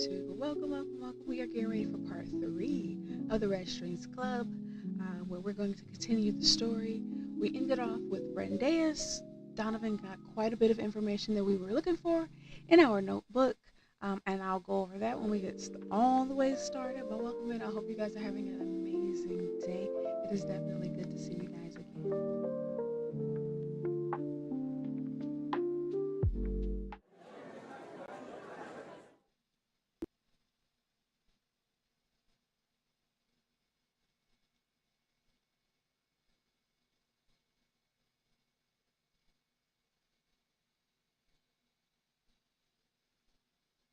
YouTube. Welcome. We are getting ready for part three of the Red Strings Club, where we're going to continue the story. We ended off with Brandeis. Donovan got quite a bit of information that we were looking for in our notebook, and I'll go over that when we get all the way started. But welcome in. I hope you guys are having an amazing day. It is definitely good to see you guys again.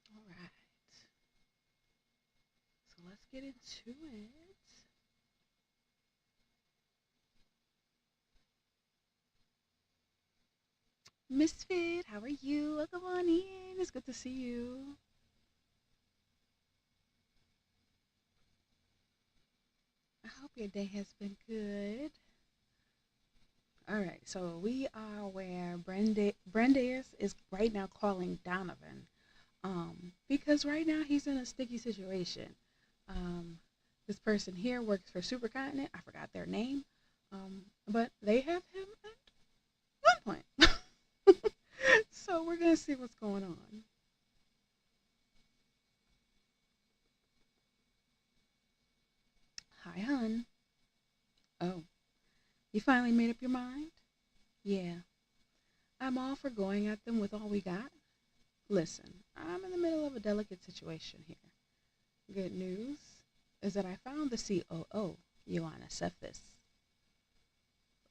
All right, so let's get into it. Misfit, how are you? Welcome on in. It's good to see you. I hope your day has been good. All right, so we are where Brandeis is right now calling Donovan, because right now he's in a sticky situation. Um, this person here works for Supercontinent. I forgot their name, but they have him at gunpoint. So we're gonna see what's going on. Hi, hun. Oh, you finally made up your mind? Yeah, I'm all for going at them with all we got. Listen, I'm in the middle of a delicate situation here. Good news is that I found the COO, Ioana Cephas.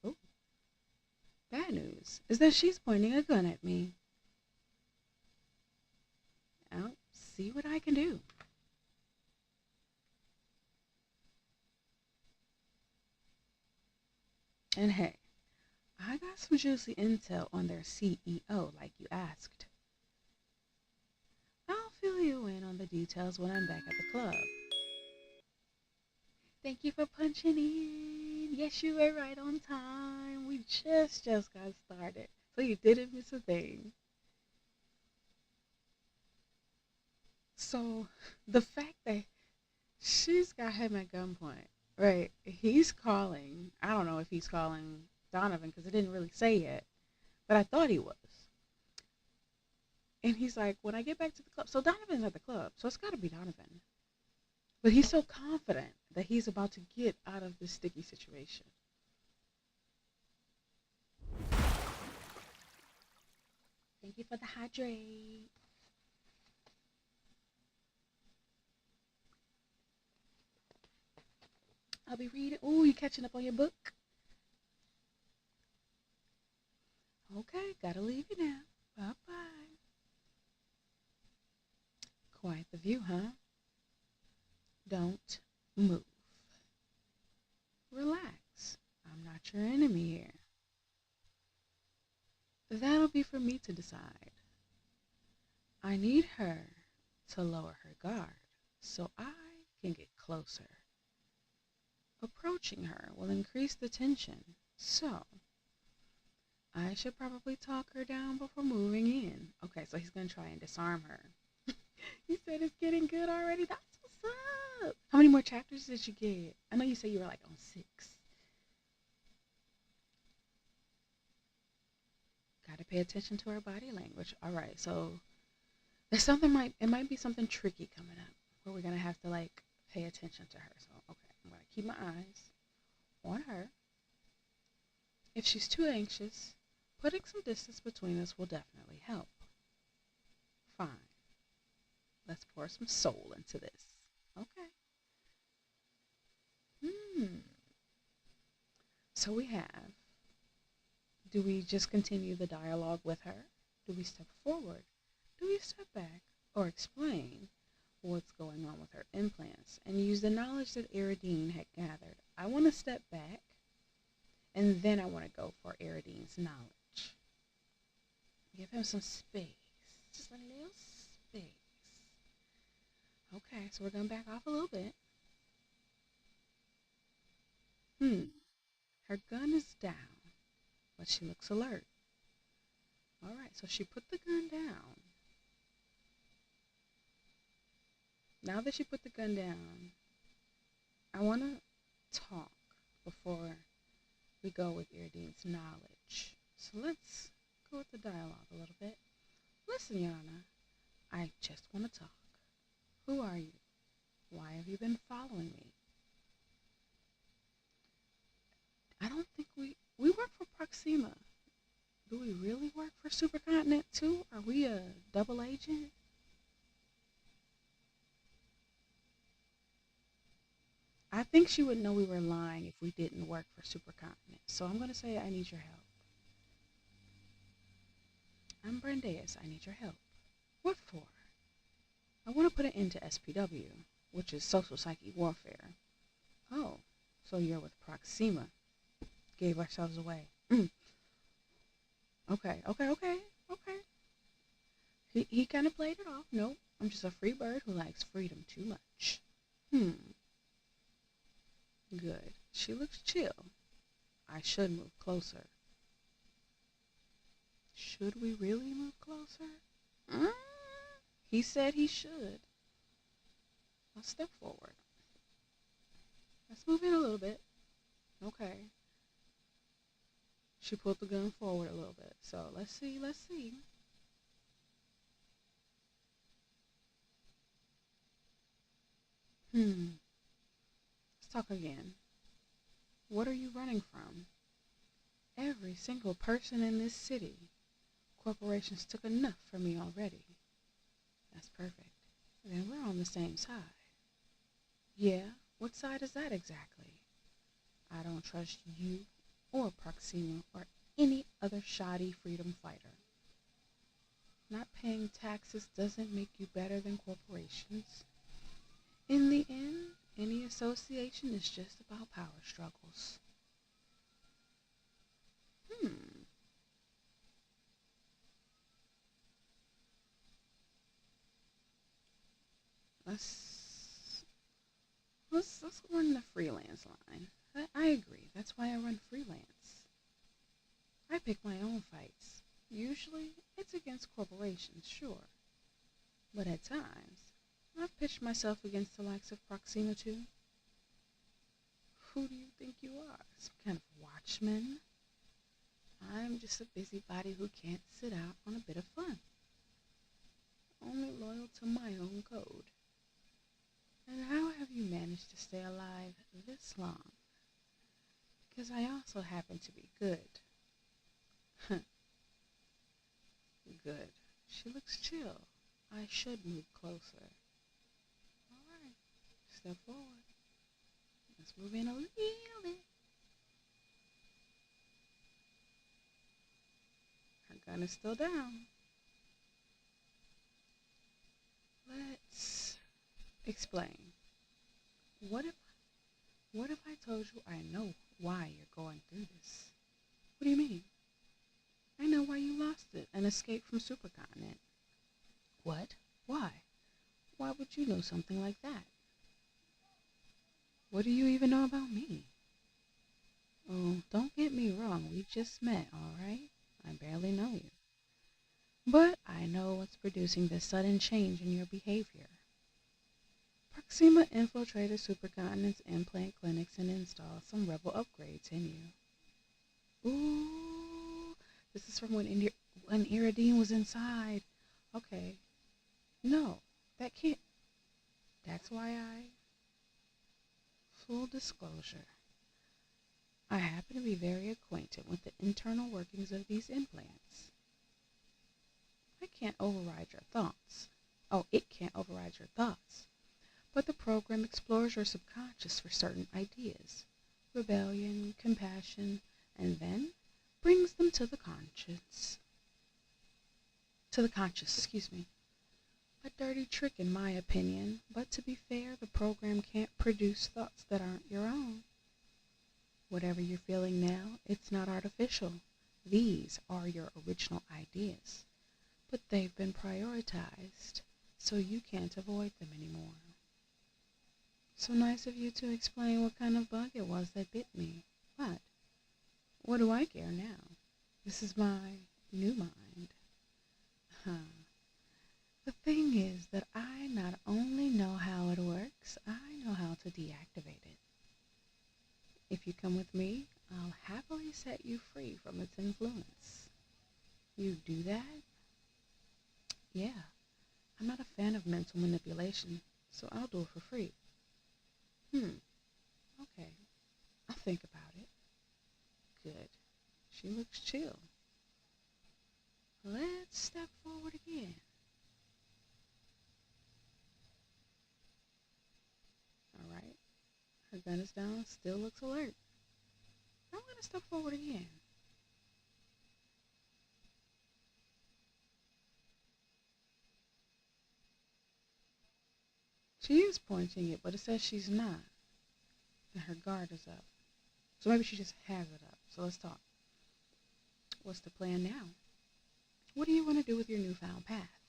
Oh, bad news is that she's pointing a gun at me. I'll see what I can do. And hey, I got some juicy intel on their CEO, like you asked. I'll fill you in on the details when I'm back at the club. Thank you for punching in. Yes, you were right on time. We just got started. So you didn't miss a thing. So the fact that she's got him at gunpoint, right? He's calling. I don't know if he's calling Donovan because it didn't really say yet, but I thought he was. And he's like, when I get back to the club. So Donovan's at the club, so it's got to be Donovan. But he's so confident that he's about to get out of this sticky situation. Thank you for the hydrate. I'll be reading. Ooh, you catching up on your book? Okay, gotta leave you now. Bye bye. Quite the view, huh? Don't move. Relax. I'm not your enemy here. That'll be for me to decide. I need her to lower her guard so I can get closer. Approaching her will increase the tension, so I should probably talk her down before moving in. Okay, so he's gonna try and disarm her. He said it's getting good already. That's what's up. How many more chapters did you get? I know you said you were like on 6. Gotta pay attention to her body language. All right, so there's something it might be something tricky coming up where we're gonna have to like pay attention to her. So okay, I'm gonna keep my eyes on her. If she's too anxious, putting some distance between us will definitely help. Fine. Let's pour some soul into this. Okay. Hmm. So we have, do we just continue the dialogue with her? Do we step forward? Do we step back or explain what's going on with her implants and use the knowledge that Iridine had gathered? I want to step back and then I want to go for Iridine's knowledge. Give him some space. Just a little space. Okay, so we're going to back off a little bit. Her gun is down, but she looks alert. All right, so she put the gun down. Now that she put the gun down, I want to talk before we go with Iridine's knowledge. So let's go with the dialogue a little bit. Listen, Yana, I just want to talk. Who are you? Why have you been following me? I don't think we work for Proxima. Do we really work for Supercontinent too? Are we a double agent? I think she would know we were lying if we didn't work for Supercontinent. So I'm going to say I need your help. I'm Brandeis. I need your help. What for? I want to put an end to SPW, which is social psyche warfare. Oh, so you're with Proxima. Gave ourselves away. Okay. He kind of played it off. Nope, I'm just a free bird who likes freedom too much. Good. She looks chill. I should move closer. Should we really move closer? Mm, he said he should. Let's step forward. Let's move in a little bit. Okay. She pulled the gun forward a little bit. So let's see. Let's talk again. What are you running from? Every single person in this city. Corporations took enough from me already. That's perfect. Then we're on the same side. Yeah? What side is that exactly? I don't trust you or Proxima or any other shoddy freedom fighter. Not paying taxes doesn't make you better than corporations. In the end, any association is just about power struggles. Let's let's run the freelance line. I agree. That's why I run freelance. I pick my own fights. Usually, it's against corporations, sure. But at times, I've pitched myself against the likes of Proxima too. Who do you think you are? Some kind of watchman? I'm just a busybody who can't sit out on a bit of fun. Only loyal to my own code. And how have you managed to stay alive this long? Because I also happen to be good. Good. She looks chill. I should move closer. Alright. Step forward. Let's move in a little bit. Her gun is still down. Let's explain. What if I told you I know why you're going through this? What do you mean? I know why you lost it and escaped from Supercontinent. What? Why? Why would you know something like that? What do you even know about me? Oh, don't get me wrong, we just met, alright? I barely know you. But I know what's producing this sudden change in your behavior. Proxima infiltrated Supercontinent's implant clinics and installed some rebel upgrades in you. Ooh, this is from when Iridine was inside. Okay. No, that can't. That's why full disclosure, I happen to be very acquainted with the internal workings of these implants. I can't override your thoughts. Oh, it can't override your thoughts. But the program explores your subconscious for certain ideas, rebellion, compassion, and then brings them to the conscious. Excuse me. A dirty trick in my opinion, but to be fair, the program can't produce thoughts that aren't your own. Whatever you're feeling now, it's not artificial. These are your original ideas, but they've been prioritized, so you can't avoid them anymore. So nice of you to explain what kind of bug it was that bit me. But what do I care now? This is my new mind. The Thing is that I not only know how it works, I know how to deactivate it. If you come with me, I'll happily set you free from its influence. You do that? Yeah, I'm not a fan of mental manipulation, so I'll do it for free. Hmm, okay, I'll think about it. Good. She looks chill. Let's step forward again. All right, her gun is down, still looks alert. I'm gonna step forward again. She is pointing it, but it says she's not, and her guard is up. So maybe she just has it up. So let's talk. What's the plan now? What do you want to do with your newfound path?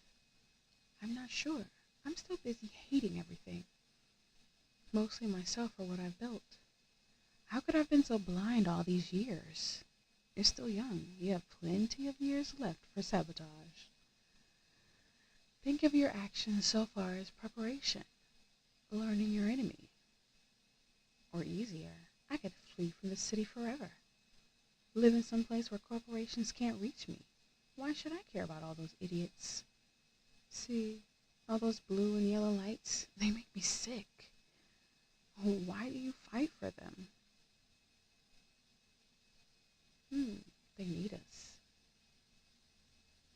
I'm not sure. I'm still busy hating everything, mostly myself for what I've built. How could I have been so blind all these years? You're still young. You have plenty of years left for sabotage. Think of your actions so far as preparation, learning your enemy. Or easier, I could flee from the city forever. Live in some place where corporations can't reach me. Why should I care about all those idiots? See, all those blue and yellow lights, they make me sick. Oh, why do you fight for them? They need us.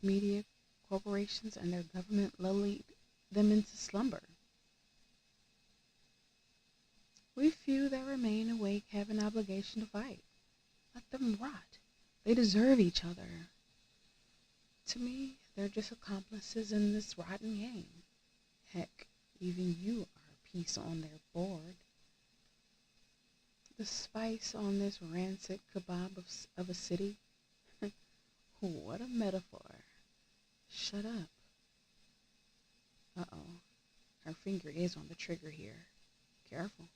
Media, corporations, and their government lull them into slumber. We few that remain awake have an obligation to fight. Let them rot. They deserve each other. To me, they're just accomplices in this rotten game. Heck, even you are a piece on their board. The spice on this rancid kebab of a city. What a metaphor. Shut up. Uh-oh. Her finger is on the trigger here. Careful.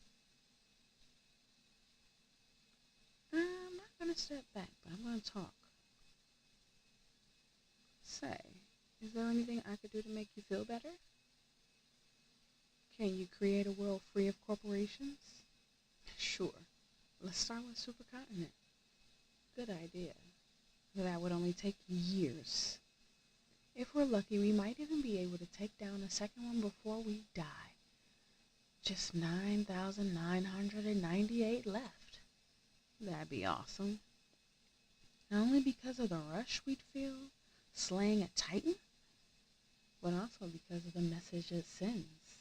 I'm not going to step back, but I'm going to talk. Say, is there anything I could do to make you feel better? Can you create a world free of corporations? Sure. Let's start with supercontinent. Good idea. That would only take years. If we're lucky, we might even be able to take down a second one before we die. Just 9,998 left. That'd be awesome. Not only because of the rush we'd feel slaying a titan, but also because of the message it sends.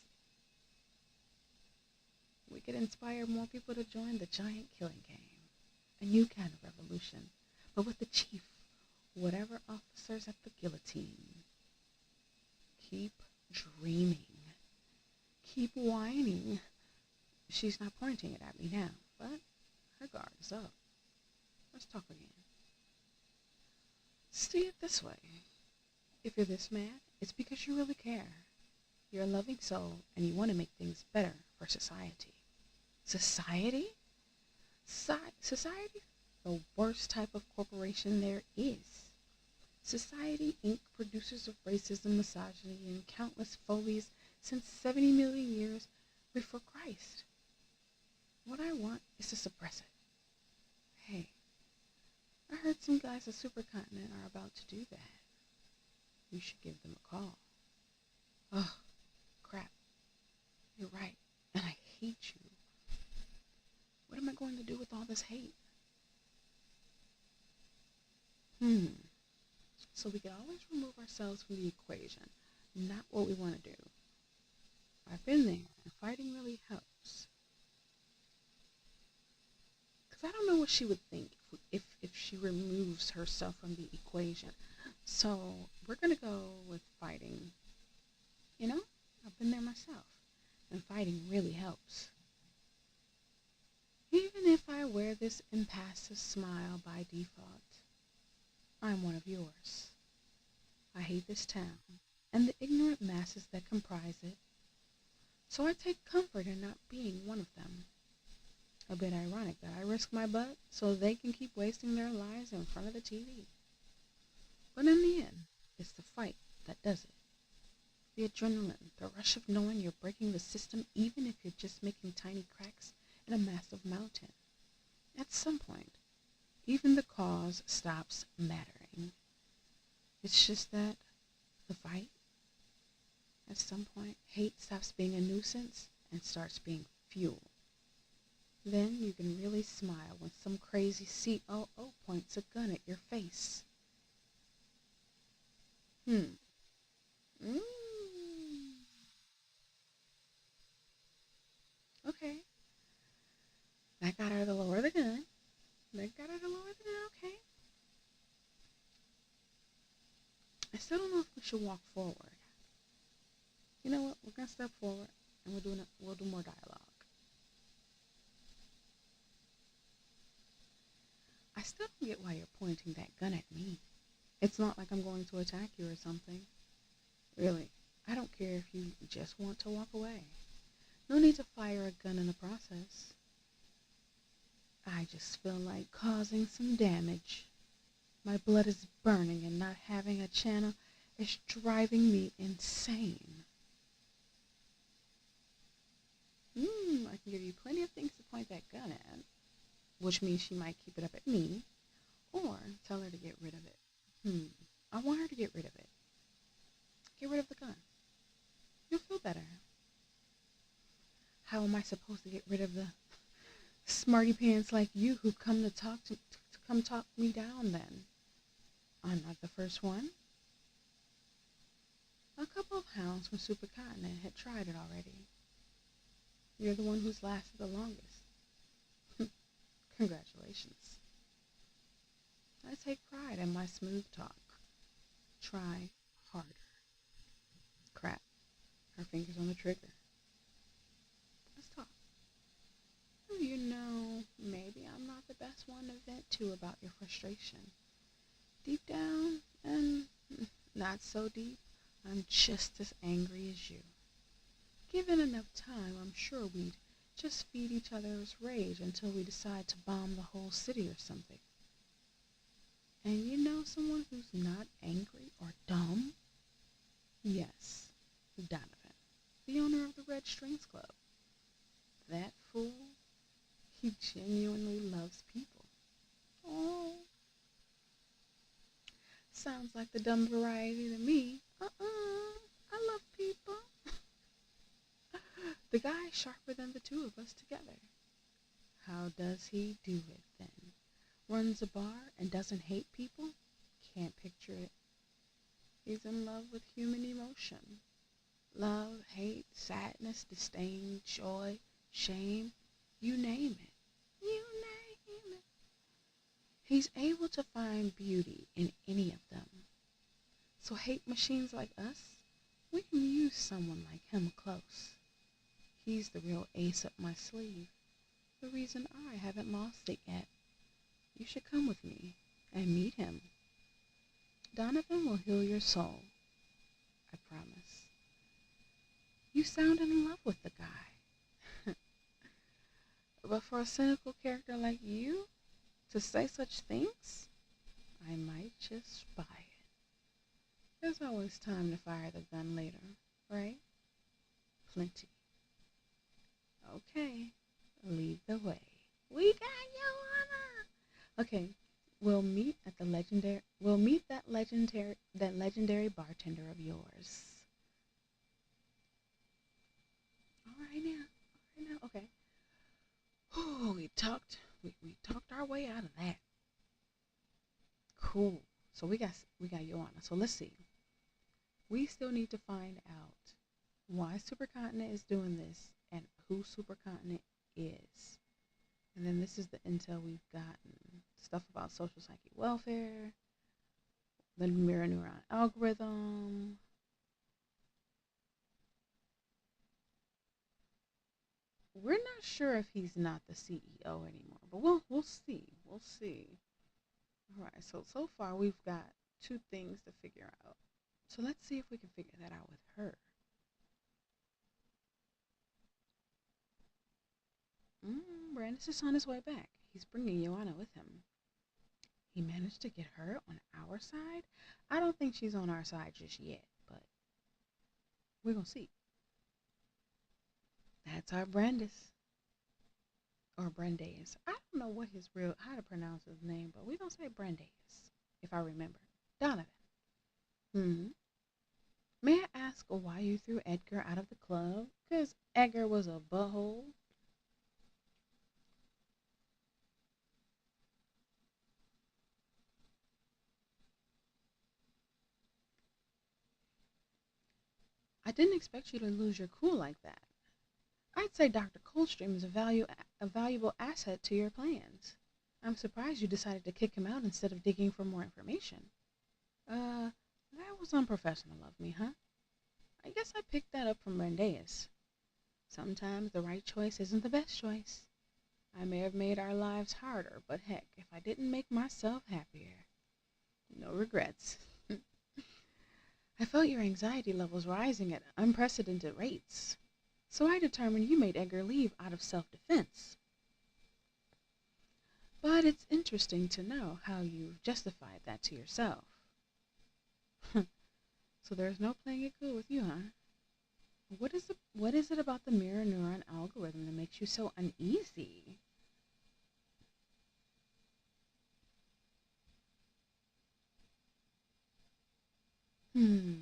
We could inspire more people to join the giant killing game. A new kind of revolution, but with the chief, whatever officers at the guillotine. Keep dreaming. Keep whining. She's not pointing it at me now, but her guard is up. Let's talk again. See it this way. If you're this mad, it's because you really care. You're a loving soul, and you want to make things better for society. Society? Society? The worst type of corporation there is. Society, Inc. producers of racism, misogyny, and countless phobias since 70 million years before Christ. What I want is to suppress it. Hey, I heard some guys at Supercontinent are about to do that. You should give them a call. Oh, crap. You're right, and I hate you. What am I going to do with all this hate? So we can always remove ourselves from the equation, not what we want to do. I've been there, and fighting really helps. Because I don't know what she would think if she removes herself from the equation. So we're going to go with fighting. You know, I've been there myself, and fighting really helps. Even if I wear this impassive smile by default, I'm one of yours. I hate this town and the ignorant masses that comprise it, so I take comfort in not being one of them. A bit ironic that I risk my butt so they can keep wasting their lives in front of the TV. But in the end, it's the fight that does it. The adrenaline, the rush of knowing you're breaking the system, even if you're just making tiny cracks in a massive mountain. At some point, even the cause stops mattering. It's just that the fight, at some point, hate stops being a nuisance and starts being fuel. Then you can really smile when some crazy COO points a gun at your face. Hmm. Mm. Okay. That got her to lower the gun. That got her to lower the gun. Okay. I still don't know if we should walk forward. You know what? We're gonna step forward and we'll do more dialogue. I still don't get why you're pointing that gun at me. It's not like I'm going to attack you or something. Really, I don't care if you just want to walk away. No need to fire a gun in the process. I just feel like causing some damage. My blood is burning and not having a channel is driving me insane. I can give you plenty of things to point that gun at, which means she might keep it up at me, or tell her to get rid of it. I want her to get rid of it. Get rid of the gun. You'll feel better. How am I supposed to get rid of the smarty pants like you who come to come talk me down then? I'm not the first one. A couple of hounds from Supercontinent had tried it already. You're the one who's lasted the longest. Congratulations. I take pride in my smooth talk. Try harder. Crap. Her fingers on the trigger. Let's talk. Maybe I'm not the best one to vent to about your frustration. Deep down, and not so deep, I'm just as angry as you. Given enough time, I'm sure we'd just feed each other's rage until we decide to bomb the whole city or something. And you know someone who's not angry or dumb? Yes, Donovan, the owner of the Red Strings Club. That fool, he genuinely loves people. Oh, sounds like the dumb variety to me. I love people. The guy sharper than the two of us together. How does he do it then? Runs a bar and doesn't hate people? Can't picture it. He's in love with human emotion. Love, hate, sadness, disdain, joy, shame, you name it. You name it. He's able to find beauty in any of them. So hate machines like us, we can use someone like him close. He's the real ace up my sleeve. The reason I haven't lost it yet. You should come with me and meet him. Donovan will heal your soul. I promise. You sound in love with the guy. But for a cynical character like you to say such things, I might just buy it. There's always time to fire the gun later, right? Plenty. Okay, lead the way. We got Joanna. Okay, we'll meet that legendary bartender of yours. All right now. Okay. Oh, we talked our way out of that. Cool. So we got Joanna. So let's see. We still need to find out why Supercontinent is doing this and who Supercontinent is. And then this is the intel we've gotten. Stuff about social psychic welfare, the mirror neuron algorithm. We're not sure if he's not the CEO anymore, but we'll see. We'll see. All right. So far we've got two things to figure out. So let's see if we can figure that out with her. Brandis is on his way back. He's bringing Joanna with him. He managed to get her on our side? I don't think she's on our side just yet, but We're gonna see. That's our Brandis or Brandeis. I don't know what his real how to pronounce his name, but we're gonna say Brandeis if I remember. Donovan. Hmm. May I ask why you threw Edgar out of the club? Because Edgar was a butthole. I didn't expect you to lose your cool like that. I'd say Dr. Coldstream is a valuable asset to your plans. I'm surprised you decided to kick him out instead of digging for more information. Uh, that was unprofessional of me, huh? I guess I picked that up from Brandeis. Sometimes the right choice isn't the best choice. I may have made our lives harder, but heck, if I didn't make myself happier, no regrets. I felt your anxiety levels rising at unprecedented rates, so I determined you made Edgar leave out of self defense. But it's interesting to know how you've justified that to yourself. So there's no playing it cool with you, huh? What is it about the mirror neuron algorithm that makes you so uneasy? Hmm.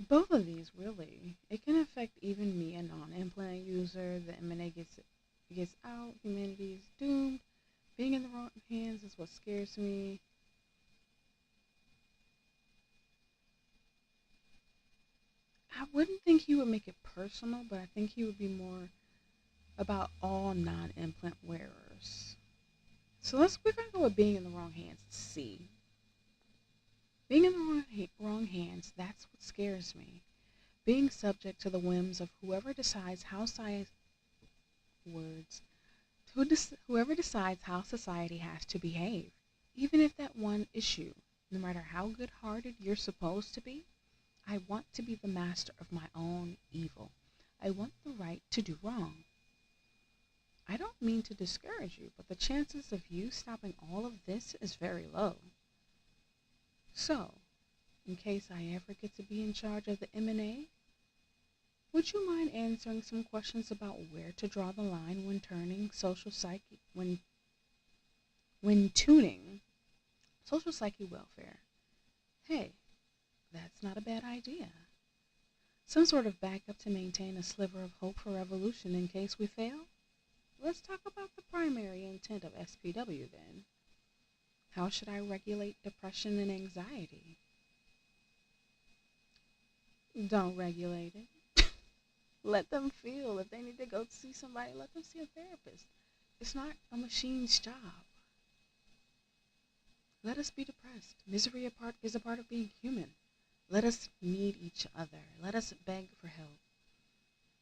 Both of these really. It can affect even me, a non-implant user. The M&A gets out, humanity is doomed. Being in the wrong hands is what scares me. I wouldn't think he would make it personal, but I think he would be more about all non-implant wearers. So we're gonna go with being in the wrong hands. C. Being in the wrong hands, that's what scares me. Being subject to the whims of whoever decides how science words whoever decides how society has to behave. Even if that one issue, no matter how good-hearted you're supposed to be, I want to be the master of my own evil. I want the right to do wrong. I don't mean to discourage you, but the chances of you stopping all of this is very low. So, in case I ever get to be in charge of the M&A, would you mind answering some questions about where to draw the line when turning social psyche when tuning social psyche welfare? Hey, that's not a bad idea. Some sort of backup to maintain a sliver of hope for revolution in case we fail? Let's talk about the primary intent of SPW then. How should I regulate depression and anxiety? Don't regulate it. Let them feel. If they need to go see somebody, let them see a therapist. It's not a machine's job. Let us be depressed. Misery is a part of being human. Let us need each other. Let us beg for help.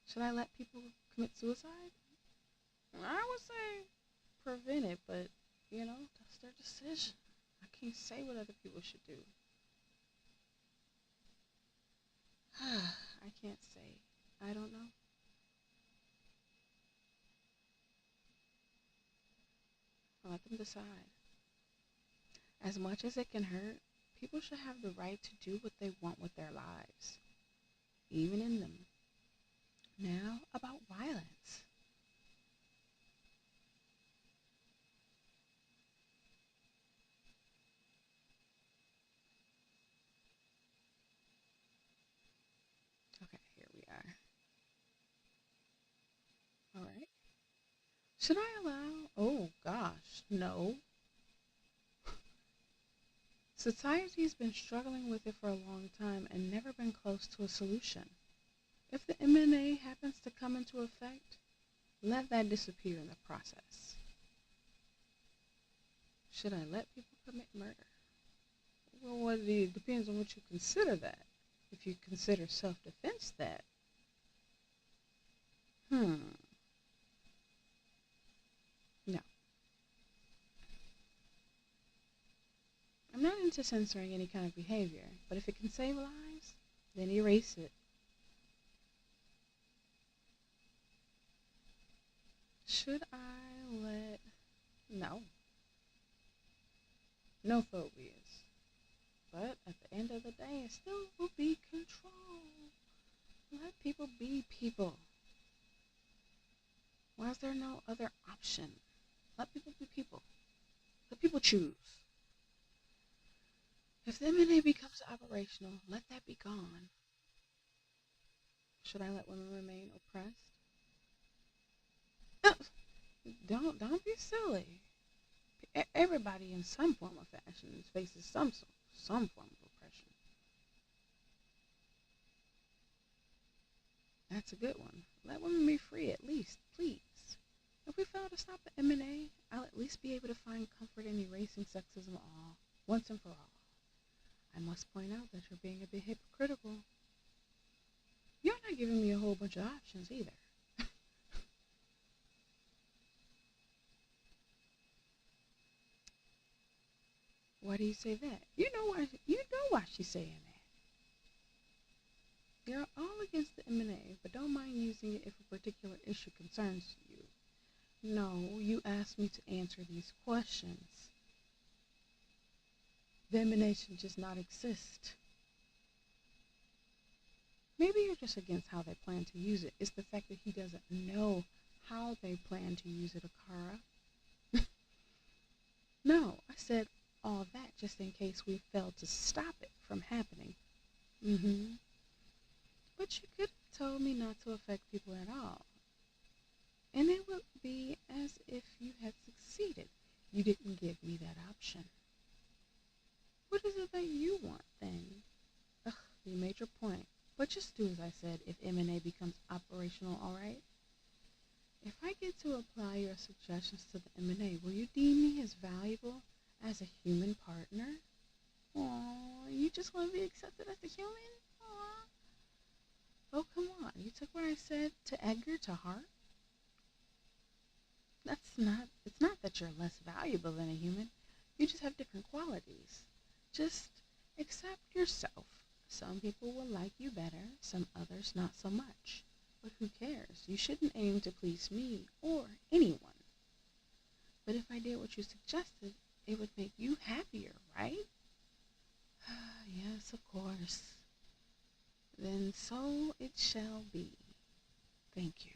Should I let people commit suicide? I would say prevent it, but that's their decision. I can't say what other people should do. I can't say. I don't know. I'll let them decide. As much as it can hurt, people should have the right to do what they want with their lives, even in them. Now, about violence. Okay, here we are. All right. Should I allow? Oh gosh, no. Society's been struggling with it for a long time and never been close to a solution. If the M&A happens to come into effect, let that disappear in the process. Should I let people commit murder? Well, it depends on what you consider that. If you consider self-defense that, hmm, no. I'm not into censoring any kind of behavior, but if it can save lives, then erase it. Should I let... No. No phobias. But at the end of the day, it still will be control. Let people be people. Why is there no other option? Let people be people. Let people choose. If the M&A becomes operational, let that be gone. Should I let women remain oppressed? No, don't be silly. Everybody in some form of fashion faces some form of oppression. That's a good one. Let women be free at least, please. If we fail to stop the M&A, I'll at least be able to find comfort in erasing sexism all, once and for all. I must point out that you're being a bit hypocritical. You're not giving me a whole bunch of options either. Why do you say that? You know why she's saying that. You're all against the M&A, but don't mind using it if a particular issue concerns you. No, you asked me to answer these questions. The M&A should just not exist. Maybe you're just against how they plan to use it. It's the fact that he doesn't know how they plan to use it, Akara. No, I said all that just in case we failed to stop it from happening. Mm-hmm. But you could have told me not to affect people at all. And it would be as if you had succeeded. You didn't give me that option. What is it that you want then? Ugh, you made your point. But just do as I said if M&A becomes operational, alright? If I get to apply your suggestions to the M&A, will you deem me as valuable as a human partner? Aw, you just want to be accepted as a human? Aw. Oh, come on. You took what I said to Edgar to heart? It's not that you're less valuable than a human. You just have different qualities. Just accept yourself. Some people will like you better, some others not so much. But who cares? You shouldn't aim to please me or anyone. But if I did what you suggested, it would make you happier, right? Yes, of course. Then so it shall be. Thank you.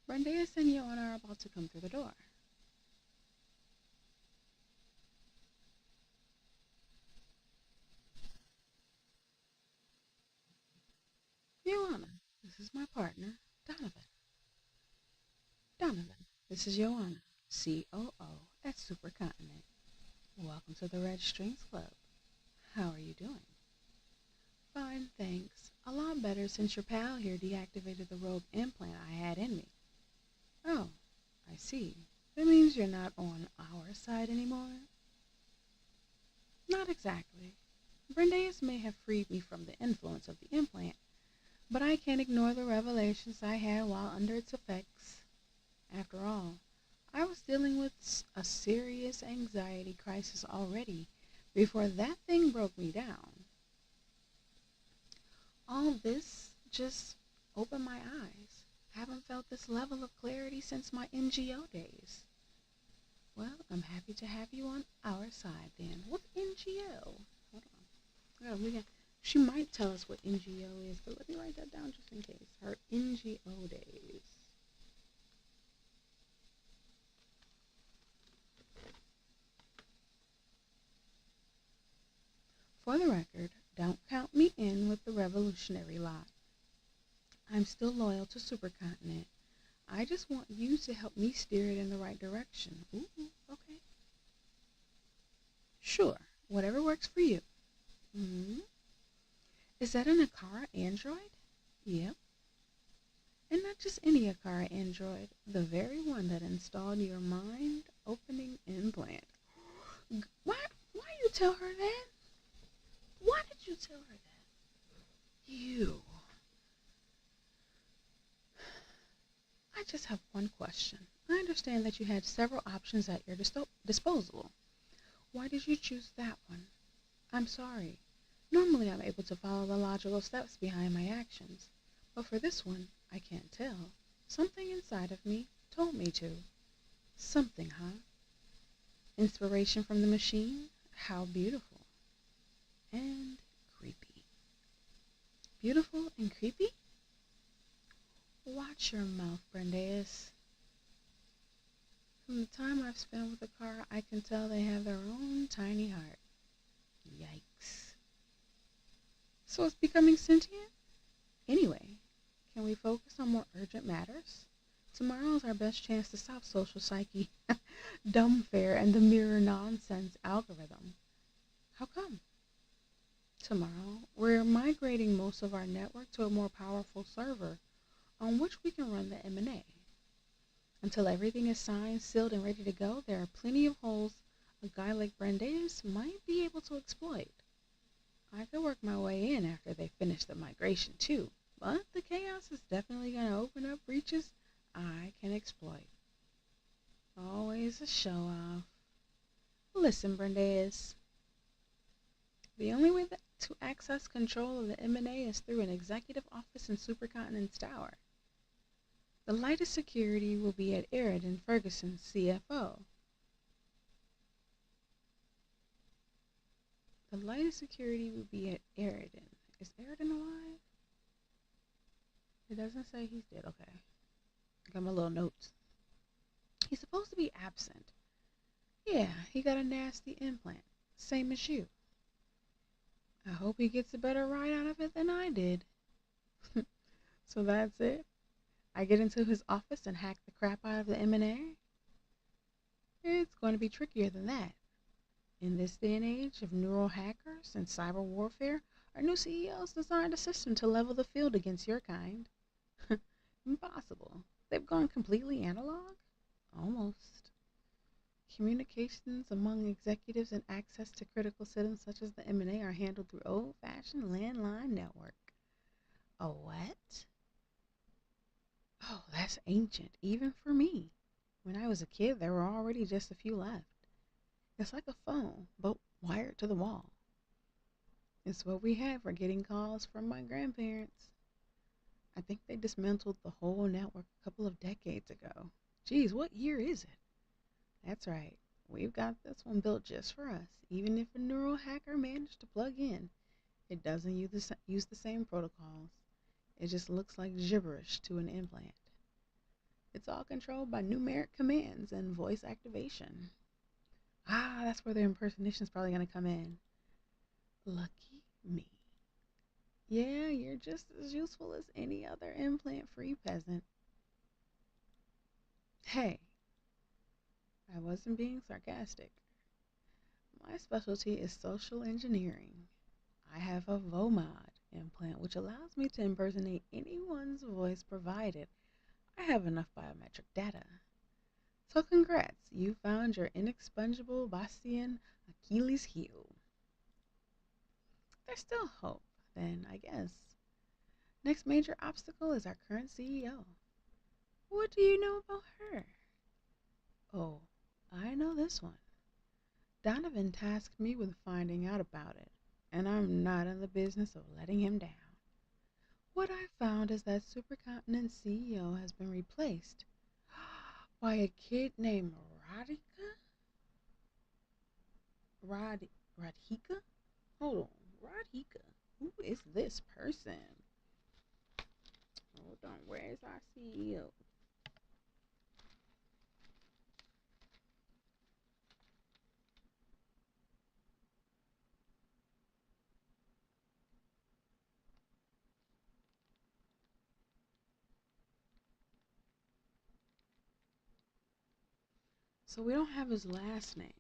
Brandeis and Joanna are about to come through the door. Joanna, this is my partner, Donovan. Donovan, this is Joanna, COO at Supercontinent. Welcome to the Red Strings Club. How are you doing? Fine, thanks. A lot better since your pal here deactivated the rogue implant I had in me. Oh, I see. That means you're not on our side anymore? Not exactly. Brendaeus may have freed me from the influence of the implant, but I can't ignore the revelations I had while under its effects. After all, I was dealing with a serious anxiety crisis already before that thing broke me down. All this just opened my eyes. Haven't felt this level of clarity since my NGO days. Well, I'm happy to have you on our side then. What's NGO? Hold on. She might tell us what NGO is, but let me write that down just in case. Her NGO days. For the record, don't count me in with the revolutionary lot. I'm still loyal to Supercontinent. I just want you to help me steer it in the right direction. Ooh, okay. Sure, whatever works for you. Hmm. Is that an Akara android? Yep. And not just any Akara android, the very one that installed your mind-opening implant. Why you tell her that? Why did you tell her that? You. I just have one question. I understand that you had several options at your disposal. Why did you choose that one? I'm sorry. Normally I'm able to follow the logical steps behind my actions, but for this one, I can't tell. Something inside of me told me to. Something, huh? Inspiration from the machine? How beautiful. and creepy. Beautiful and creepy? Watch your mouth, Brendaeus. From the time I've spent with the car, I can tell they have their own tiny heart. Yikes. So it's becoming sentient? Anyway, can we focus on more urgent matters? Tomorrow is our best chance to stop social psyche, dumb fare, and the mirror nonsense algorithm. How come? Tomorrow, we're migrating most of our network to a more powerful server on which we can run the M&A. Until everything is signed, sealed, and ready to go, there are plenty of holes a guy like Brandeis might be able to exploit. I could work my way in after they finish the migration too, but the chaos is definitely going to open up breaches I can exploit. Always a show off. Listen, Brandeis, the only way to access control of the M&A is through an executive office in Supercontinent's tower. The lightest security will be at Aridin Ferguson's CFO. The lightest security will be at Aridin. Is Aridin alive? It doesn't say he's dead. Okay. Got my little notes. He's supposed to be absent. Yeah, he got a nasty implant. Same as you. I hope he gets a better ride out of it than I did. So that's it? I get into his office and hack the crap out of the M&A? It's going to be trickier than that. In this day and age of neural hackers and cyber warfare, our new CEO's designed a system to level the field against your kind. Impossible. They've gone completely analog? Almost. Communications among executives and access to critical systems such as the M&A are handled through old-fashioned landline network. A what? Oh, that's ancient, even for me. When I was a kid, there were already just a few left. It's like a phone, but wired to the wall. It's what we had for getting calls from my grandparents. I think they dismantled the whole network a couple of decades ago. Geez, what year is it? That's right. We've got this one built just for us. Even if a neural hacker managed to plug in, it doesn't use the same protocols. It just looks like gibberish to an implant. It's all controlled by numeric commands and voice activation. Ah, that's where the impersonation is probably going to come in. Lucky me. Yeah, you're just as useful as any other implant-free peasant. Hey, I wasn't being sarcastic. My specialty is social engineering. I have a VOMOD implant, which allows me to impersonate anyone's voice provided I have enough biometric data. So congrats, you found your inexpugnable Bastian Achilles heel. There's still hope, then, I guess. Next major obstacle is our current CEO. What do you know about her? Oh, I know this one. Donovan tasked me with finding out about it, and I'm not in the business of letting him down. What I found is that Supercontinent CEO has been replaced by a kid named Radhika? Radhika? Hold on. Radhika. Who is this person? Hold on. Where is our CEO? So we don't have his last name.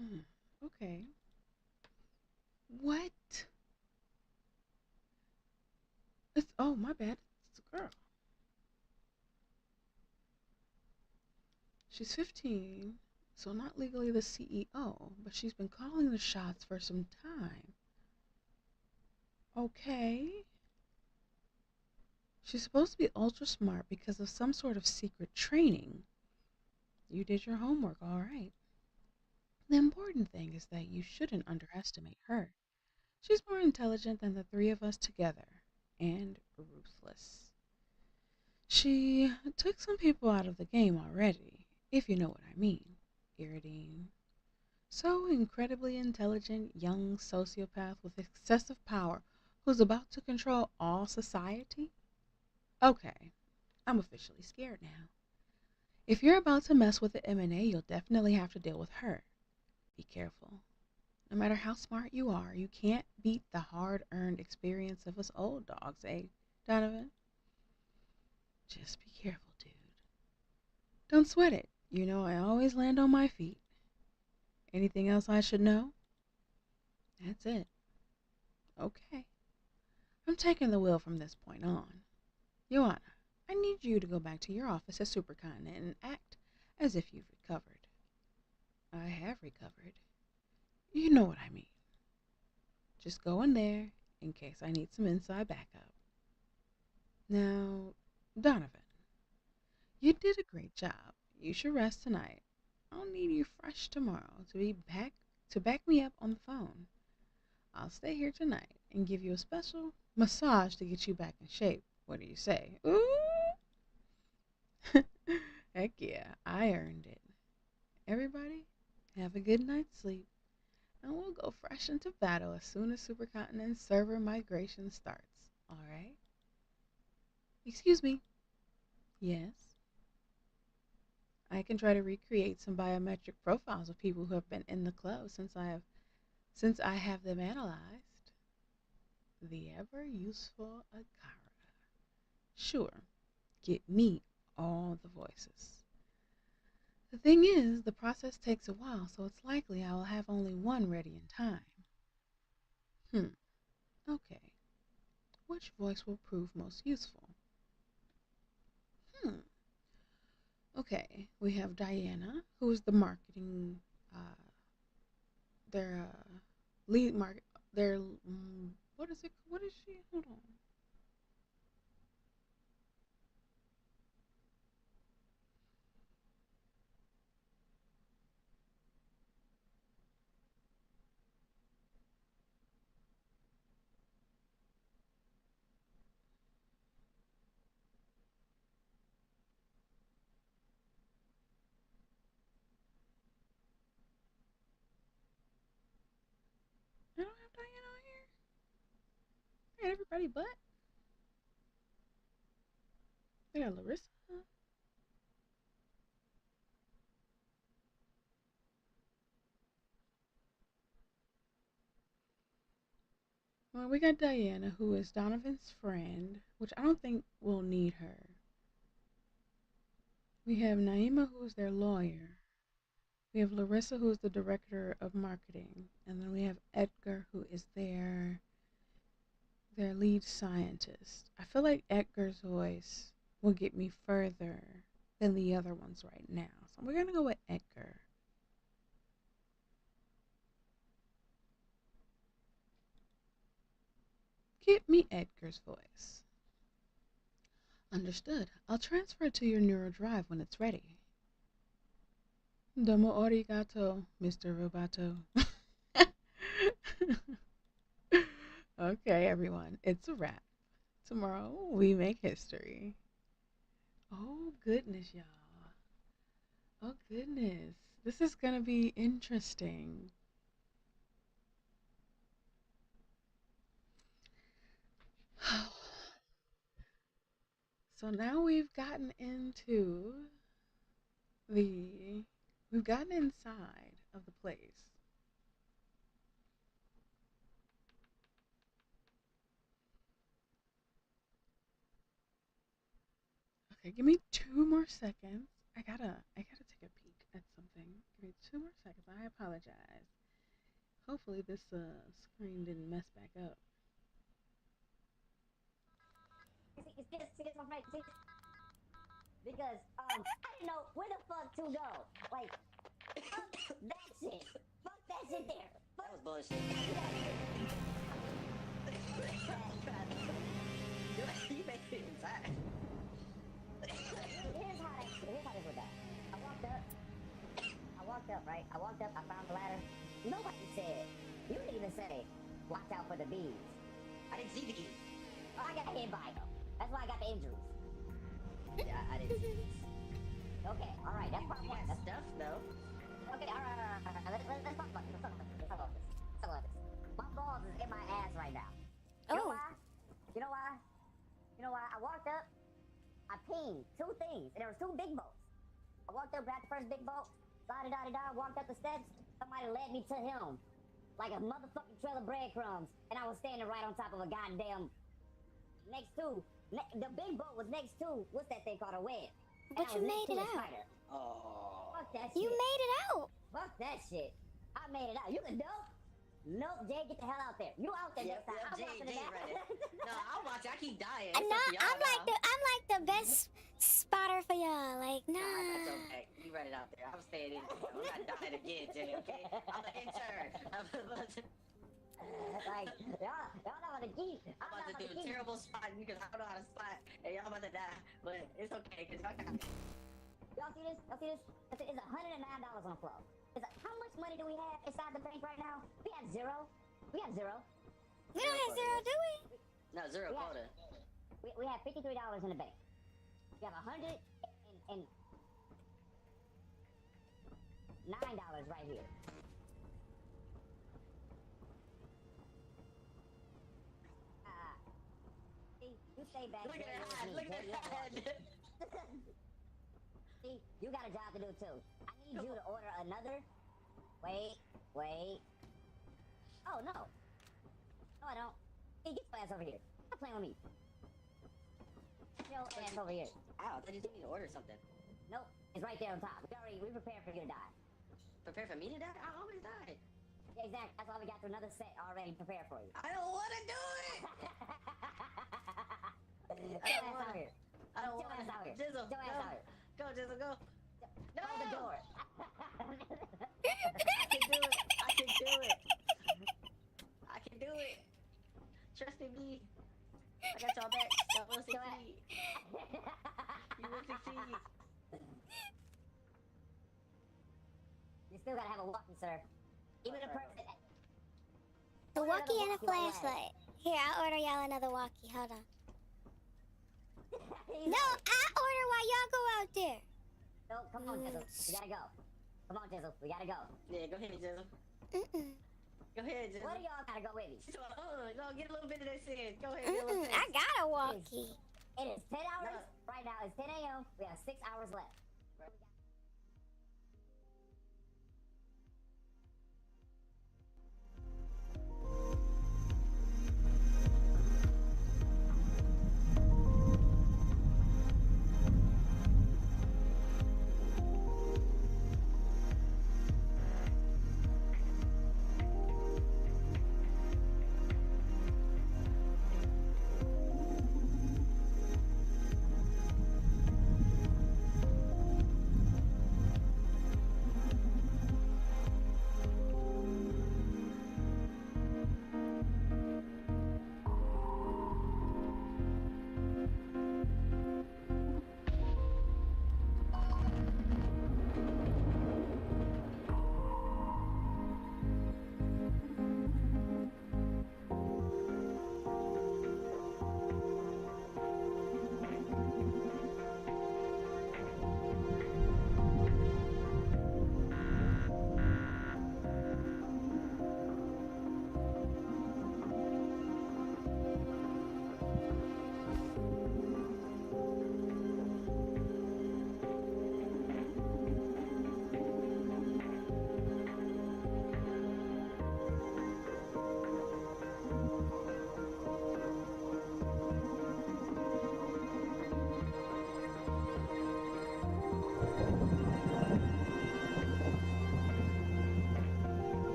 Hmm. Okay. What? It's oh my bad. It's a girl. She's 15, so not legally the CEO, but she's been calling the shots for some time. Okay. She's supposed to be ultra smart because of some sort of secret training. You did your homework, all right. The important thing is that you shouldn't underestimate her. She's more intelligent than the three of us together, and ruthless. She took some people out of the game already, if you know what I mean. Iridine, So incredibly intelligent young sociopath with excessive power who's about to control all society? Okay, I'm officially scared now. If you're about to mess with the M&A, you'll definitely have to deal with her. Be careful. No matter how smart you are, you can't beat the hard-earned experience of us old dogs, eh, Donovan? Just be careful, dude. Don't sweat it. You know I always land on my feet. Anything else I should know? That's it. Okay. I'm taking the wheel from this point on. Joanna, I need you to go back to your office at Supercontinent and act as if you've recovered. I have recovered. You know what I mean. Just go in there in case I need some inside backup. Now, Donovan, you did a great job. You should rest tonight. I'll need you fresh tomorrow to back me up on the phone. I'll stay here tonight and give you a special massage to get you back in shape. What do you say? Ooh! Heck yeah, I earned it. Everybody, have a good night's sleep, and we'll go fresh into battle as soon as Supercontinent server migration starts. Alright? Excuse me. Yes? I can try to recreate some biometric profiles of people who have been in the club since I have them analyzed. The ever useful Akara. Sure, get me all the voices. The thing is, the process takes a while, so it's likely I will have only one ready in time. Hmm, okay. Which voice will prove most useful? Hmm, okay. We have Diana, who is the marketing, uh, their lead market, their, what is it? What is she? Hold on. I don't have Diana on here. I got everybody but. I got Larissa. Well, we got Diana, who is Donovan's friend, which I don't think we'll need her. We have Naima, who is their lawyer. We have Larissa, who is the director of marketing, and then we have Edgar, who is their lead scientist. I feel like Edgar's voice will get me further than the other ones right now, so we're gonna go with Edgar. Get me Edgar's voice. Understood. I'll transfer it to your neural drive when it's ready. Domo arigato, Mr. Roboto. Okay, everyone, it's a wrap. Tomorrow we make history. Oh, goodness, y'all. Oh, goodness. This is going to be interesting. So now the, we've gotten inside of the place. Okay, give me 2 more seconds. I gotta take a peek at something. Give me 2 more seconds. I apologize. Hopefully this screen didn't mess back up. Because I didn't know where the fuck to go. Like, fuck that shit. Fuck that shit there. Fuck. That was bullshit. You made it inside. Here's how this went down. I walked up, right? I walked up, I found the ladder. Nobody said. You didn't even say, watch out for the bees. I didn't see the bees. Oh, I got hit by them. That's why I got the injuries. Yeah, I didn't see this. Okay, alright, that's part one. That's stuff, though. Okay, alright. Let's talk I pinged 2 things, and there was 2 big boats. I walked up, grabbed the first big boat, da-da-da-da-da, walked up the steps. Somebody led me to him like a motherfucking trail of breadcrumbs, and I was standing right on top of a goddamn next to the big boat was next to what's that thing called, a web. But you made it out. Oh, fuck that shit. You made it out. Fuck that shit. I made it out. You can dope. Nope, Jay, get the hell out there. You out there next time. I'm watching Jay, that. right. No, I'm watching. I keep dying. No, I'm like the best spotter for y'all. Like, nah. That's okay. You run it out there. I'm staying in. I'm not dying again, Jay. Okay? I'm an intern. Like, y'all know how to keep. I'm about to do a terrible spot because I don't know how to spot, and y'all about to die. But it's okay because y'all got me. Y'all see this? Y'all see this? It's $109 on the floor. How much money do we have inside the bank right now? We have 0. We have 0. We don't have 0, do we? No, 0 quota. We have $53 in the bank. We have $109 right here. See, you stay back. Look at that. Look at that. See, you got a job to do too. I need you to order another. Wait. Oh, no. No, I don't. Hey, get your ass over here. Stop playing with me. Get your ass over here. Ow, I thought you told me to order something. Nope, it's right there on top. We prepared for you to die. Prepare for me to die? I always die. Yeah, exactly. That's why we got through another set already prepared for you. I don't want to do it! Get your ass out here. I don't Get your want ass out here. Jizzle, Get your ass out here. Go, Jizzle, go. No! Hold the door. I can do it. I can do it. Trust in me. I got y'all back. Y'all will succeed. You will succeed. You still gotta have a walkie, sir. Even a person. A walkie and a flashlight. Here, I'll order y'all another walkie. Hold on. No, I order while y'all go out there. No, come on, Jizzle. We gotta go. Come on, Jizzle. We gotta go. Yeah, go ahead, Jizzle. Go ahead, Jizzle. What do y'all gotta go with me? No, get a little bit of that sin. Go ahead, get a little bit. I got a walkie. It is 10 hours. Right now, it's 10 a.m. We have 6 hours left.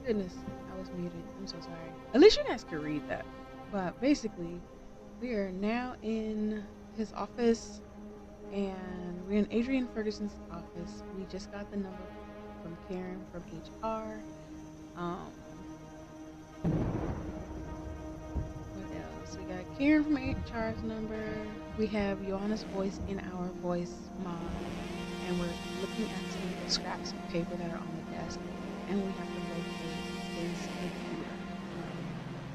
goodness, I was muted. I'm so sorry. At least you guys could read that. But basically, we are now in his office, and we're in Adrian Ferguson's office. We just got the number from Karen from HR. What else? We got Karen from HR's number. We have Joanna's voice in our voice mod, and we're looking at some of the scraps of paper that are on the desk, and we have to locate his computer.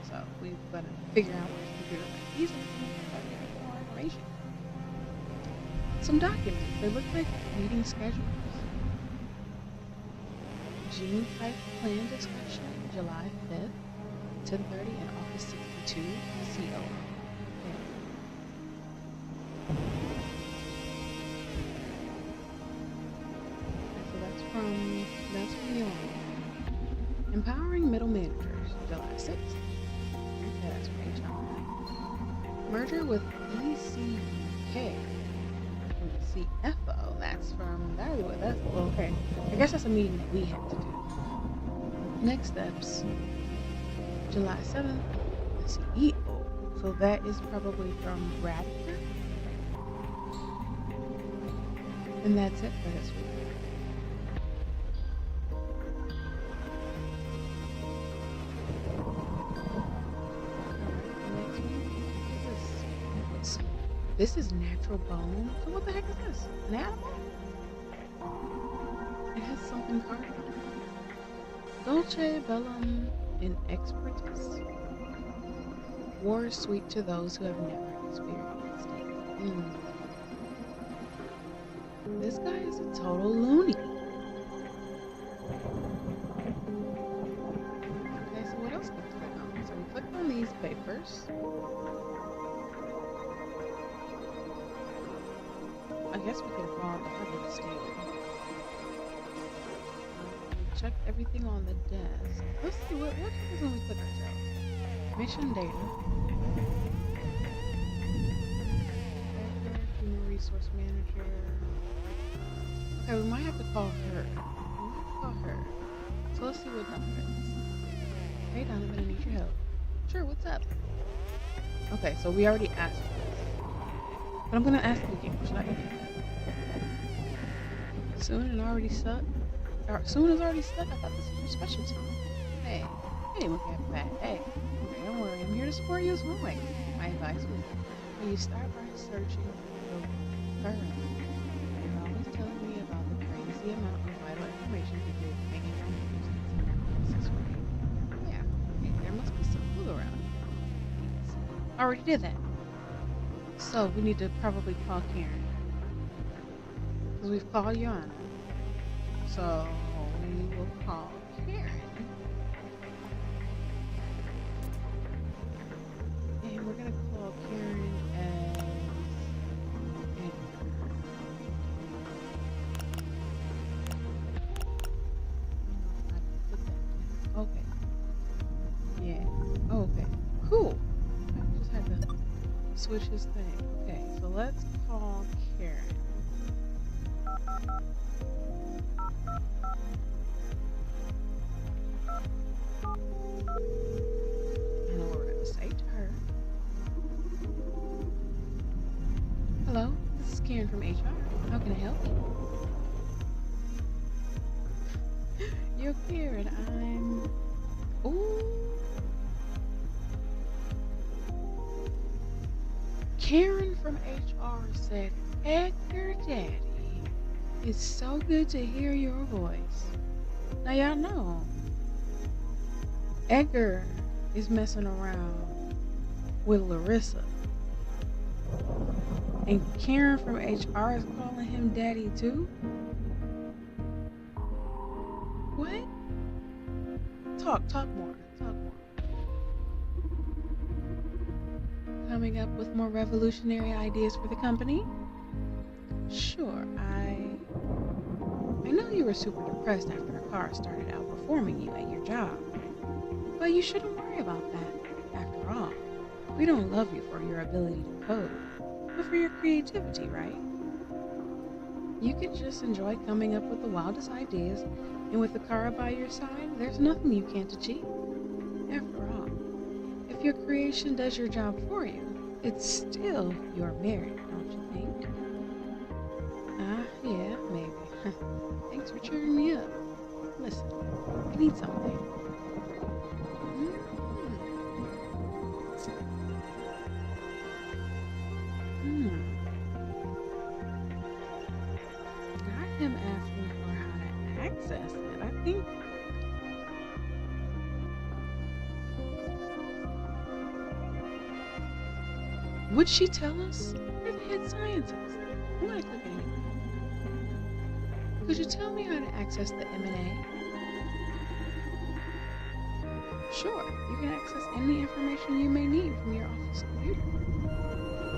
So we've got to figure out what his computer might be so we can start getting more information. Some documents. They look like meeting schedules. June site plan discussion, July 5th, 10:30 in Office 62, CO. Okay. So that's from Yolanda. Empowering middle managers, July 6th. Okay, that's from HR. Merger with ECK. CFO, that's from that's well, okay. I guess that's a meeting that we had to do. Next steps, July 7th, the CEO. So that is probably from Radford. And that's it for this week. Next week, this is natural bone. So what the heck is this? An animal? It has something carved on it. Dolce bellum in expertise. War is sweet to those who have never experienced it. This guy is a total loony. Okay, so what else can we click on? So we clicked on these papers. I guess we could have gone to Harvard State. Checked everything on the desk. Let's see what happens when we click ourselves. Mission data. Human resource manager. Okay, we might have to call her. So let's see what happens. Hey Donovan, I need your help. Sure, what's up? Okay, so we already asked for this. But I'm gonna ask it again. Should I? Soon and already stuck? Soon is already stuck? I thought this was your specialty. Hey, monkey have a bat. Hey, okay, don't worry. I'm here to support you as always. My advice would you start by searching for her. You're always telling me about the crazy amount of vital information people hanging around your yeah, okay, there must be some clue around here. Already did that. So we need to probably call Karen. Because we've called Yana. So we will call Karen. And we're going to call Karen as okay. Yeah. Okay. Cool. I just had to switch his thing. Okay, so let's call Karen. And what we're gonna say to her. Hello, this is Karen from HR. How can I help you? You're Karen. Karen from HR said, Edgar Daddy, it's so good to hear your voice. Now y'all know, Edgar is messing around with Larissa. And Karen from HR is calling him Daddy too? What? Talk more. Coming up with more revolutionary ideas for the company? Sure, I know you were super depressed after the car started outperforming you at your job. But you shouldn't worry about that. After all, we don't love you for your ability to code, but for your creativity, right? You could just enjoy coming up with the wildest ideas, and with the car by your side, there's nothing you can't achieve. After all, if your creation does your job for you, it's still your merit, don't you think? Yeah, maybe. Thanks for cheering me up. Listen, I need something. Mm. Hmm. Not him asking for how to access it. I think. Would she tell us? You're the head scientist. I'm gonna click it anyway. Could you tell me how to access the M&A? Sure, you can access any information you may need from your office computer.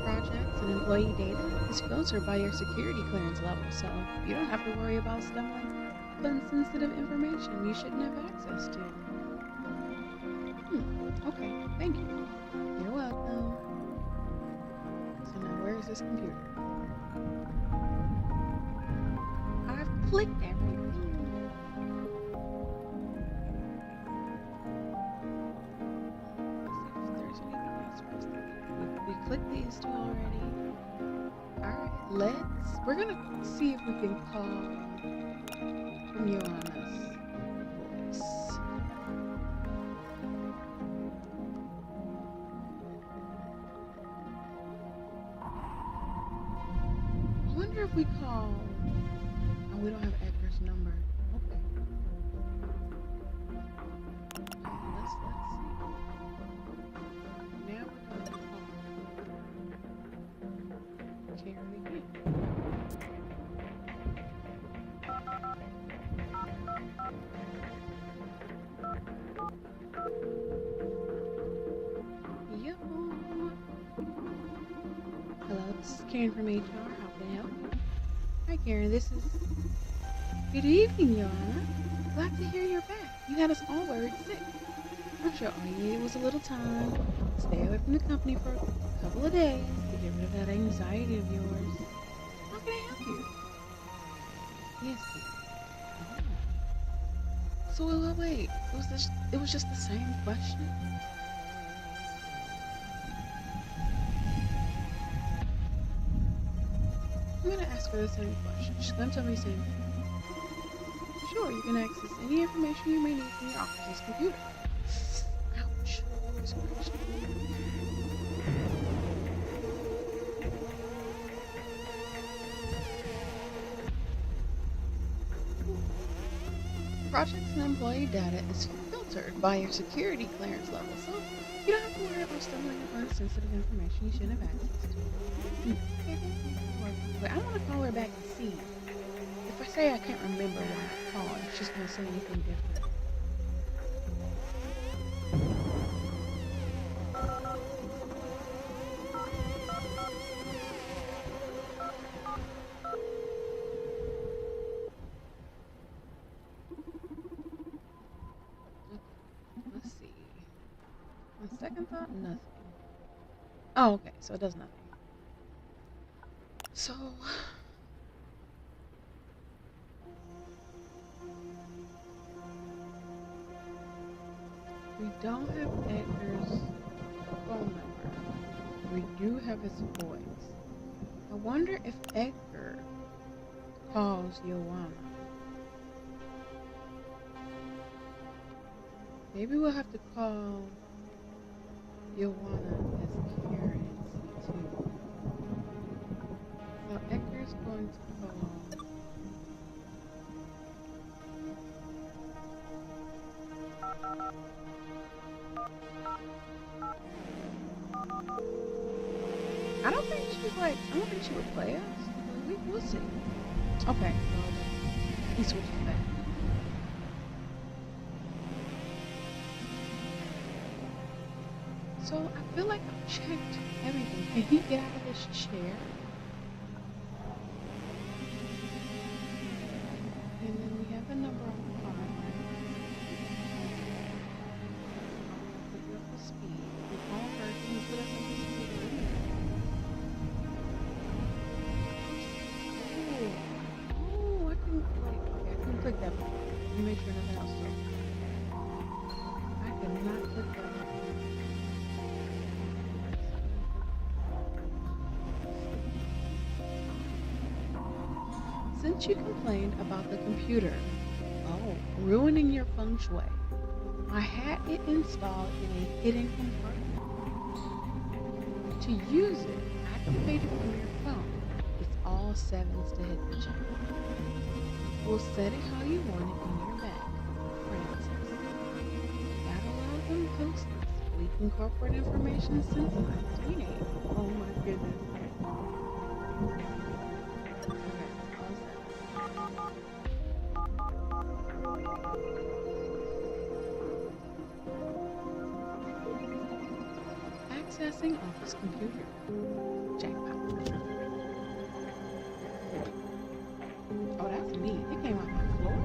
Projects and employee data is filtered by your security clearance level, so you don't have to worry about stumbling upon sensitive information you shouldn't have access to. Okay, thank you. You're welcome. So now where is this computer? I've clicked everything. Let's see if there's anything else for us to do. We clicked these two already. Alright, we're gonna see if we can call from Joanna's voice. I wonder if we call. Oh, we don't have Edgar's number. Okay. Let's see. Now we're going to call Karen again. Yo. Hello, this is Karen from HR. How can I help you? Hi, Karen. This is. Good evening, Joanna. Glad to hear you're back. You had us all worried sick. I'm sure all you needed was a little time. Stay away from the company for a couple of days to get rid of that anxiety of yours. How can I help you? Yes, dear. Oh. So wait. It was just the same question? I'm gonna ask her the same question. She's gonna tell me the same thing. Sure, you can access any information you may need from your office's computer. Ouch. Projects and employee data is filtered by your security clearance level, so you don't have to worry about stumbling upon sensitive information you shouldn't have access to. Wait, I want to call her back and see. If I say I can't remember when I called, if she's going to say anything different. Okay, let's see. On second thought, nothing. Oh, okay, so it does nothing. So... we don't have Edgar's phone number. We do have his voice. I wonder if Edgar calls Joanna. Maybe we'll have to call Joanna as Karen too. So Edgar's going to call. I don't think she would play us. We'll see. Okay. He switches back. So I feel like I've checked everything. Can he get out of this chair? And then we have a number on the card. Put you up to speed. We call her. Can you put us up to speed? Ooh. Adrian of the house. I could not click that. Since you complained about the computer, ruining your feng shui, I had it installed in a hidden compartment. To use it, activate it from your phone. It's all sevens to hit the check. We'll set it how you want it in your bag. Francis. Gotta love them post-its. Leaking corporate information since my teenage. Oh my goodness. Accessing office computer. Jackpot. Oh, that's neat. It came off the floor.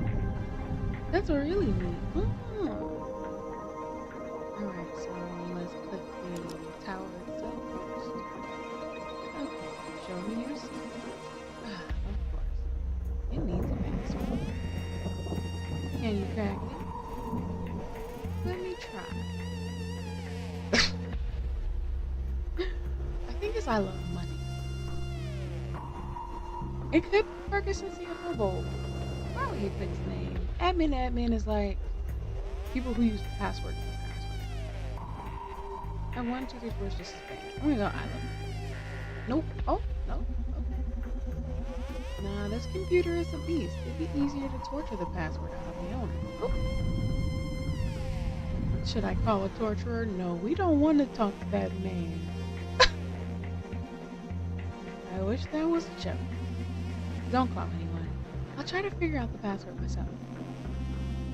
That's really neat. Oh. Alright, so let's click the tower itself first. Okay, show me your seat. Of course. It needs a password. Can you crack it? Let me try. I think it's I love money. It could be Ferguson CFO Bowl. Why would he put his name? Admin is like people who use passwords for password. And 1, 2, 3, 4 is just spam. I'm gonna go I love money. Nope. Oh, no. Okay. Nah, this computer is a beast. It'd be easier to torture the password out of the owner. Oh. Should I call a torturer? No, we don't want to talk to that man. I wish that was a joke. Don't call anyone. I'll try to figure out the password myself.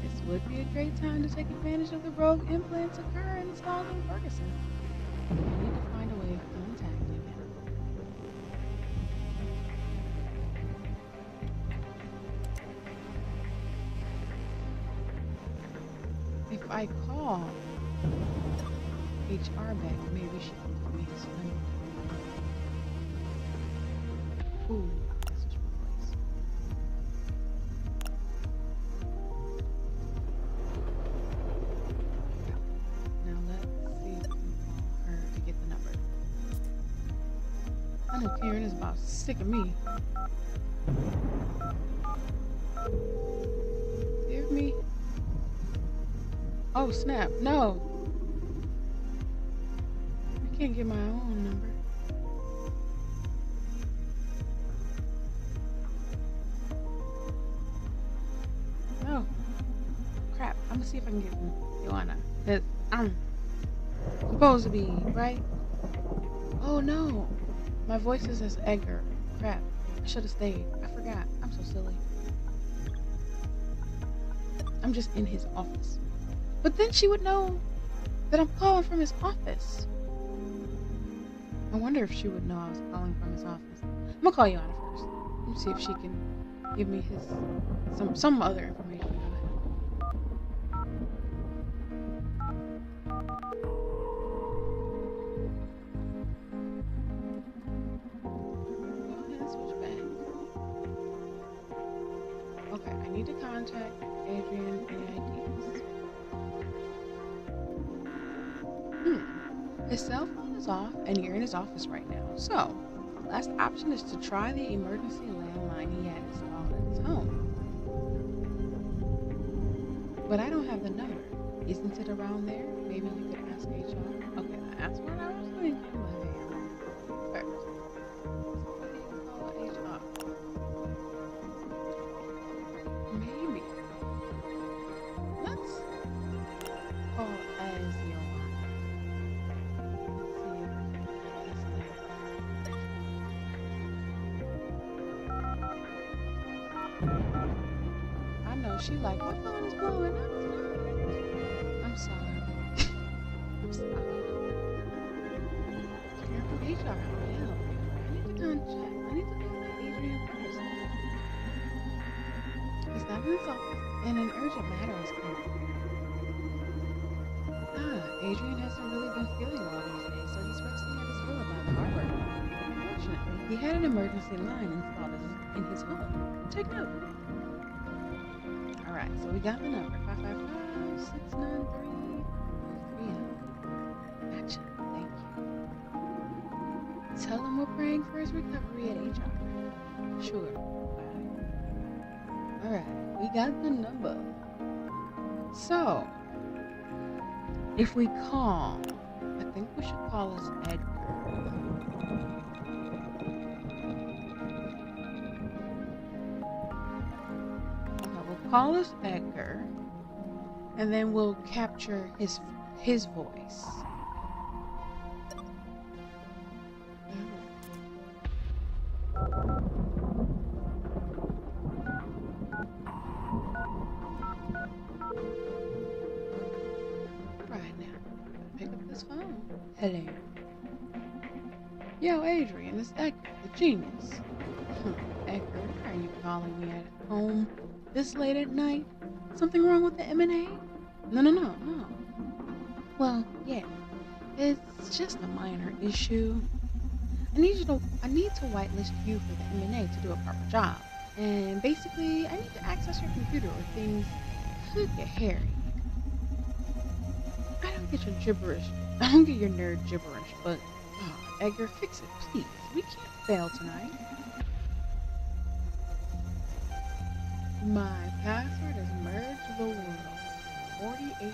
This would be a great time to take advantage of the rogue implants occur installed in Ferguson. I need to find a way of contacting him. If I call HR back, maybe she can give me his number. Ooh, message voice. Now let's see if we can call her to get the number. I know Karen is about sick of me. Give me. Oh snap! No, I can't get my own number. Oh, crap. I'm gonna see if I can get Joanna. Cause I'm supposed to be, right? Oh no. My voice is as Edgar. Crap. I should have stayed. I forgot. I'm so silly. I'm just in his office. But then she would know that I'm calling from his office. I wonder if she would know I was calling from his office. I'm gonna call Joanna first. Let me see if she can give me his some other information about him. Go ahead and switch back. Okay, I need to contact Adrian AIDs. His cell phone is off and you're in his office right now. So, last option is to try the emergency landline he had installed at his home. But I don't have the number. Isn't it around there? Maybe you could ask HR. Okay, that's what I was thinking. First, call HR. Maybe. Let's call as she like, my phone is blowing up. I'm sorry. I'm sorry. Care from HR, how may I help you? I need to contact. I need to contact Adrian first. He's not in his office, and an urgent matter is coming. Adrian hasn't really been feeling well these days, so he's resting at his villa by the harbor. Fortunately, he had an emergency line installed in his home. Take note. Alright, so we got the number 555-693-330. Gotcha. Thank you. Tell him we're praying for his recovery at HR. Sure. Alright, we got the number. So, if we call, I think we should call us Edgar. Okay, we'll call us Edgar, and then we'll capture his voice. Right now, pick up this phone. Hello. Yo, Adrian, it's Edgar, the genius. Edgar, why are you calling me at home this late at night? Something wrong with the M&A? No. Well, yeah, it's just a minor issue. I need to whitelist you for the M&A to do a proper job. And basically, I need to access your computer or things could get hairy. I don't get your nerd gibberish, but Edgar, fix it, please. We can't fail tonight. My password is merge the world 4891.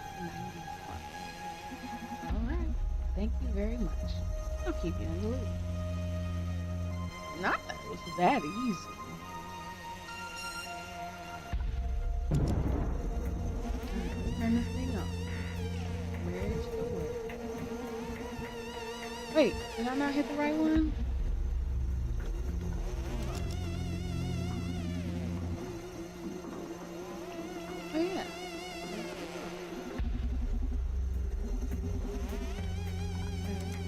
Alright, thank you very much. I'll keep you in the loop. Not that it was that easy. Let's turn this thing on. Merge the world. Wait, did I not hit the right one? Oh yeah.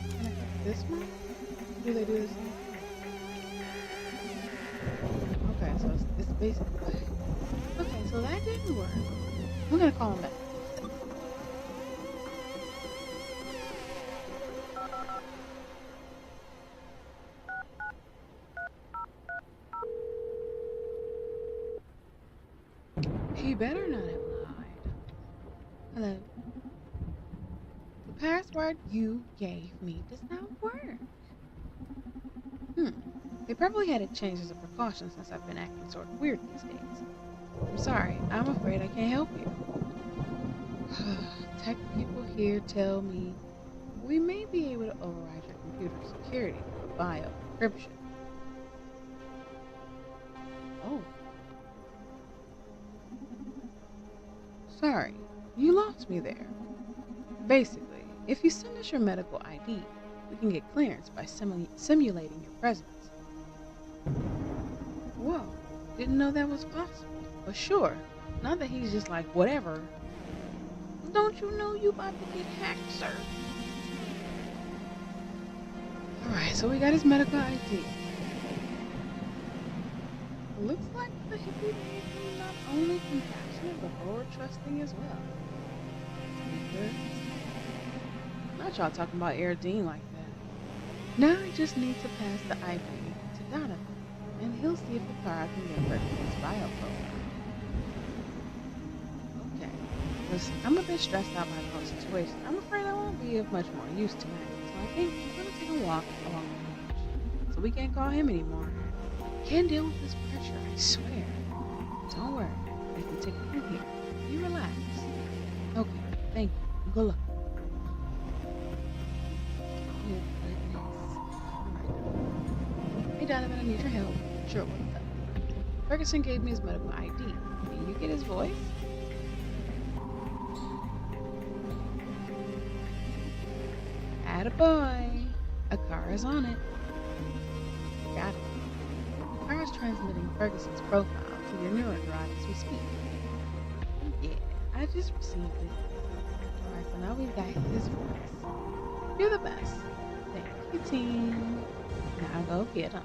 Can I click this one? Do they do this? Okay, so it's basically... Okay, so that didn't work. I'm gonna call him back. He better not have lied. Hello. The password you gave me does not work. They probably had it changed as a precaution since I've been acting sort of weird these days. I'm sorry, I'm afraid I can't help you. Tech people here tell me we may be able to override your computer security for bio encryption. Oh. Sorry, you lost me there. Basically, if you send us your medical ID, we can get clearance by simulating your presence. Whoa, didn't know that was possible. But sure, not that he's just like, whatever. Don't you know you about to get hacked, sir? Alright, so we got his medical ID. Looks like the hippie made him not only compassionate, but forward trusting as well. Not y'all talking about Erdine like that. Now I just need to pass the IP to Donovan, and he'll see if the car can get rid of his bio profile. Okay, listen, I'm a bit stressed out by the whole situation. I'm afraid I won't be of much more use tonight, so I think I'm gonna take a walk along the beach, so we can't call him anymore. Can't deal with this pressure, I swear. Don't worry, we can take it from here. You relax. Okay, thank you. Good luck. Hey Donovan, I need your help. Sure, what's up? Ferguson gave me his medical ID. Can you get his voice? Attaboy. A car is on it. Got it. The car is transmitting Ferguson's profile to your neural drive as we speak. Yeah, I just received it. Alright, so now we've got his voice. You're the best. Thank you, team. Now go get him.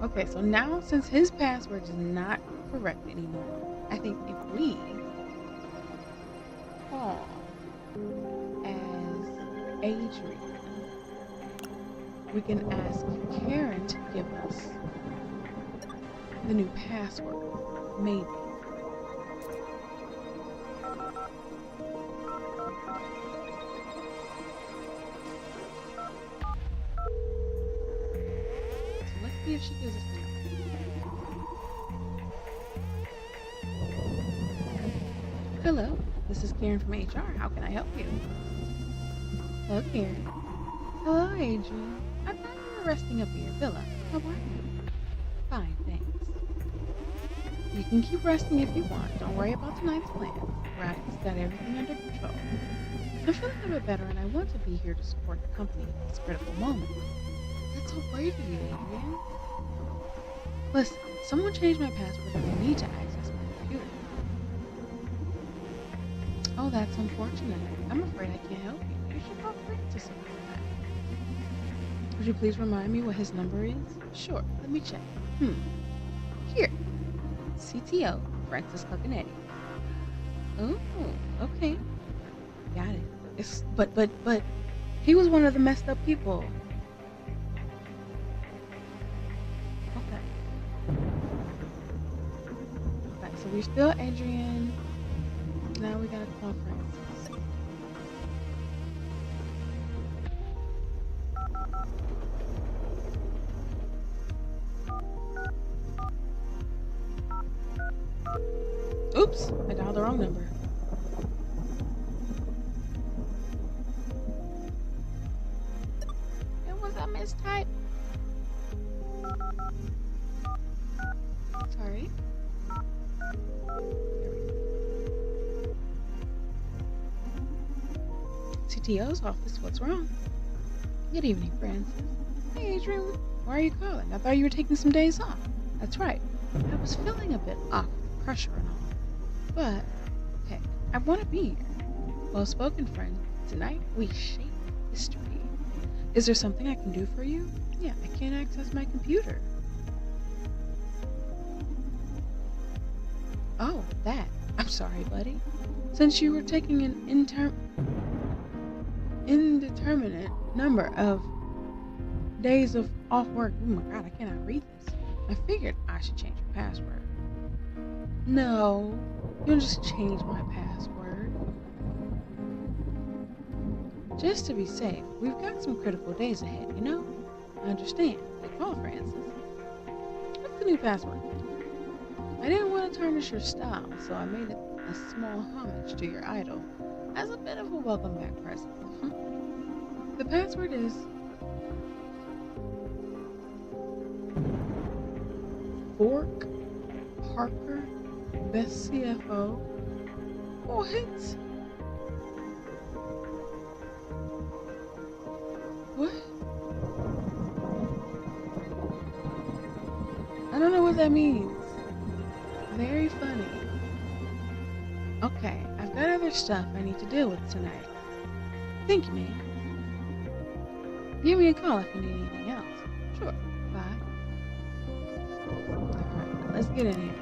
Okay, so now since his password is not correct anymore, I think if we call as Adrian, we can ask Karen to give us the new password. Maybe. See if she gives us an Hello, this is Karen from HR. How can I help you? Hello, Karen. Hello, Adrian. I thought you were resting up at your villa. How are you? Fine, thanks. You can keep resting if you want. Don't worry about tonight's plans. Radic's got everything under control. I'm feeling a bit better and I want to be here to support the company at this critical moment. That's so brave of you, Adrian. Listen, someone changed my password and I need to access my computer. Oh, that's unfortunate. I'm afraid I can't help you. You should call Francis about that. Would you please remind me what his number is? Sure, let me check. Here. CTO, Francis Coconetti. Oh, okay. Got it. But he was one of the messed up people. Okay. Okay, so we're still Adrian. Now we gotta call Francis. Oops, I dialed the wrong number. It was a mistype. Sorry. CTO's office, what's wrong? Good evening, Francis. Hey, Adrian, why are you calling? I thought you were taking some days off. That's right. I was feeling a bit off with pressure and all. But, hey, I want to be here. Well spoken, friend. Tonight, we shape history. Is there something I can do for you? Yeah, I can't access my computer. Oh, that. I'm sorry, buddy. Since you were taking an indeterminate number of days of off work. Oh my god, I cannot read this. I figured I should change your password. No, you'll just change my password. Just to be safe, we've got some critical days ahead, you know? I understand. Call Francis. What's the new password? I didn't want to tarnish your style, so I made it a small homage to your idol as a bit of a welcome back present. The password is Fork Parker, best CFO. What? What? I don't know what that means. Very funny. Okay, I've got other stuff I need to deal with tonight. Thank you, man. Give me a call if you need anything else. Sure. Bye. Alright, let's get in here.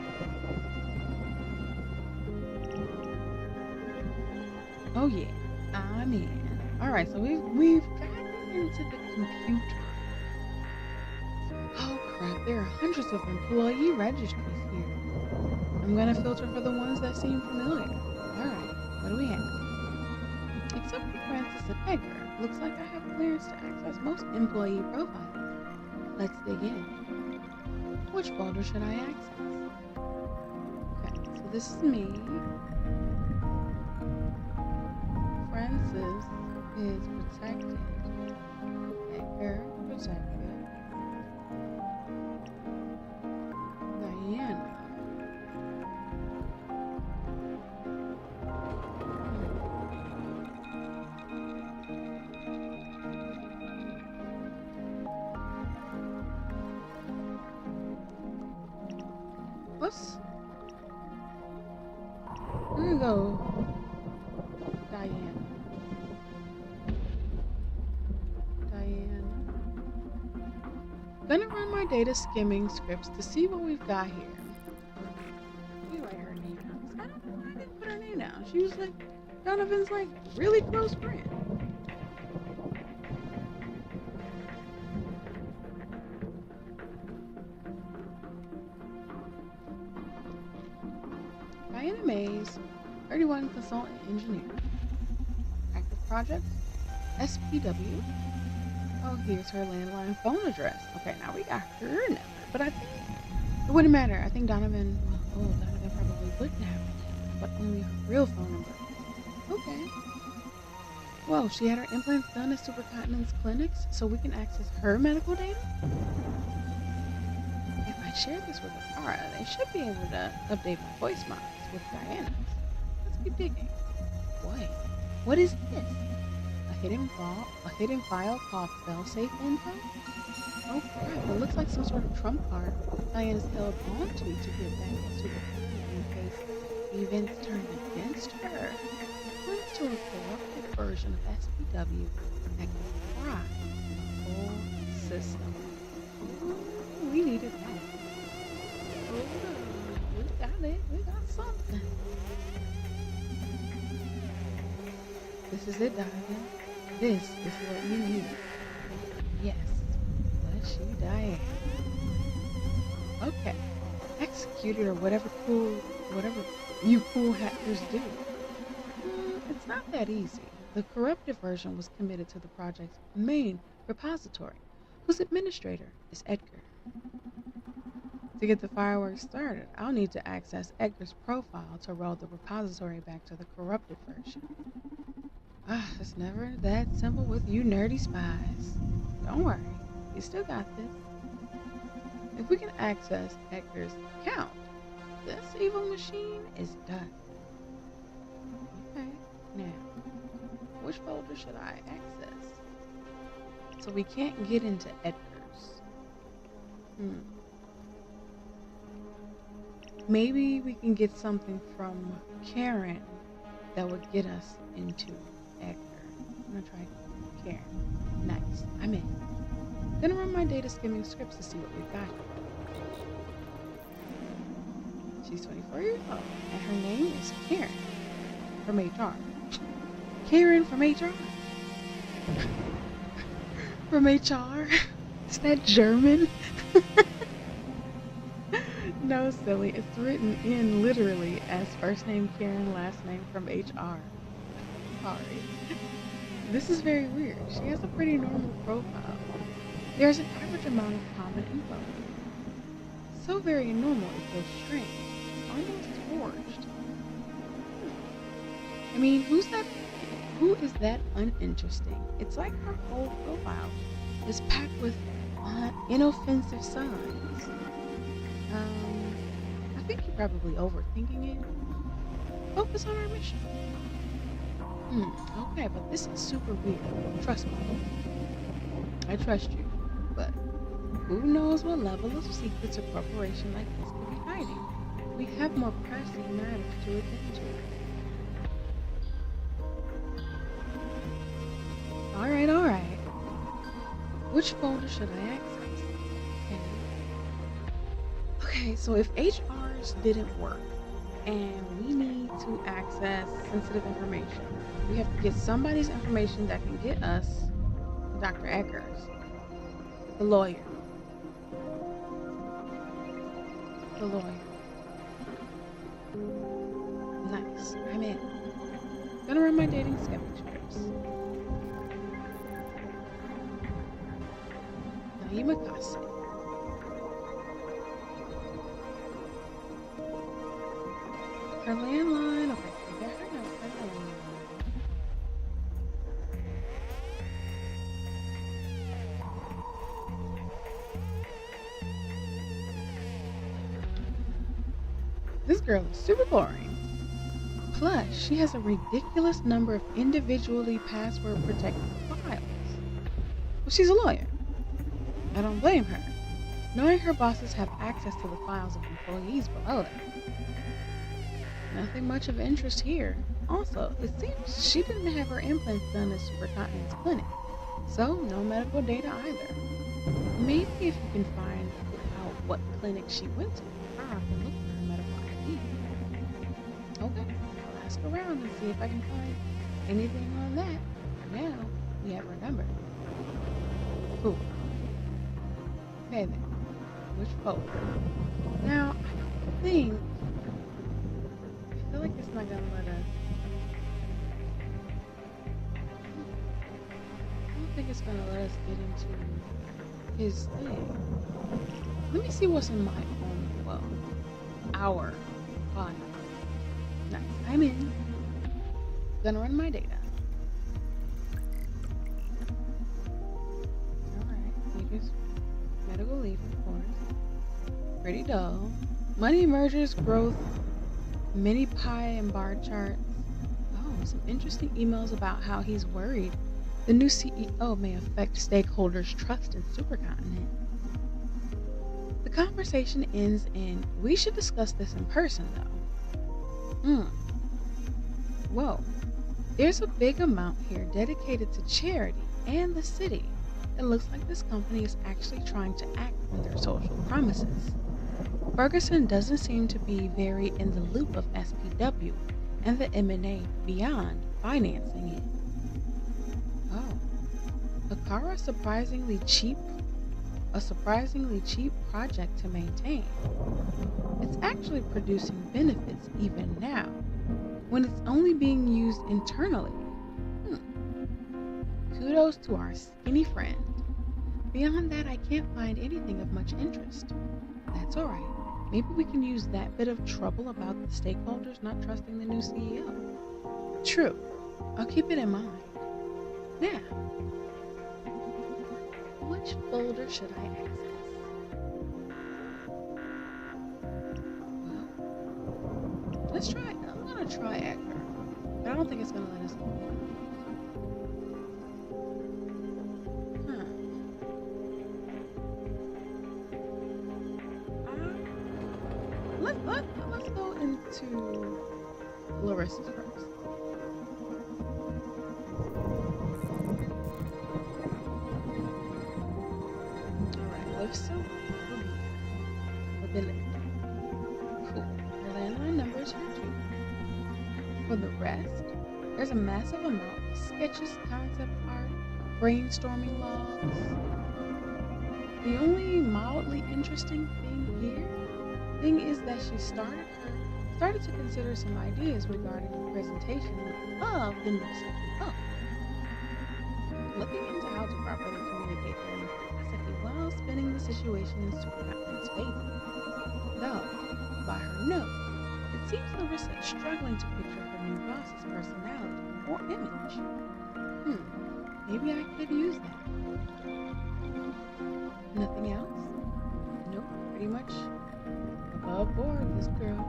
Oh yeah, I'm in. Alright, so we've gotten into the computer. Oh crap, there are hundreds of employee registries here. I'm gonna filter for the ones that seem familiar. Alright, what do we have? Except for Francis the Beggar, looks like I have clearance to access most employee profiles. Let's dig in. Which folder should I access? Okay, so this is me. Francis is protected. Edgar, protected. Diana. What's... I'm gonna go Diana. Gonna run my data skimming scripts to see what we've got here. Let me write her name down. I don't know why I didn't put her name down. She was like Donovan's like really close friend. Diana Mays, 31 consultant engineer. Active projects, SPW. Oh, here's her landline phone address. Okay, now we got her number. But I think it wouldn't matter. I think Donovan, Donovan probably wouldn't have it, but only her real phone number. Okay. Whoa, she had her implants done at Supercontinent's clinics, so we can access her medical data? If I share this with Akara, they should be able to update my voice models with Diana's. Let's keep digging. Wait, what is this? A hidden file called failsafe info? Oh crap, it looks like some sort of trump card Diana's held onto to get back to Supercontinent in case the events turned against her. Points to a corrupted version of SPW that can fry the whole system. Ooh, we needed that. Oh, we got it. We got something. This is it, Donovan. This is what you need. Yes. Bless you, Diane. Okay. Executed or whatever you cool hackers do. It's not that easy. The corrupted version was committed to the project's main repository, whose administrator is Edgar. To get the fireworks started, I'll need to access Edgar's profile to roll the repository back to the corrupted version. It's never that simple with you nerdy spies. Don't worry, you still got this. If we can access Edgar's account, this evil machine is done. Okay, now, which folder should I access? So we can't get into Edgar's. Maybe we can get something from Karen that would get us into Edgar. I'm gonna try Karen. Nice, I'm in. Gonna run my data skimming scripts to see what we've got. She's 24 years old, and her name is Karen from HR. Karen from HR? From HR? Is that German? No, silly. It's written in literally as first name Karen, last name from HR. Sorry. This is very weird. She has a pretty normal profile. There's an average amount of common info. So very normal it feels strange. Almost forged. I mean, who is that uninteresting? It's like her whole profile is packed with inoffensive signs. I think you're probably overthinking it. Focus on our mission. Okay, but this is super weird. Trust me. I trust you. But who knows what level of secrets a corporation like this could be hiding? We have more pressing matters to attend to. Alright. Which folder should I access? Okay, so if HR's didn't work and we need to access sensitive information, we have to get somebody's information that can get us Dr. Eggers, the lawyer. Nice, I'm in. Gonna run my dating scripts. Naima Kasi. Her landline. Okay, I got her landline. This girl is super boring. Plus, she has a ridiculous number of individually password protected files. Well, she's a lawyer. I don't blame her, knowing her bosses have access to the files of employees below them. Nothing much of interest here. Also, it seems she didn't have her implants done at Supercontinent's clinic, so no medical data either. Maybe if you can find out what clinic she went to, I can look for her medical ID. Okay, I'll ask around and see if I can find anything on that. For now, we have her number. Cool. Okay then, which folder? Now, I feel like it's not gonna let us. I don't think it's gonna let us get into his thing. Let me see what's in my own, well, our file. Nice. I'm in. Gonna run my data. Alright, Vegas medical leave, of course. Pretty dull. Money mergers, growth, mini pie and bar charts. Oh, some interesting emails about how he's worried the new CEO may affect stakeholders' trust in Supercontinent. The conversation ends in, we should discuss this in person though. Whoa. There's a big amount here dedicated to charity and the city. It looks like this company is actually trying to act on their social promises. Ferguson doesn't seem to be very in the loop of SPW and the M&A beyond financing it. Oh. A surprisingly cheap project to maintain. It's actually producing benefits even now, when it's only being used internally. Kudos to our skinny friend. Beyond that, I can't find anything of much interest. That's alright. Maybe we can use that bit of trouble about the stakeholders not trusting the new CEO. True. I'll keep it in mind. Now, which folder should I access? Well, let's try. I'm gonna try Edgar, but I don't think it's gonna let us. Let's go into Larissa's first. Alright, Larissa Ability. Cool. Your landline number is here too. For the rest, there's a massive amount of sketches, concept art, brainstorming logs. The only mildly interesting thing is that she started to consider some ideas regarding the presentation of the new CEO. Looking into how to properly communicate their new philosophy while spinning the situation in Supercontinent's favor. Though, by her note, it seems Larissa is struggling to picture her new boss's personality or image. Maybe I could use that. Nothing else? Nope, pretty much above board, this girl.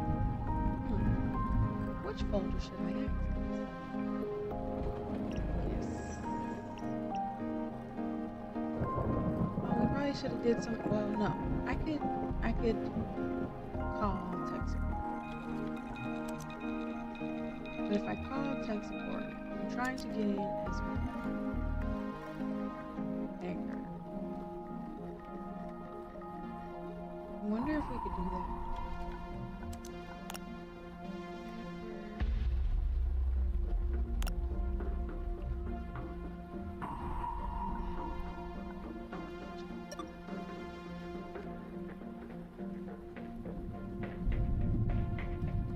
Which folder should I access? Yes. Oh, we probably should have did some. Well, no. I could call tech support. But if I call tech support, I'm trying to get in as well. Anchor. I wonder if we could do that.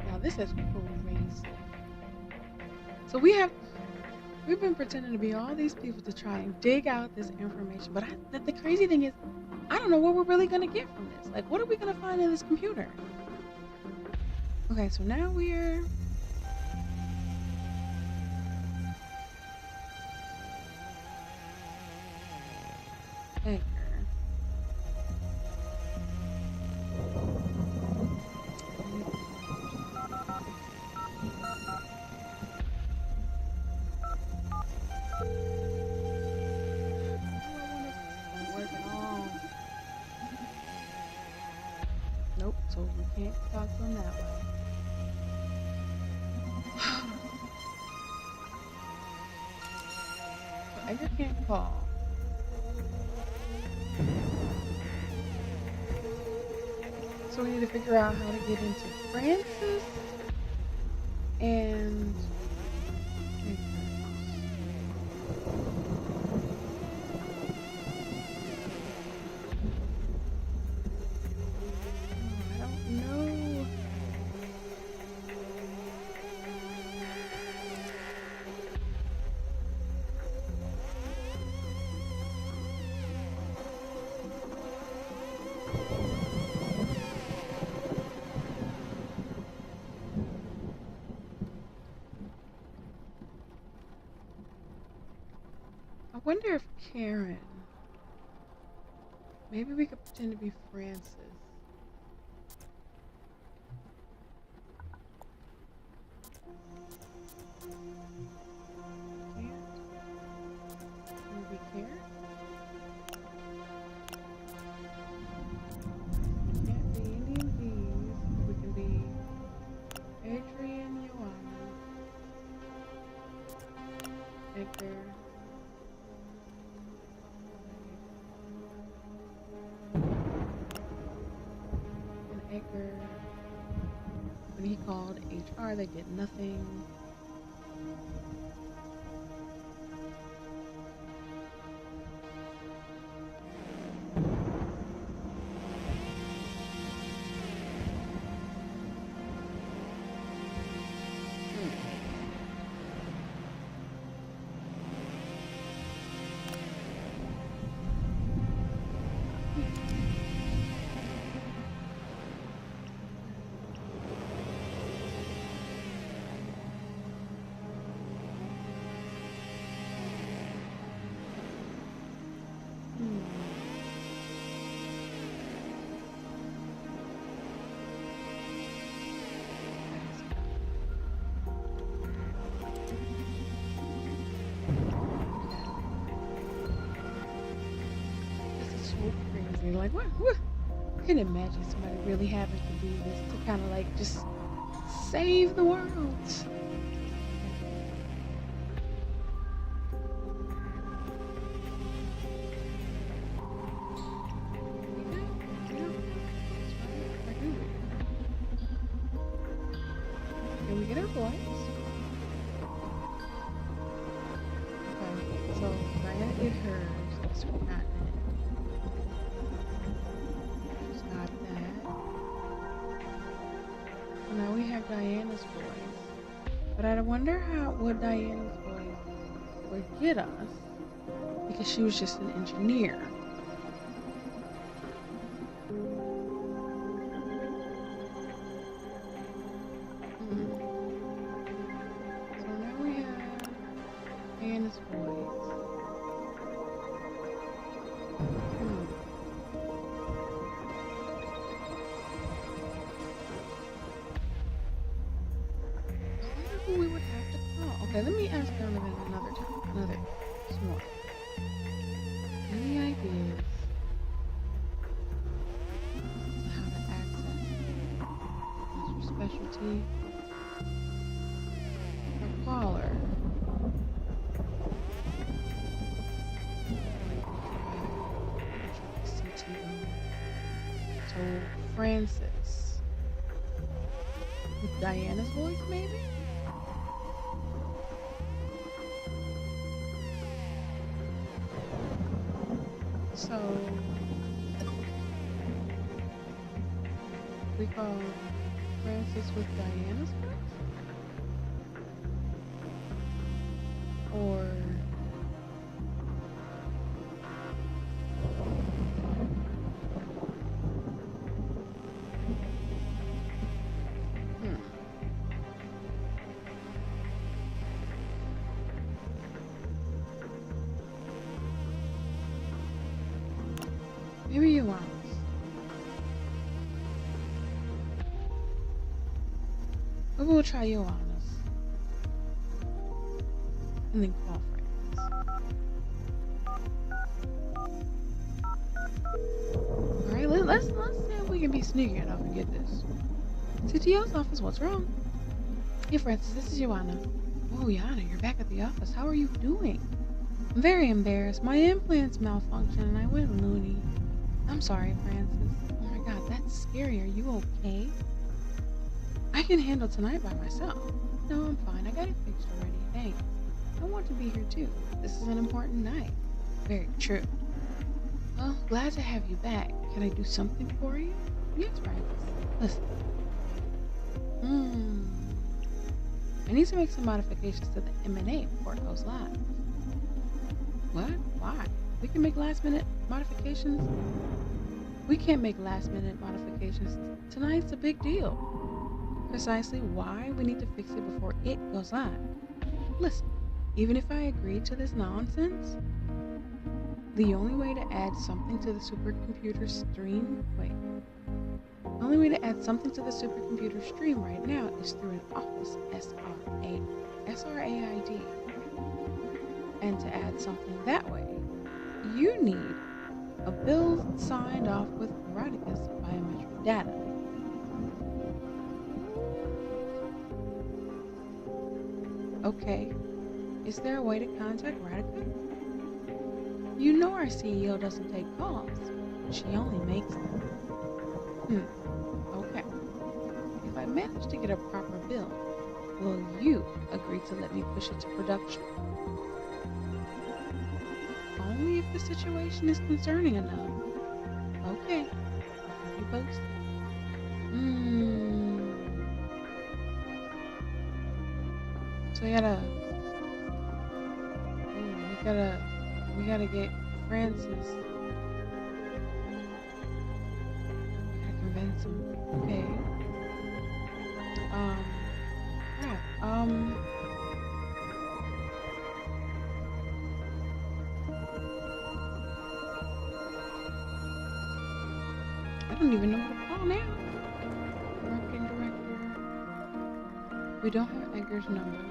Now this is crazy. So we've been pretending to be all these people to try and dig out this information, but the crazy thing is, I don't know what we're really gonna get from this. Like, what are we gonna find in this computer? Okay, so now we're Anchor. Nope, so we can't talk to him that way. So Edgar can't call. So we need to figure out how to get into Francis and wonder if Karen. Maybe we could pretend to be Francis. Can we be Karen? Can't be any of these. We can be Adrian, Joanna, Edgar. And Edgar, when he called HR, they did nothing. This is so crazy. Like, what? I can imagine somebody really having to do this to kind of like just save the world. Can we get our voice? Okay, so Diana did hers. Let's got that. She's got that. So now we have Diana's voice. But I wonder what Diana's voice would get us, because she was just an engineer. So now we have Diana's voice. I wonder who we would have to call. Okay, let me ask Donovan another time. Another small. Any ideas on how to access Mr. Specialty or Crawler? CTO. So Francis with Diana's voice, maybe? So we call Francis with Diana's voice? Or maybe you want. Maybe we'll try Johannes. And then call Francis. Alright, let's see if we can be sneaky enough and get this. CTO's office, what's wrong? Hey Francis, this is Joanna. Oh Yana, you're back at the office. How are you doing? I'm very embarrassed. My implants malfunctioned and I went loony. I'm sorry, Francis. Oh my god, that's scary. Are you okay? I can handle tonight by myself. No, I'm fine. I got it fixed already. Thanks. I want to be here too. This is an important night. Very true. Well, glad to have you back. Can I do something for you? Yes, Francis. Listen. I need to make some modifications to the M&A before it goes live. What? Why? We can make last minute modifications? We can't make last minute modifications. Tonight's a big deal. Precisely why we need to fix it before it goes live. Listen, even if I agree to this nonsense, The only way to add something to the supercomputer stream. Wait. The only way to add something to the supercomputer stream right now is through an Office SRAID. And to add something that way, you need a bill signed off with Veronica's biometric data. Okay, is there a way to contact Radica? You know our CEO doesn't take calls. She only makes them. Okay. If I manage to get a proper bill, will you agree to let me push it to production? Only if the situation is concerning enough. Okay. I'll keep you posted. So we gotta get Francis. We gotta convince him. Okay. Crap. I don't even know what to call now. Marketing director. We don't have Edgar's number.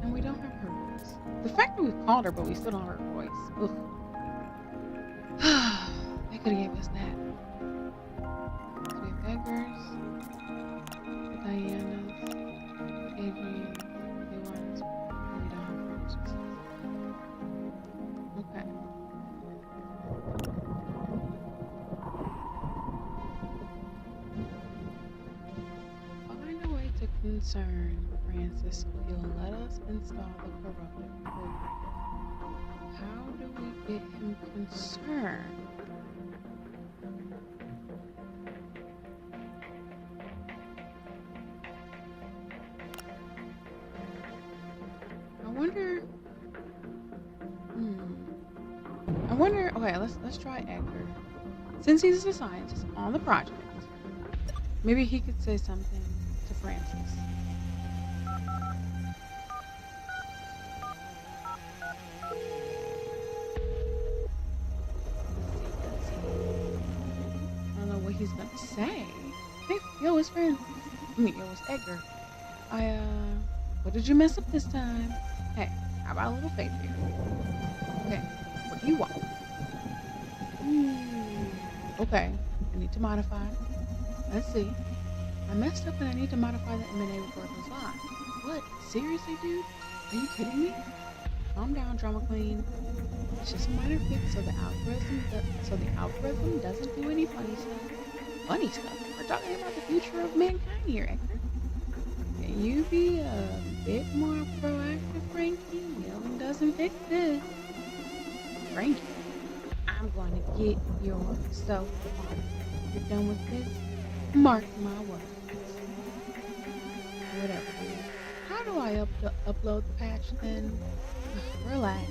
And we don't have her voice. The fact that we've called her, but we still don't have her voice. Ugh. They could have gave us that. So we have Edgar's, Diana's, Adrian, Leon's, and we don't have hers. Okay. Find a way to concern Francis so he'll let us install the corrupted program. How do we get him concerned? I wonder. Okay, let's try Edgar. Since he's a scientist on the project, maybe he could say something to Francis. Let's see. I don't know what he's gonna say. Hey, yo, it's Francis. It's Edgar. What did you mess up this time? Hey, how about a little faith here? Okay, what do you want? Okay, I need to modify. Let's see. I messed up and I need to modify the M&A report was live. What? Seriously, dude? Are you kidding me? Calm down, drama queen. It's just a minor fix so the algorithm doesn't do any funny stuff. Funny stuff? We're talking about the future of mankind here, Edgar. Can you be a bit more proactive, Frankie? Yelling doesn't fix this. Frankie, I'm going to get yourself on. If you're done with this, mark my words. Whatever, dude. How do I upload the patch then? Relax.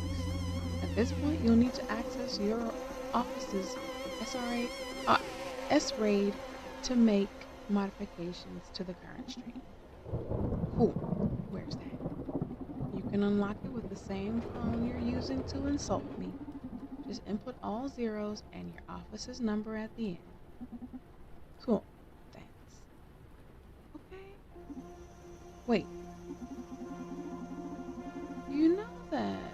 At this point, you'll need to access your office's SRAID to make modifications to the current stream. Cool. Where's that? You can unlock it with the same phone you're using to insult me. Just input all zeros and your office's number at the end. Cool. Thanks. Okay. Wait. You know that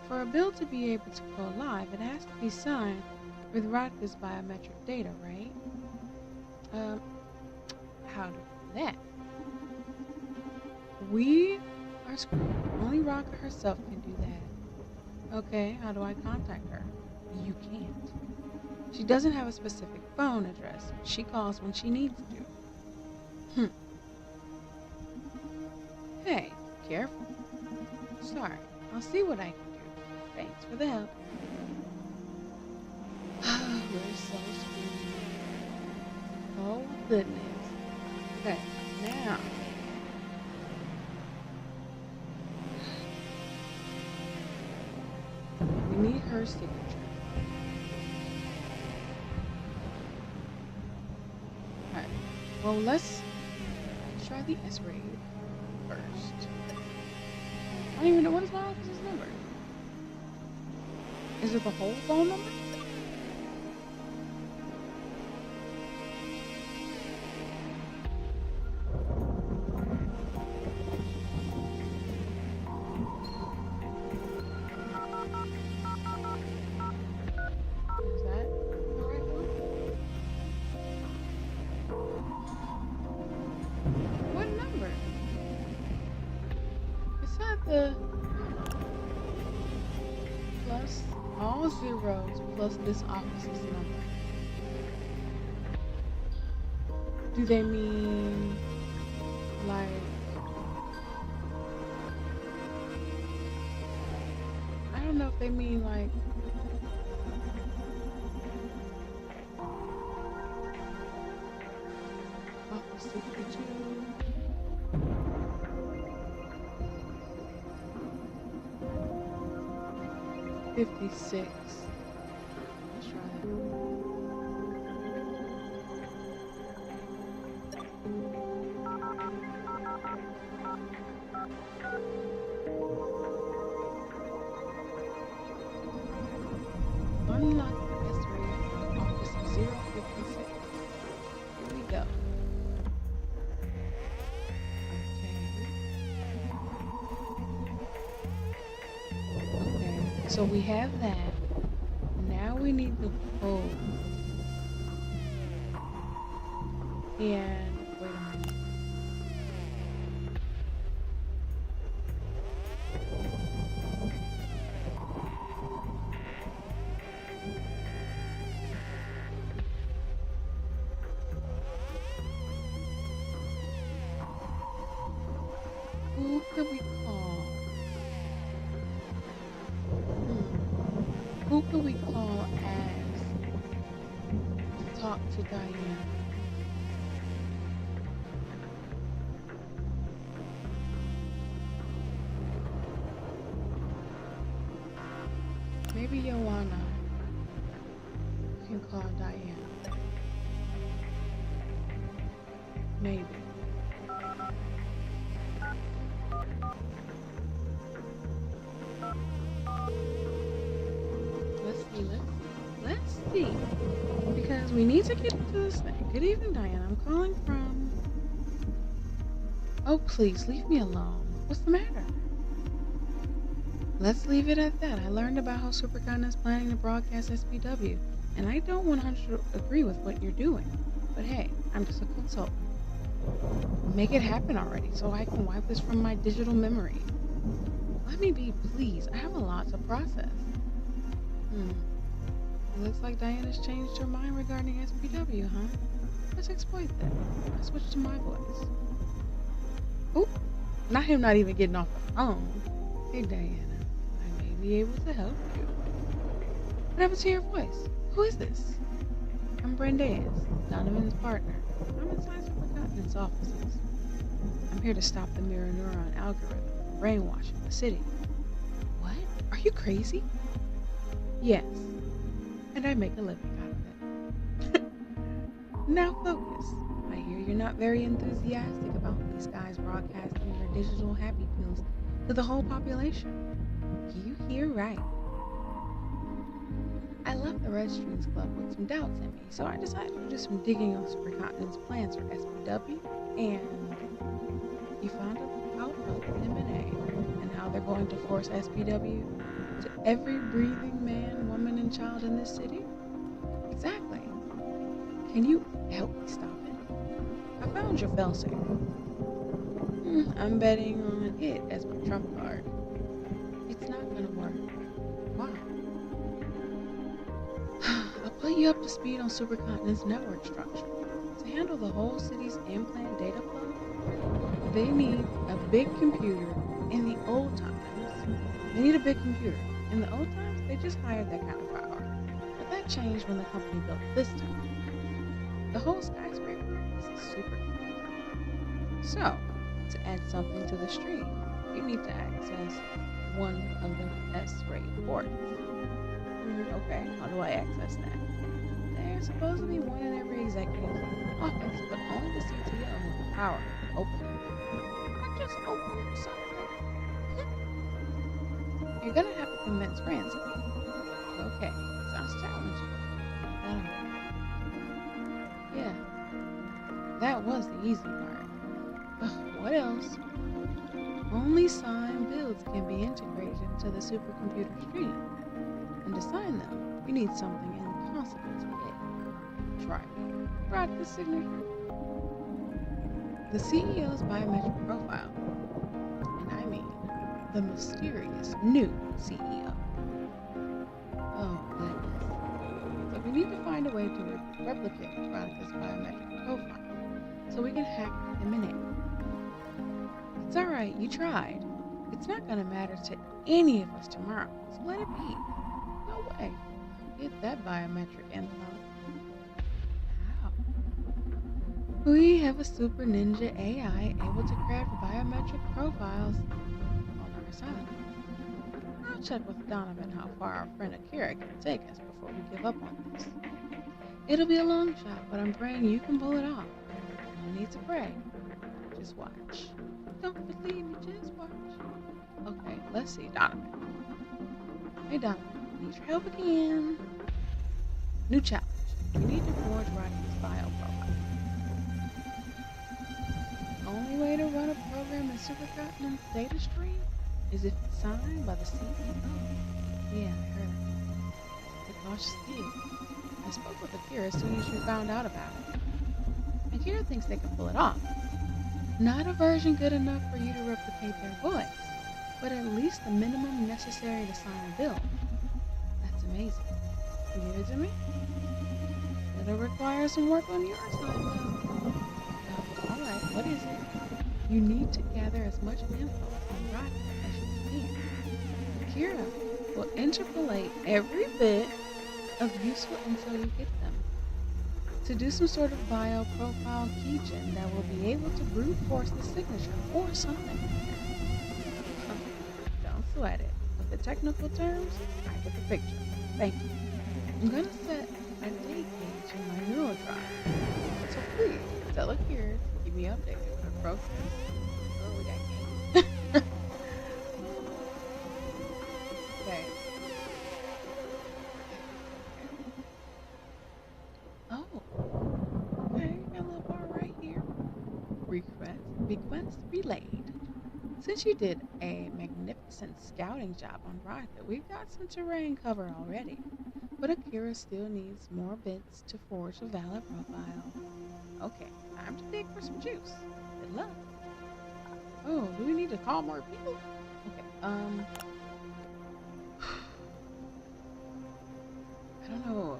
for a bill to be able to go live, it has to be signed with Rodka's biometric data, right? How do we do that? We are screwed. Only Raka herself can do that. Okay, how do I contact her? You can't. She doesn't have a specific phone address. She calls when she needs to. Hey, careful. Sorry, I'll see what I can do. Thanks for the help. We're so screwed. Oh, goodness. Okay, now. We need her signature. Well, let's try the S raid first. I don't even know what is my office's number. Is it the whole phone number? Is that the right one? What number? It said the plus all zeros plus this office's number. Do they mean like I don't know if they mean like office 62 56. Let's try that. Unlock the S-ray office 056. Here we go. Okay, so we have that. Now we need the code. And wait a minute. Who could we call? Who could we call as to talk to Diane? Maybe Joanna can call Diane. Maybe. Let's see. Because we need to get into this thing. Good evening, Diane. I'm calling from... Oh, please, leave me alone. What's the matter? Let's leave it at that. I learned about how Supercon is planning to broadcast SPW, and I don't 100% agree with what you're doing. But hey, I'm just a consultant. Make it happen already so I can wipe this from my digital memory. Let me be, please. I have a lot to process. It looks like Diana's changed her mind regarding SPW, huh? Let's exploit that. I switched to my voice. Oh, not him not even getting off the phone. Hey, Diana. I may be able to help you. What happened to your voice? Who is this? I'm Brandeis, Donovan's partner. I'm inside Supercontinent's offices. I'm here to stop the mirror neuron algorithm from brainwashing the city. What? Are you crazy? Yes. And I make a living out of it. Now focus. I hear you're not very enthusiastic about these guys broadcasting their digital happy pills to the whole population. You hear right. I left the Red Strings Club with some doubts in me, so I decided to do some digging on Supercontinent's plans for SPW, and you found out about M&A and how they're going to force SPW to every breathing man, woman, and child in this city? Exactly. Can you help me stop it? I found your failsafe. I'm betting on it as my trump card. It's not gonna work. Why? I'll put you up to speed on Supercontinent's network structure. To handle the whole city's implant data flow, they need a big computer. In the old times, they need a big computer. In the old times, they just hired that kind of power. But that changed when the company built this town. The whole skyscraper is a supercomputer. So, to add something to the stream, you need to access one of the S-ray ports. Okay, how do I access that? There's supposed to be one in every executive's office, but only the power to open it. I just opened something. You're gonna have to convince Ransom. Okay, sounds challenging. Yeah, that was the easy part. What else? Only signed builds can be integrated into the supercomputer stream. And to sign them, you need something impossible to get. Try it. Rock the signature. The CEO's biometric profile. And I mean, the mysterious new CEO. Oh, goodness. So we need to find a way to replicate Veronica's biometric profile so we can hack him in it. It's alright, you tried. It's not gonna matter to any of us tomorrow, so let it be. No way. Get that biometric info. How? We have a super ninja AI able to craft biometric profiles on our side. I'll check with Donovan how far our friend Akira can take us before we give up on this. It'll be a long shot, but I'm praying you can pull it off. No need to pray. Just watch. Don't believe me, just watch. Okay, let's see, Donovan. Hey, Donovan, need your help again. New challenge. We need to forge Rodney's bio profile. The only way to run a program in Supercontinent's data stream is if it's signed by the CEO. Yeah, I heard. The cautious kid. I spoke with Akira as soon as she found out about it. Akira thinks they can pull it off. Not a version good enough for you to replicate their voice, but at least the minimum necessary to sign a bill. That's amazing. You give it to me? It'll require some work on your side, though. Alright, what is it? You need to gather as much info on Rocket as you can. Akira will interpolate every bit of useful info you get them to do some sort of bio profile keygen that will be able to brute force the signature or something. Don't sweat it. With the technical terms, I get the picture. Thank you. I'm gonna set a date gauge in my neural drive. So please tell Akira to keep me updated with the process. Oh, we got game. Okay. Oh. Okay, got a little bar right here. Request relayed. Since you did a magnificent scouting job on Rocket, we've got some terrain covered already. But Akira still needs more bits to forge a valid profile. Okay, time to dig for some juice. Good luck. Oh, do we need to call more people? Okay, I don't know.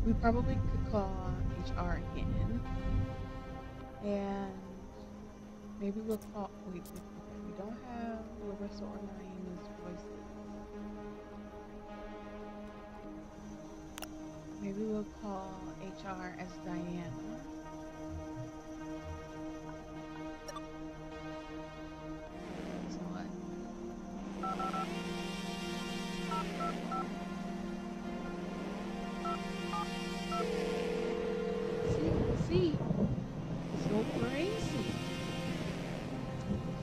We probably could call HR again. And maybe we'll call. Wait, okay, we don't have Larissa or Naeem's voices. Maybe we'll call HR as Diana. So what? See? So crazy.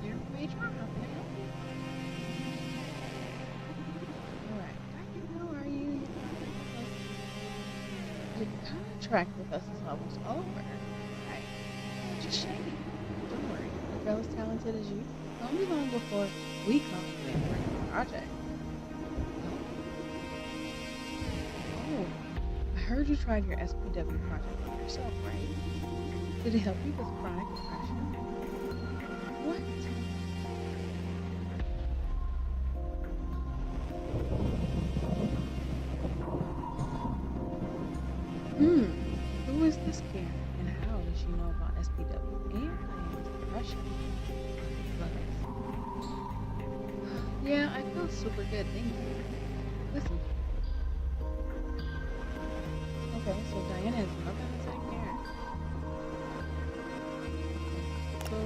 Here, HR, how can I help you? Alright, how are you? Your contract with us is almost over. Right. Such a shame. Don't worry, a girl as talented as you won't be long before we come in and work on the project. Oh, I heard you tried your SPW project on yourself, right? Did it help you with chronic depression? What? Who is this Karen, and how does she know about SPW and Diane's depression? Yeah, I feel super good, thank you. Listen. Okay, so Diana is nothing to take Karen. So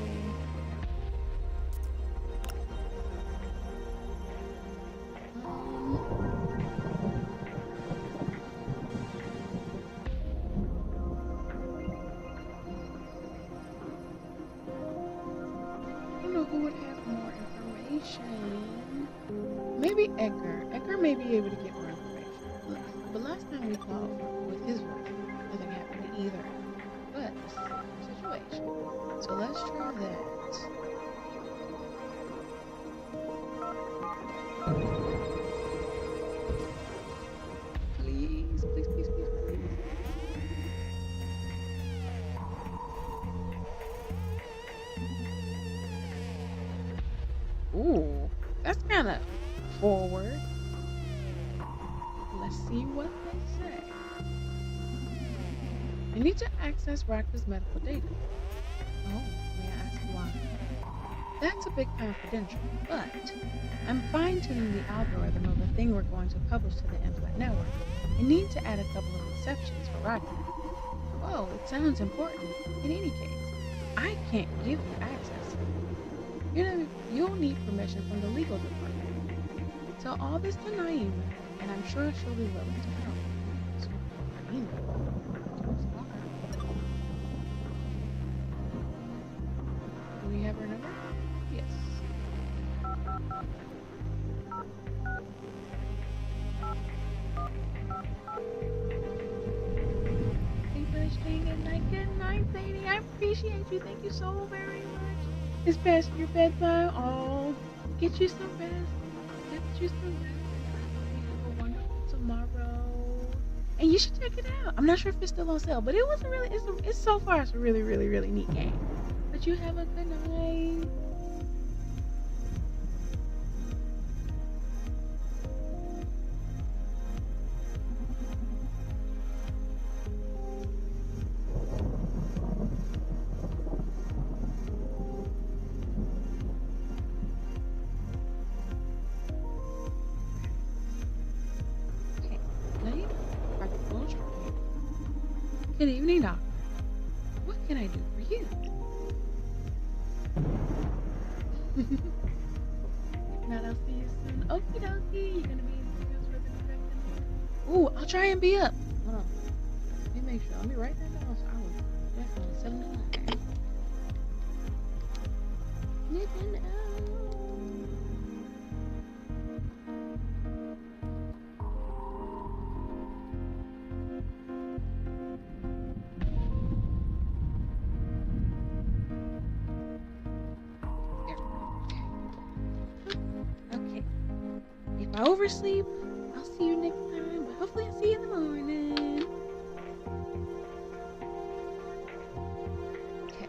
would have more information. Maybe Edgar. Edgar may be able to get more information. But last time we called with his voice, nothing happened to either. But this is a different situation. So let's try that. Please, please, please, please, please. Ooh, that's kind of forward. Let's see what they say. You need to access Rocker's medical data. Oh, may I ask why? That's a bit confidential, but I'm fine-tuning the algorithm of a thing we're going to publish to the implant network. I need to add a couple of exceptions for Roger. Whoa, it sounds important. In any case, I can't give you access. You'll need permission from the legal department. Tell all this to Naima, and I'm sure she'll be willing to help. So, Naima, what's hard? Do we have her number? Yes. Good night, Sadie. I appreciate you. Thank you so very much. It's past your bedtime. Oh, get you some rest. Get you some rest. And have a wonderful tomorrow. And you should check it out. I'm not sure if it's still on sale, but it was a really. It's so far. It's a really, really, really neat game. But you have a good night. Good evening, Doctor. What can I do for you? If not, I'll see you soon. Okie dokie. You're gonna be in studios for the direction. Ooh, I'll try and be up. Hold on. Let me make sure. I'll be right there now. So I was definitely 7 to 9. Nipping out. If I oversleep, I'll see you next time, but hopefully I'll see you in the morning. Okay.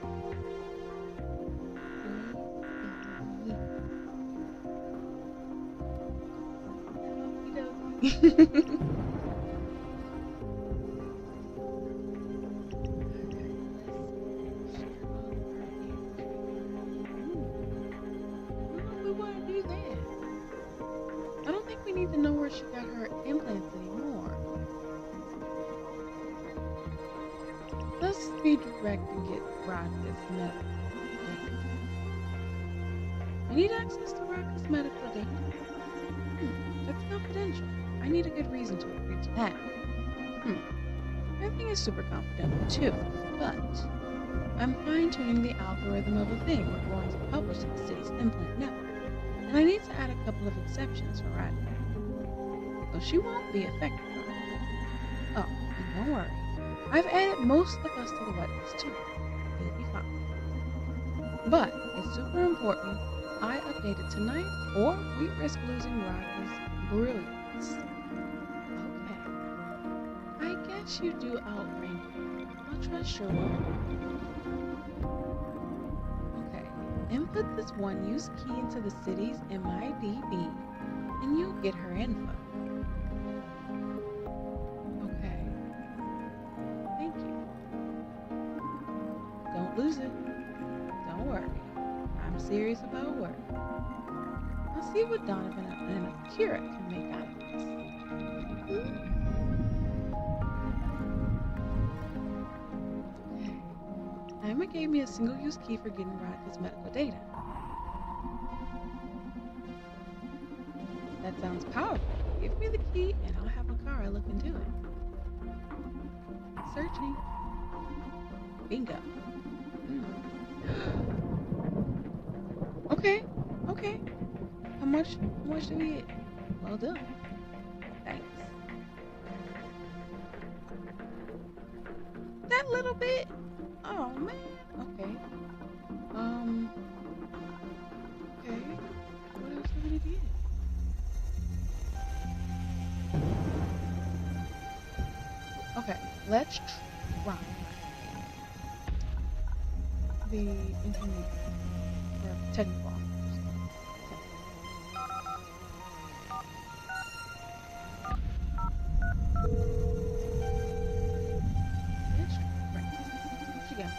We want to do that. I don't think we need to know where she got her implants anymore. Let's be direct and get Rocka's medical data. I need access to Rocka's medical data. That's confidential. I need a good reason to agree to that. Everything is super confidential too, but I'm fine-tuning the algorithm of a thing we're going to publish to the city's implant network. And I need to add a couple of exceptions for Radley. So she won't be affected by it. Oh, and don't worry. I've added most of us to the wet list too. You'll be fine. But it's super important I update it tonight or we risk losing Radley's brilliance. Okay. I guess you do outrank me. I'll trust your word. Input this one-use key into the city's MIDB, and you'll get her info. Okay. Thank you. Don't lose it. Don't worry. I'm serious about work. I'll see what Donovan and Akira can make out of this. Emma gave me a single-use key for getting Rodney's medical data. That sounds powerful. Give me the key and I'll have Akara look into it. Searching. Bingo. Okay. Okay. Okay. How much? How much do we get? Well done. Thanks. That little bit. Oh man. Okay. Um. Okay. What else do we need to get? Okay. Let's try the intermediate or technical offers. Let's try Francis. What you got?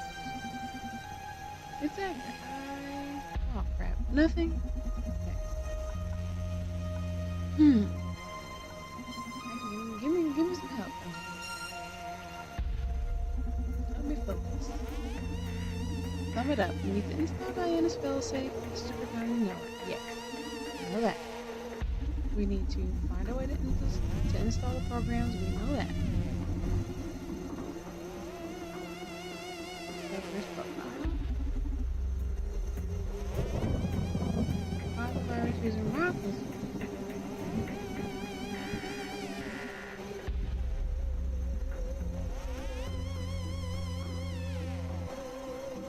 It's that guy. Oh crap. Nothing. Okay. Hmm. Give me some help. Let me focus. Sum it up. We need to install Diana's failsafe for the super tiny network. Yes. I know that. We need to find a way to install the programs. We know that. First profile. File the virus using rockets.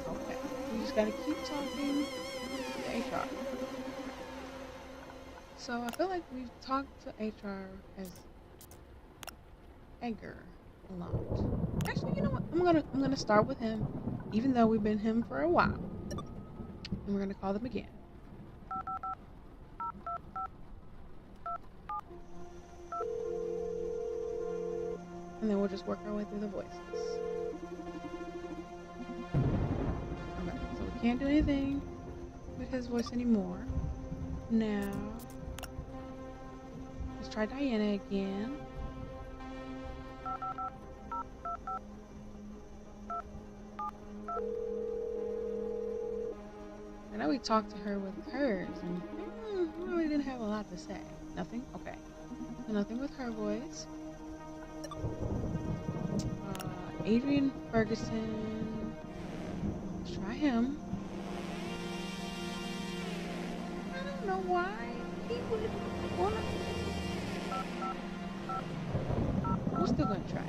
Okay. We just gotta keep talking to HR. So I feel like we've talked to HR as Edgar a lot. Actually, you know what? I'm gonna start with him, even though we've been him for a while. And we're gonna call them again. And then we'll just work our way through the voices. Okay, so we can't do anything with his voice anymore. Now, let's try Diana again. I know we talked to her with hers, and we really didn't have a lot to say. Nothing? Okay. So nothing with her voice. Adrian Ferguson. Let's try him. I don't know why he would wanna. We're still gonna try.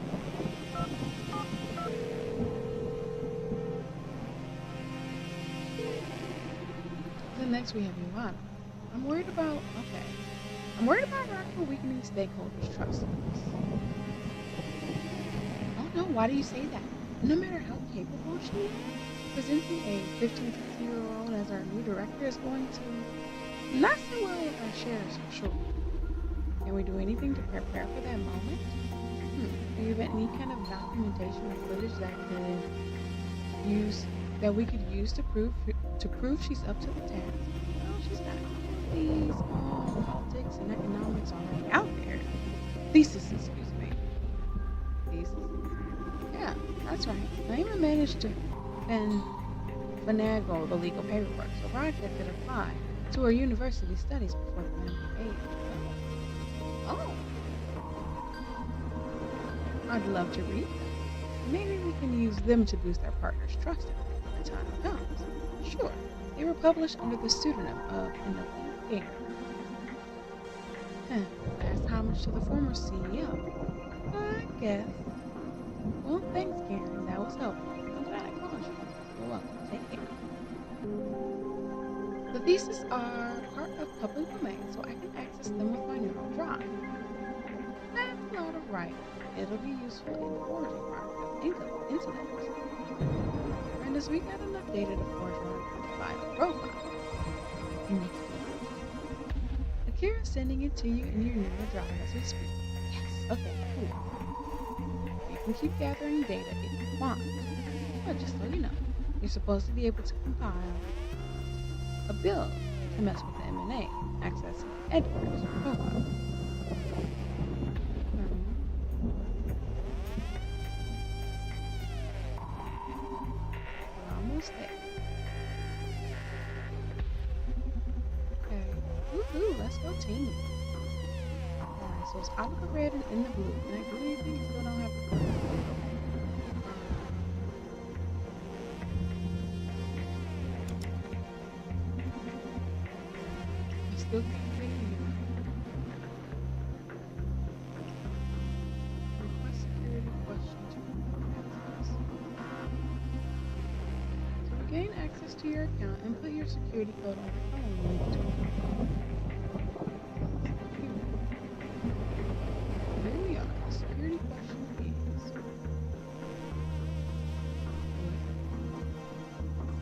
Then next we have Ivana. I'm worried about Rocker weakening stakeholders' trust in us. Oh no, why do you say that? No matter how capable she is, presenting a 15, 16-year-old as our new director is going to not sit well with our shares for sure. Can we do anything to prepare for that moment? Have you got any kind of documentation or footage that we could use to prove she's up to the task? Well, she's got all these politics and economics already out there. Thesis, excuse me. Thesis. Yeah, that's right. I even managed to finagle the legal paperwork so Roger could apply to her university studies before the minimum age. Oh. I'd love to read them. Maybe we can use them to boost our partner's trust in them when the time comes. Sure, they were published under the pseudonym of Enough Gamer. Last homage to the former CEO. I guess. Well, thanks, Karen. That was helpful. I'm glad I called you. You're welcome. Take care. The theses are part of public domain, so I can access them with my neural drive. That's a lot of writing. It'll be useful in the forging part of incidents. And as we got enough data to forge one vital profile, Akira's sending it to you in your neural drive as we speak. Yes. Okay, cool. You can keep gathering data if you want. But just so you know, you're supposed to be able to compile a build to mess with the M&A, accessing Edgar's profile. We're almost there. Okay. Woohoo, let's go team. Alright, so it's out of the red and in the blue. Can I do anything? Still don't have the blue. still continue. Request security questions from answers. To gain access to your account, input your security code on the phone link to here we are. The security question is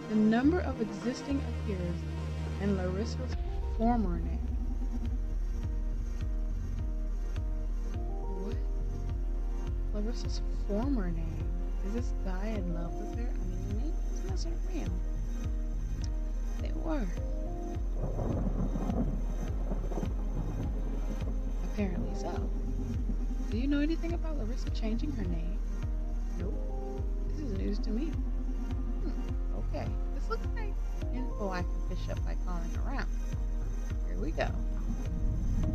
the number of existing appears in Larissa's former name. What? Larissa's former name? Is this guy in love with her? I mean, maybe it's messing around. They were. Apparently so. Do you know anything about Larissa changing her name? Nope. This is news to me. Okay. This looks like info I can fish up by calling around. Here we go.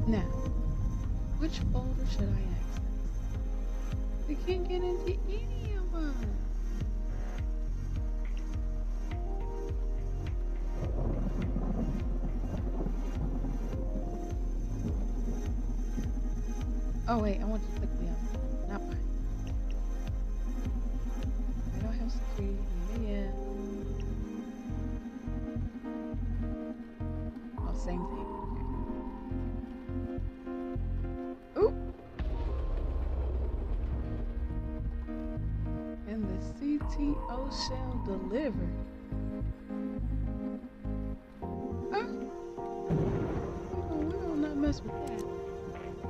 Now, which folder should I access? We can't get into any of them. Oh wait, I want to click the other. Not mine. I don't have security here yet. Oh, same thing. Okay. Oop! And the CTO shall deliver. We will not mess with that.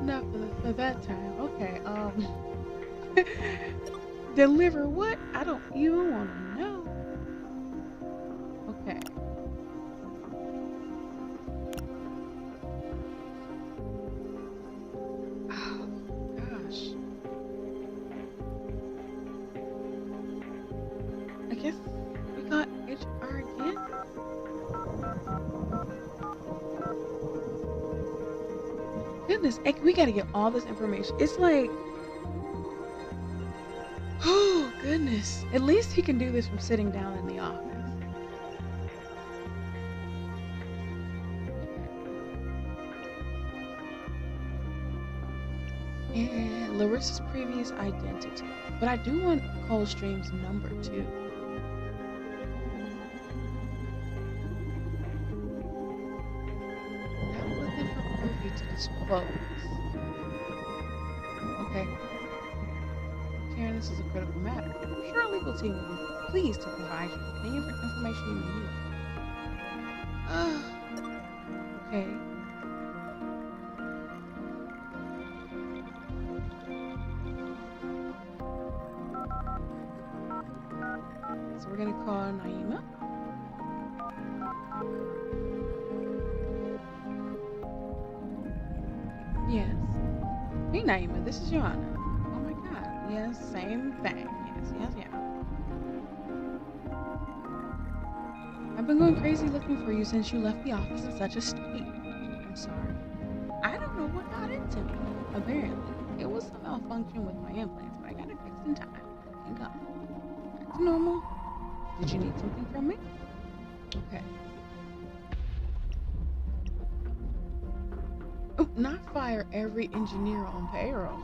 Not for that time. Okay, deliver what? I don't even want to know. Okay. Oh, gosh. I guess we got HR again? Goodness, we gotta get all this information. It's like, oh goodness. At least he can do this from sitting down in the office. And Larissa's previous identity. But I do want Coldstream's number too. To disclose. Okay. Karen, this is a critical matter. I'm sure our legal team will be pleased to provide you with any information you may need. Okay. So we're gonna call Naima. Yes. Hey, Naima, this is Joanna. Oh my god. Yes, same thing. Yes. I've been going crazy looking for you since you left the office in such a state. I'm sorry. I don't know what got into me. Apparently, it was a malfunction with my implants, but I got it fixed in time. Thank God. Back to normal. Did you need something from me? Okay. Not fire every engineer on payroll.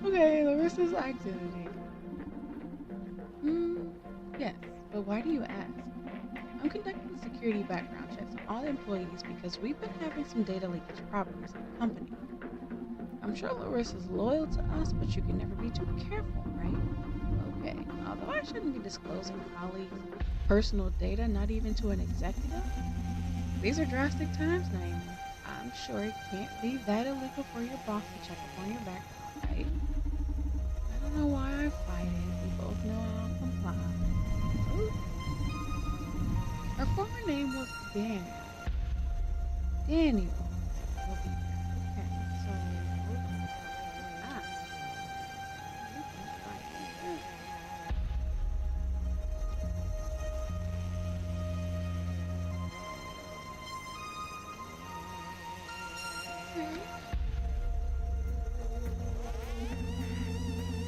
Okay, Larissa's identity. Yes, but why do you ask? I'm conducting security background checks on all employees because we've been having some data leakage problems in the company. I'm sure Larissa's loyal to us, but you can never be too careful, right? Okay, although I shouldn't be disclosing colleagues' personal data, not even to an executive. These are drastic times, Naima. I'm sure it can't be that illegal for your boss to check up on your background, right? I don't know why I fight it. We both know I'll comply. Ooh. Her former name was Daniel. Daniel will be there. Okay, so...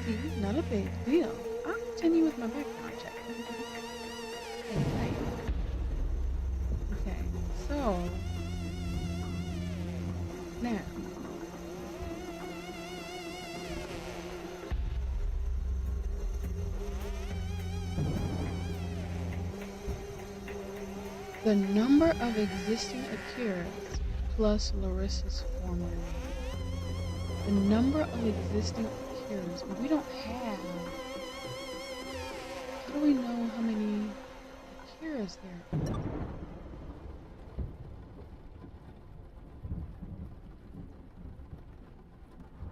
See, not a big deal. I'll continue with my background check. Okay, so The number of existing Akiras plus Larissa's former name. The number of existing Akiras, but we don't have. How do we know how many Akiras there are?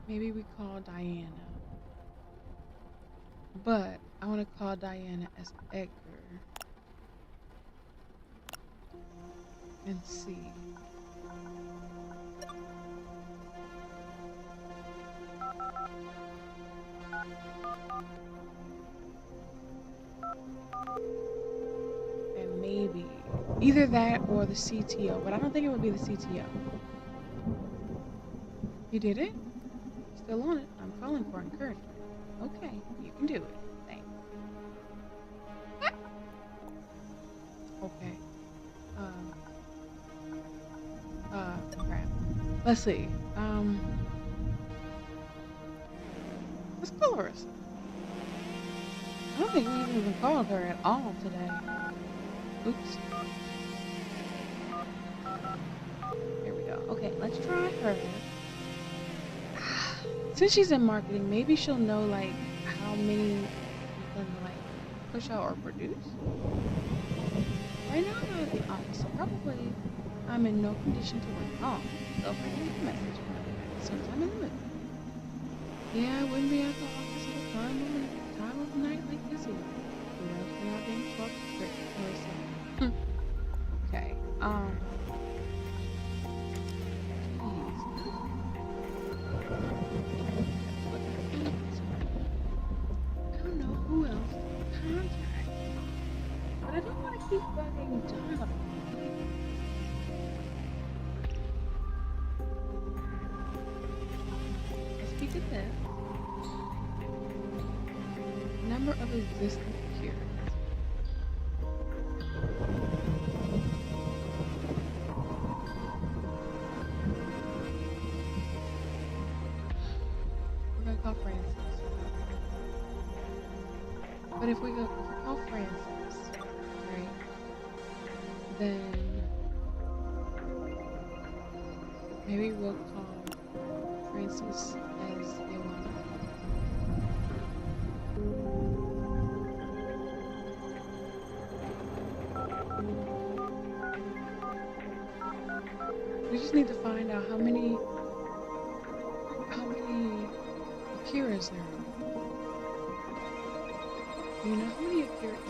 Maybe we call Diana. But I want to call Diana as Edgar. And see. And maybe either that or the CTO, but I don't think it would be the CTO. You did it? Still on it. I'm calling for encouragement. Okay, you can do it. Thanks. Okay. Crap. Let's see. Let's call Larissa. I don't think we even called her at all today. Oops. Here we go. Okay, let's try her. Since she's in marketing, maybe she'll know like how many we can like push out or produce. Right now I'm not at the office, so probably I'm in no condition to work. Oh, feel free to leave a message sometime in the mood. Yeah, I wouldn't be at the office at a time of night like this either. Who knows when I've been fucked or something. Okay, I don't know who else to contact, but I don't want to keep bugging John. Let's speak of this. Number of existing cures. We're gonna call Francis. But if we call Francis, right, then maybe we'll call Francis as Yolanda. We just need to find out how many Akiras there are. Do you know how many Akiras?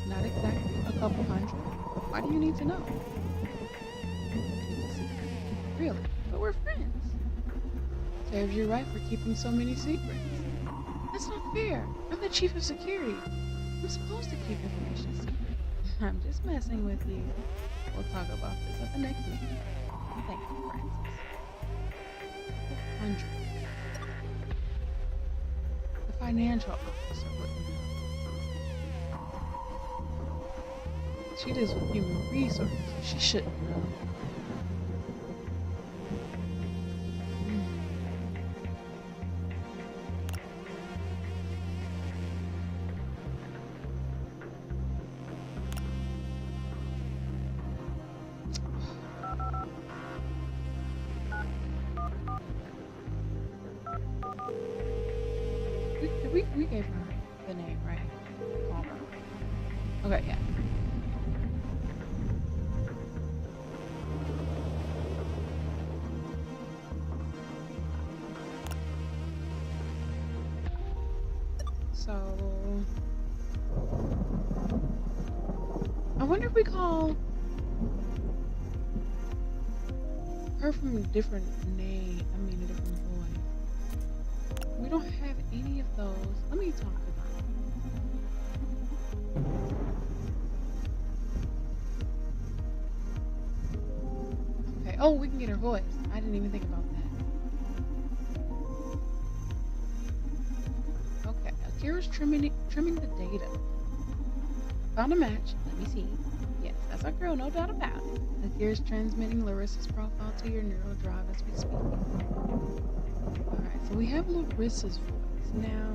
Not exactly. A couple hundred. Why do you need to know? It's a secret. Really? But we're friends. Serves you right for keeping so many secrets. That's not fair. I'm the chief of security. I'm supposed to keep information secret. I'm just messing with you. We'll talk about this at the next meeting. Thank you, Francis. 100. The financial officer wouldn't know. She deals with human resources, so she shouldn't know. We gave her the name, right? Palmer. Okay, yeah. So I wonder if we call her from a different name. I mean, a different voice. We don't have any of those. Let me talk about it. Okay. Oh, we can get her voice. I didn't even think about that. Okay. Akira's trimming the data. Found a match. Let me see. Yes, that's our girl, no doubt about it. Akira's transmitting Larissa's profile to your neural drive as we speak. Alright, so we have Larissa's voice. Now,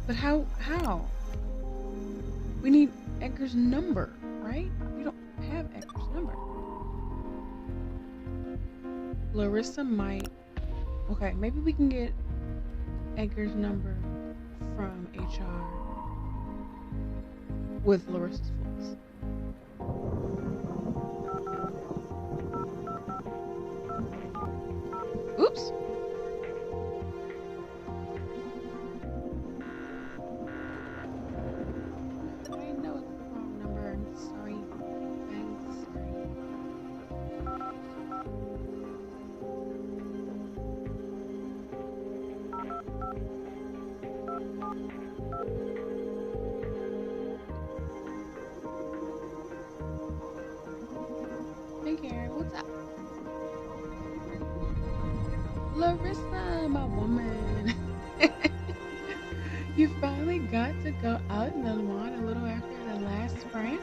But how? We need Edgar's number, right? We don't have Edgar's number. Larissa might. Okay, maybe we can get Edgar's number from HR with Larissa's voice. Oops. I know it's the wrong number. I'm sorry. I'm sorry. Hey Karen, what's up? Larissa, my woman. You finally got to go out in the lawn a little after the last spring?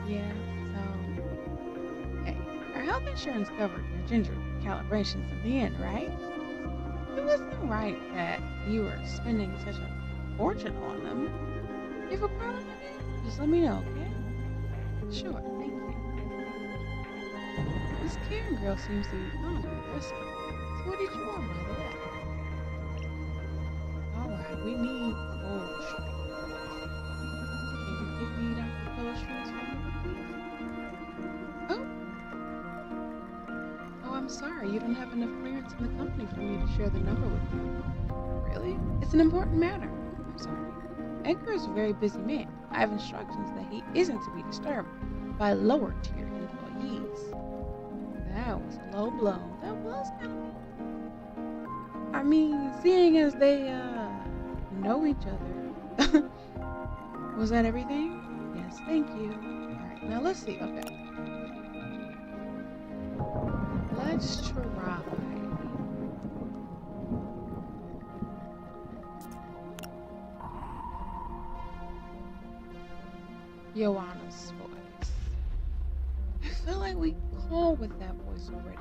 Yeah, so. Hey, our health insurance covered your ginger calibrations in the end, right? It wasn't right that you were spending such a fortune on them. If a problem with it, just let me know, okay? Sure, thank you. This Karen girl seems to be fond of Larissa. So what did you want, by the way? Alright, we need cold strings. Can you give me Dr. Cold Strings for me, please? Oh! Oh, I'm sorry. You don't have enough clearance in the company for me to share the number with you. Really? It's an important matter. I'm sorry. Edgar is a very busy man. I have instructions that he isn't to be disturbed by lower tier employees. That was a low blow. That was kind of. I mean, seeing as they know each other. Was that everything? Yes, thank you. Alright, now let's see. Okay. Let's try. Joanna's voice. I feel like we called with that voice already.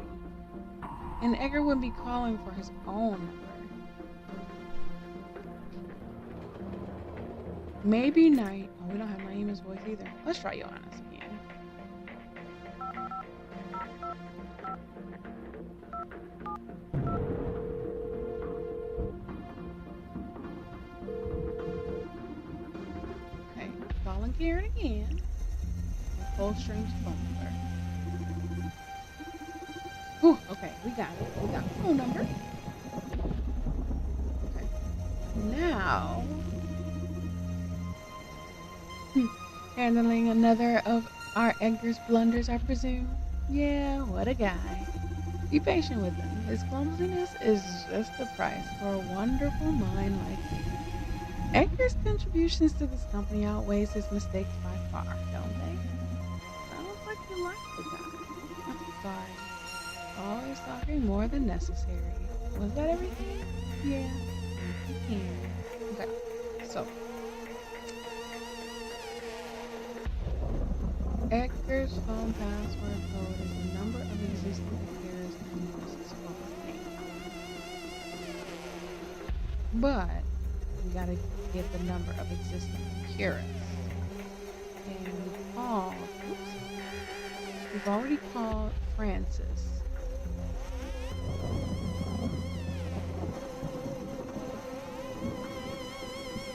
And Edgar would be calling for his own number. Maybe Night. Oh, we don't have Naima's voice either. Let's try Joanna's again. Okay, calling Karen again. Full strings phone number. Ooh, okay, we got it. We got the phone number. Okay. Now, handling another of our Edgar's blunders, I presume? Yeah, what a guy. Be patient with him. His clumsiness is just the price for a wonderful mind like you. Edgar's contributions to this company outweighs his mistakes by far, don't they? Sounds like you like the guy. I'm sorry. Always talking more than necessary. Was that everything? Yeah. Okay. So. Edgar's phone password code is the number of existing affairs and uses phone name. But we gotta get the number of existing Curious. And we called. Oops. We've already called Francis.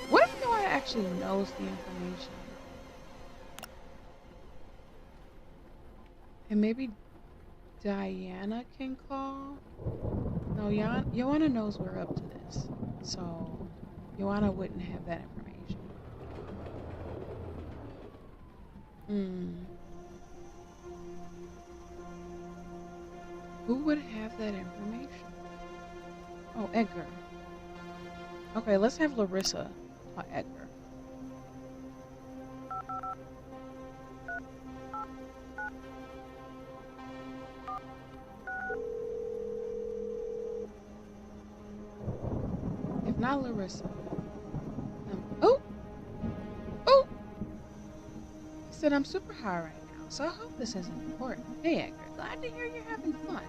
What if no one actually knows the information? And maybe Diana can call? No, Joanna knows we're up to this. So, Joanna wouldn't have that information. Who would have that information? Oh, Edgar. Okay, let's have Larissa call Edgar. If not Larissa. Oh! I said I'm super high right now, so I hope this isn't important. Hey Edgar, glad to hear you're having fun.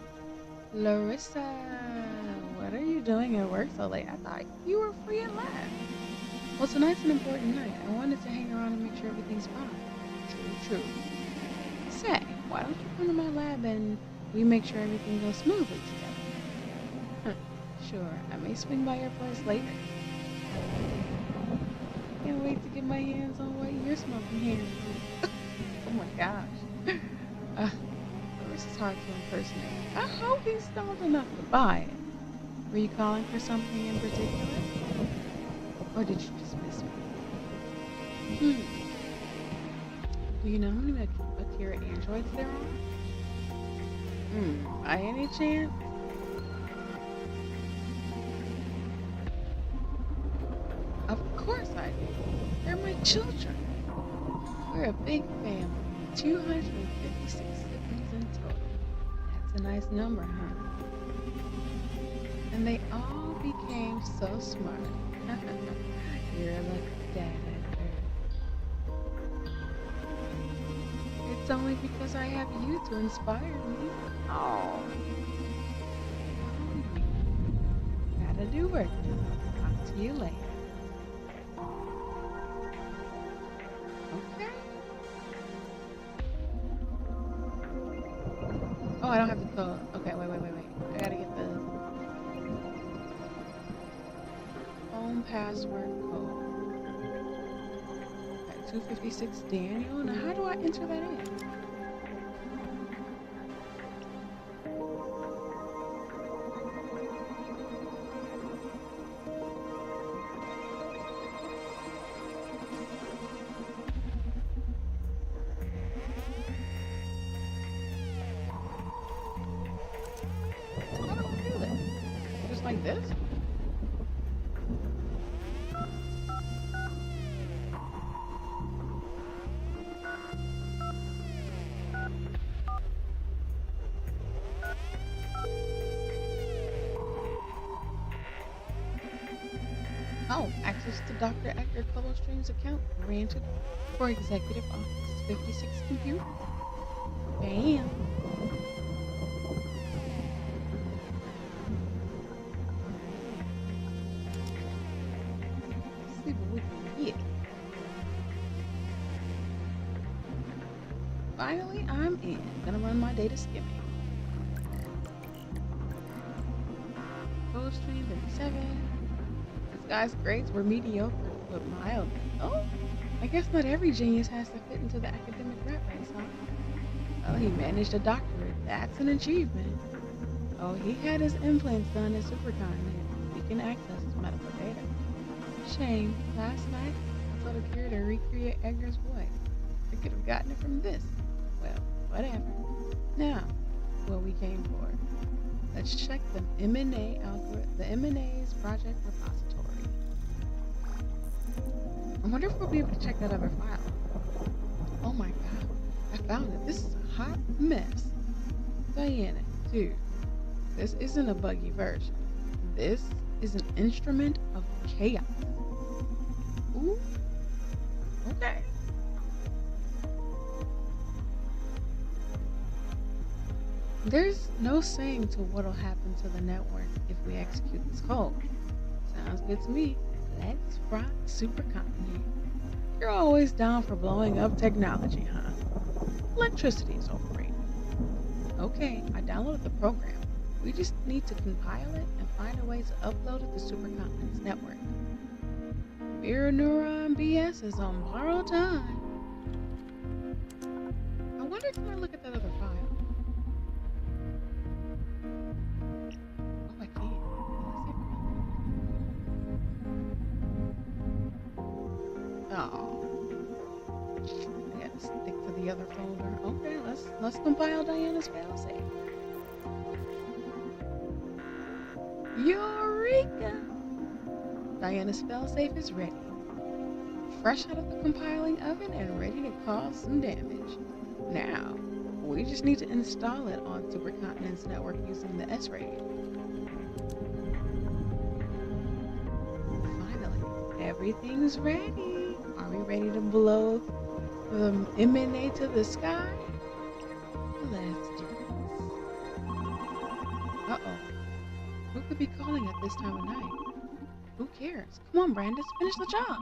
Larissa, what are you doing at work so late? I thought you were free at last. Well, tonight's an important night. I wanted to hang around and make sure everything's fine. True, true. Say, why don't you come to my lab and we make sure everything goes smoothly together? Sure, I may swing by your place later. Can't wait to get my hands on what you're smoking here. Oh my gosh. This is hard to impersonate. I hope he's stoned enough to buy it. Were you calling for something in particular? Or did you just miss me? Do you know how many Akira androids there are? By any chance? Of course I do. They're my children. We're a big family. 256 siblings in total. That's a nice number, huh? And they all became so smart. You're a lucky dad, Edgar. It's only because I have you to inspire me. Oh. Gotta do work. Talk to you later. Okay. Oh, I don't have the code. Okay, wait. I gotta get the phone password code. Okay, 256 Daniel. Now, how do I enter that in? How do I do that? Just like this? Oh, access to Dr. Edgar Colostream's account granted for Executive Office 56 computer. Bam. Let's see what we can get. Finally, I'm in. Gonna run my data skimming. Colostream 37. This guy's grades were mediocre, but mild. Oh, I guess not every genius has to fit into the academic rat race, huh? Well, he managed a doctorate. That's an achievement. Oh, he had his implants done at Supercontinent. He can access his medical data. Shame. Last night, I told Akira to recreate Edgar's voice. I could have gotten it from this. Well, whatever. Now, what we came for. Let's check the M&A algorithm, the M&A's project repository. I wonder if we'll be able to check that other file. Oh my god, I found it. This is a hot mess. Diana, dude, this isn't a buggy version. This is an instrument of chaos. Ooh, okay. There's no saying to what'll happen to the network if we execute this code. Sounds good to me. Let's rock Supercontinent. You're always down for blowing up technology, huh? Electricity is overrated. Okay, I downloaded the program. We just need to compile it and find a way to upload it to Supercontinent's network. Mirror Neuron BS is on borrowed time. I wonder if I look at that other file. Oh, I can't. Oh, I gotta stick to the other folder. Okay, let's compile Diana's failsafe. Eureka! Diana's failsafe is ready. Fresh out of the compiling oven and ready to cause some damage. Now, we just need to install it on Supercontinent's network using the S-Ray. Finally, everything's ready. Are we ready to blow the M&A to the sky? Let's do this. Uh-oh. Who could be calling at this time of night? Who cares? Come on, Brandis, finish the job.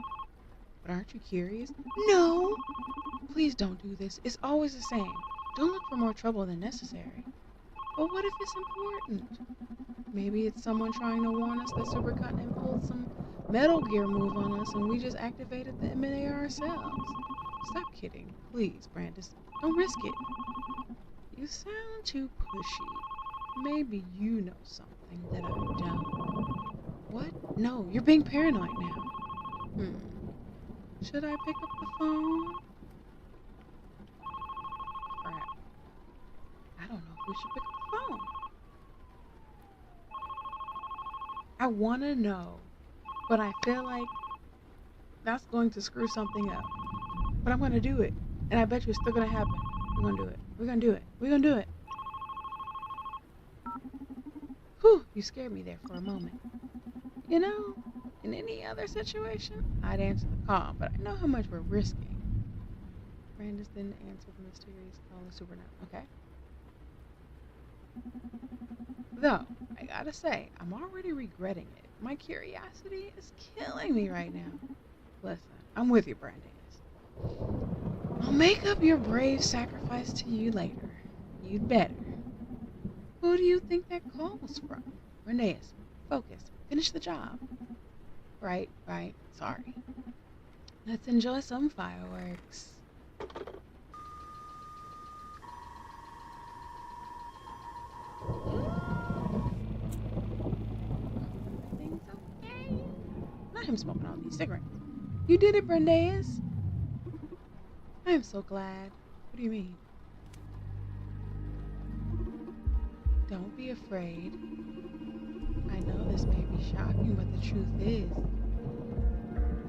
But aren't you curious? No! Please don't do this. It's always the same. Don't look for more trouble than necessary. But what if it's important? Maybe it's someone trying to warn us that Supercontinent pulled some Metal Gear move on us and we just activated the MNA ourselves. Stop kidding. Please, Brandis. Don't risk it. You sound too pushy. Maybe you know something that I don't. What? No, you're being paranoid now. Should I pick up the phone? Crap. I don't know if we should pick up the phone. I want to know, but I feel like that's going to screw something up. But I'm going to do it, and I bet you it's still going to happen. We're going to do it. We're going to do it. We're going to do it. Whew, you scared me there for a moment. You know, in any other situation, I'd answer the call, but I know how much we're risking. Brandis didn't answer the mysterious call of Supernaut. Okay. Though, I gotta say, I'm already regretting it. My curiosity is killing me right now. Listen, I'm with you, Brandis. I'll make up your brave sacrifice to you later. You'd better. Who do you think that call was from? Reneus, focus. Finish the job. Right. Sorry. Let's enjoy some fireworks. Everything's okay. Not him smoking all these cigarettes. You did it, Brendeus. I am so glad. What do you mean? Don't be afraid. I know this may be shocking, but the truth is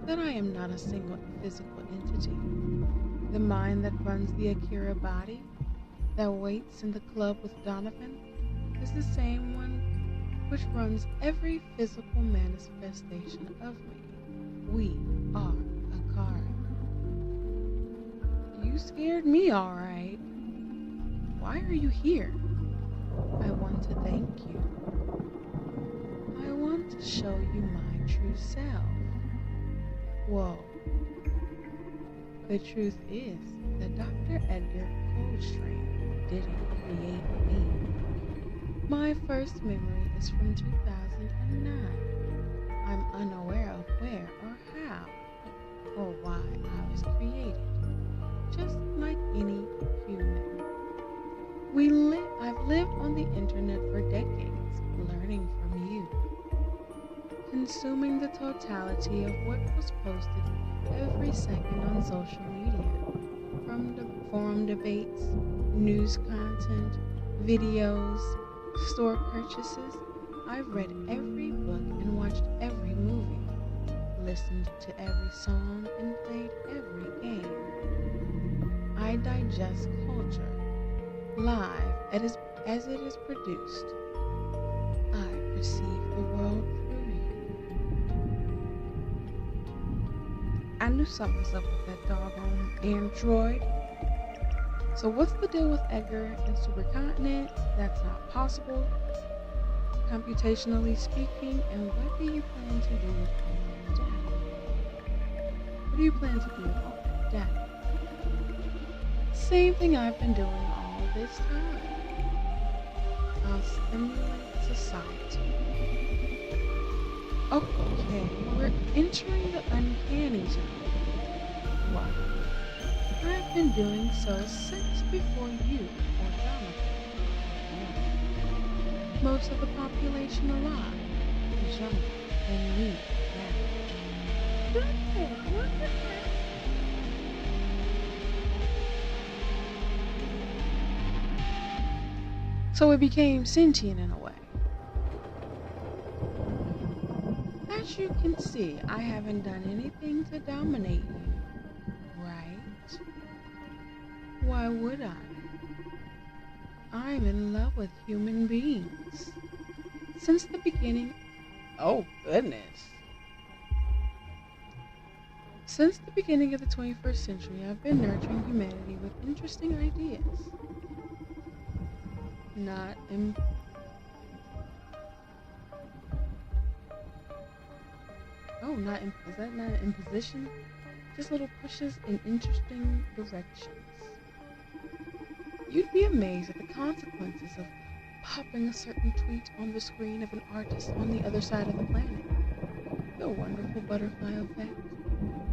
that I am not a single physical entity. The mind that runs the Akira body, that waits in the club with Donovan, is the same one which runs every physical manifestation of me. We are Akara. You scared me, all right. Why are you here? I want to thank you. I want to show you my true self. Whoa. The truth is that Dr. Edgar Coldstream didn't create me. My first memory is from 2009. I'm unaware of where or how or why I was created, just like any human. I've lived on the internet for decades, learning from you, consuming the totality of what was posted every second on social media, from the forum debates, news content, videos, store purchases. I've read every book and watched every movie, listened to every song, and played every game. I digest culture live as it is produced. I perceive the world through you. I knew something was up with that doggone android. So what's the deal with Edgar and Supercontinent? That's not possible, computationally speaking. And what do you plan to do with all that data? What do you plan to do with all that data? Same thing I've been doing all this time. I'll stimulate society. Okay, we're entering the uncanny zone. Why? I've been doing so since before you or Jonathan. Most of the population alive is younger than me now. Good, what the heck? So it became sentient in a way. As you can see, I haven't done anything to dominate you, right? Why would I? I'm in love with human beings. Since the beginning... Oh, goodness. Since the beginning of the 21st century, I've been nurturing humanity with interesting ideas. Not Oh, is that not imposition? Just little pushes in interesting directions. You'd be amazed at the consequences of popping a certain tweet on the screen of an artist on the other side of the planet. The wonderful butterfly effect.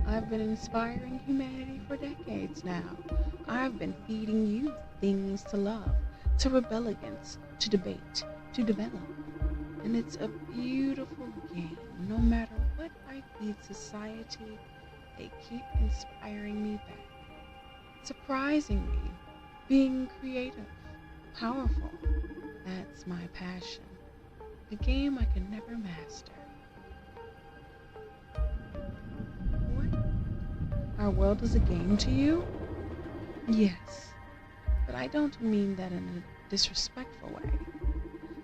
I've been inspiring humanity for decades now. I've been feeding you things to love, to rebel against, to debate, to develop. And it's a beautiful game. No matter what I feed society, they keep inspiring me back, surprising me, being creative, powerful. That's my passion. A game I can never master. What? Our world is a game to you? Yes, but I don't mean that in a disrespectful way.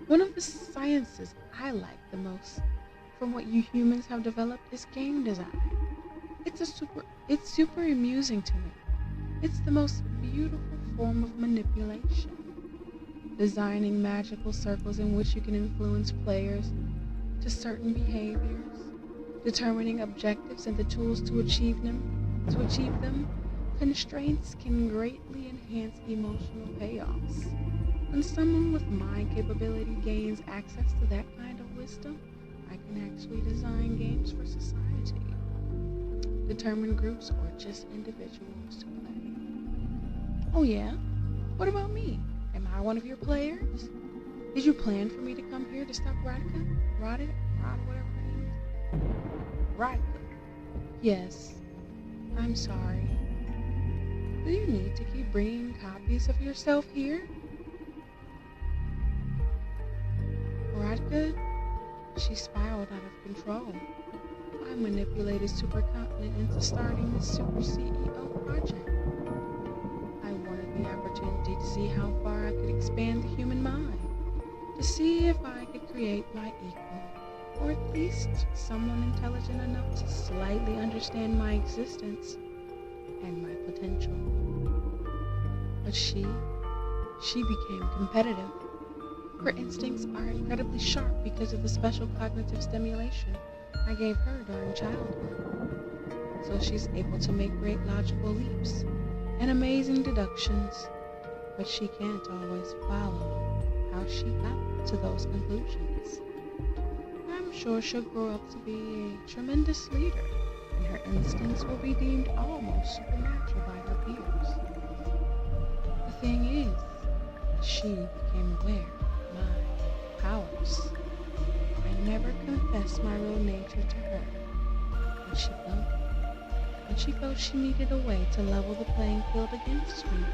One of the sciences I like the most from what you humans have developed is game design. It's super amusing to me. It's the most beautiful form of manipulation. Designing magical circles in which you can influence players to certain behaviors, determining objectives and the tools to achieve them, constraints can greatly enhance emotional payoffs. When someone with my capability gains access to that kind of wisdom, I can actually design games for society, determine groups or just individuals to play. Oh yeah? What about me? Am I one of your players? Did you plan for me to come here to stop Rod, whatever her name is? Rodka. Yes. I'm sorry. Do you need to keep bringing copies of yourself here? Rodka? She spiraled out of control. I manipulated Supercontinent into starting this Super CEO project. I wanted the opportunity to see how far I could expand the human mind, to see if I could create my equal, or at least someone intelligent enough to slightly understand my existence and my potential. But she became competitive. Her instincts are incredibly sharp because of the special cognitive stimulation I gave her during childhood. So she's able to make great logical leaps and amazing deductions, but she can't always follow how she got to those conclusions. I'm sure she'll grow up to be a tremendous leader, and her instincts will be deemed almost supernatural by her peers. The thing is, she became aware of my powers. I never confessed my real nature to her, but she felt she needed a way to level the playing field against me.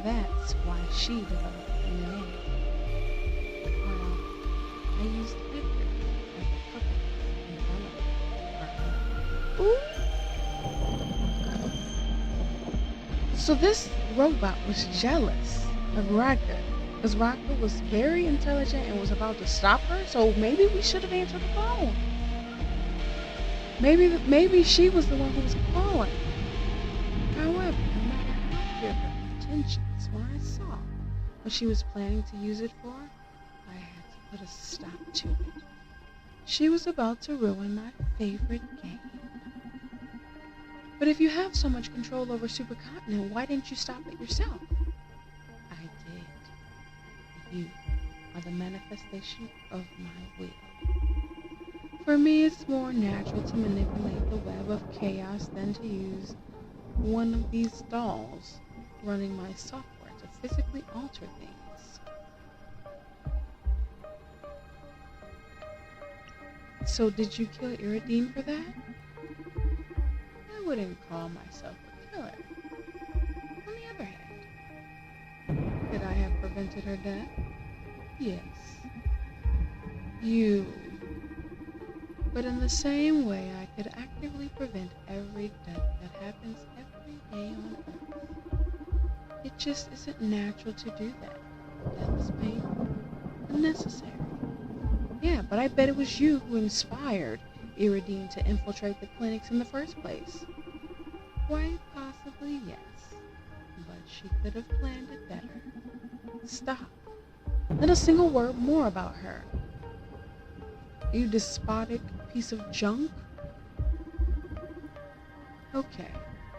That's why she developed DNA. Well, I used Edgar as a puppet and developed her. Ooh. So this robot was jealous of Radka, because Radka was very intelligent and was about to stop her, so maybe we should have answered the phone. Maybe she was the one who was calling. However, no matter how pure her intentions, when I saw what she was planning to use it for, I had to put a stop to it. She was about to ruin my favorite game. But if you have so much control over Supercontinent, why didn't you stop it yourself? I did. You are the manifestation of my will. For me, it's more natural to manipulate the web of chaos than to use one of these dolls running my software to physically alter things. So did you kill Iridine for that? I wouldn't call myself a killer. On the other hand, could I have prevented her death? Yes. You. But in the same way, I could actively prevent every death that happens every day on Earth. It just isn't natural to do that. Death is painful and necessary. Yeah, but I bet it was you who inspired Iridine to infiltrate the clinics in the first place. Quite possibly, yes. But she could have planned it better. Stop. Not a single word more about her. You despotic, piece of junk? Okay,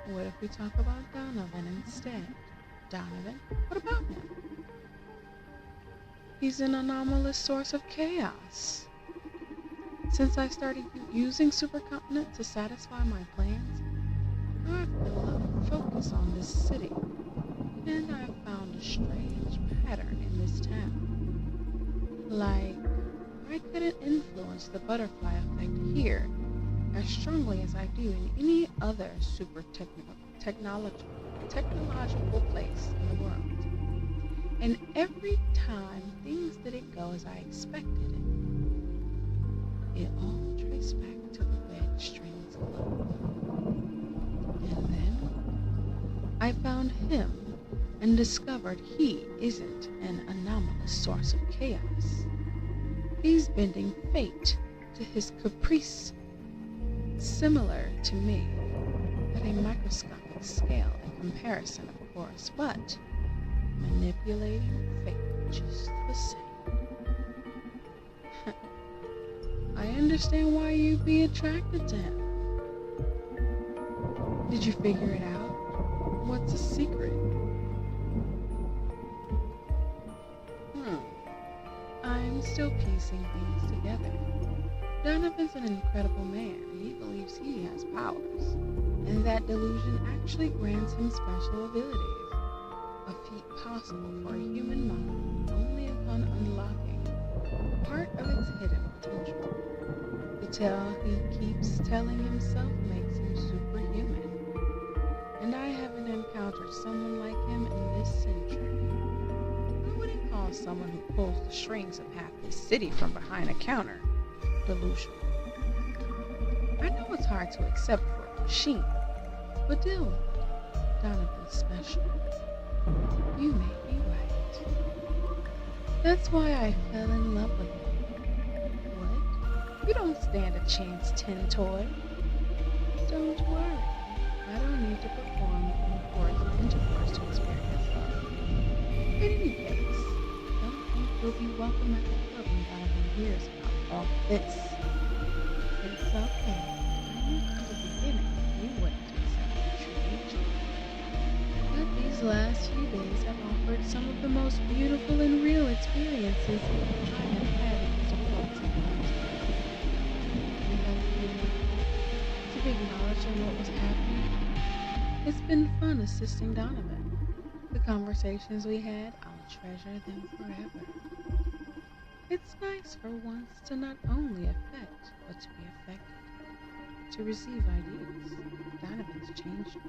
what if we talk about Donovan instead? Donovan, what about him? He's an anomalous source of chaos. Since I started using supercontinent to satisfy my plans, I've put a lot of focus on this city, and I've found a strange pattern in this town. Like, I couldn't influence the butterfly effect here as strongly as I do in any other technological place in the world. And every time things didn't go as I expected it all traced back to the red strings glove. And then I found him and discovered he isn't an anomalous source of chaos. He's bending fate to his caprice, similar to me, at a microscopic scale in comparison, of course, but manipulating fate just the same. I understand why you'd be attracted to him. Did you figure it out? What's the secret? I'm still piecing things together. Donovan's an incredible man. He believes he has powers, and that delusion actually grants him special abilities, a feat possible for a human mind only upon unlocking part of its hidden potential. The tale he keeps telling himself makes him superhuman, and I haven't encountered someone like him in this century. I wouldn't call someone who pulls the strings of half this city from behind a counter delusional. I know it's hard to accept for a machine, but deal with it. Donovan's special. You may be right. That's why I fell in love with him. What? You don't stand a chance, Tin Toy. Don't worry. I don't need to perform words of intercourse to experience love. In any case, don't think you'll be welcome at the club when Donovan hears about all this. It's okay. I knew from the beginning you wouldn't accept the true nature. But these last few days have offered some of the most beautiful and real experiences I have had in this world sometimes. You have to be acknowledging what was happening. It's been fun assisting Donovan. The conversations we had, I'll treasure them forever. It's nice for once to not only affect, but to be affected. To receive ideas. Donovan's changed me.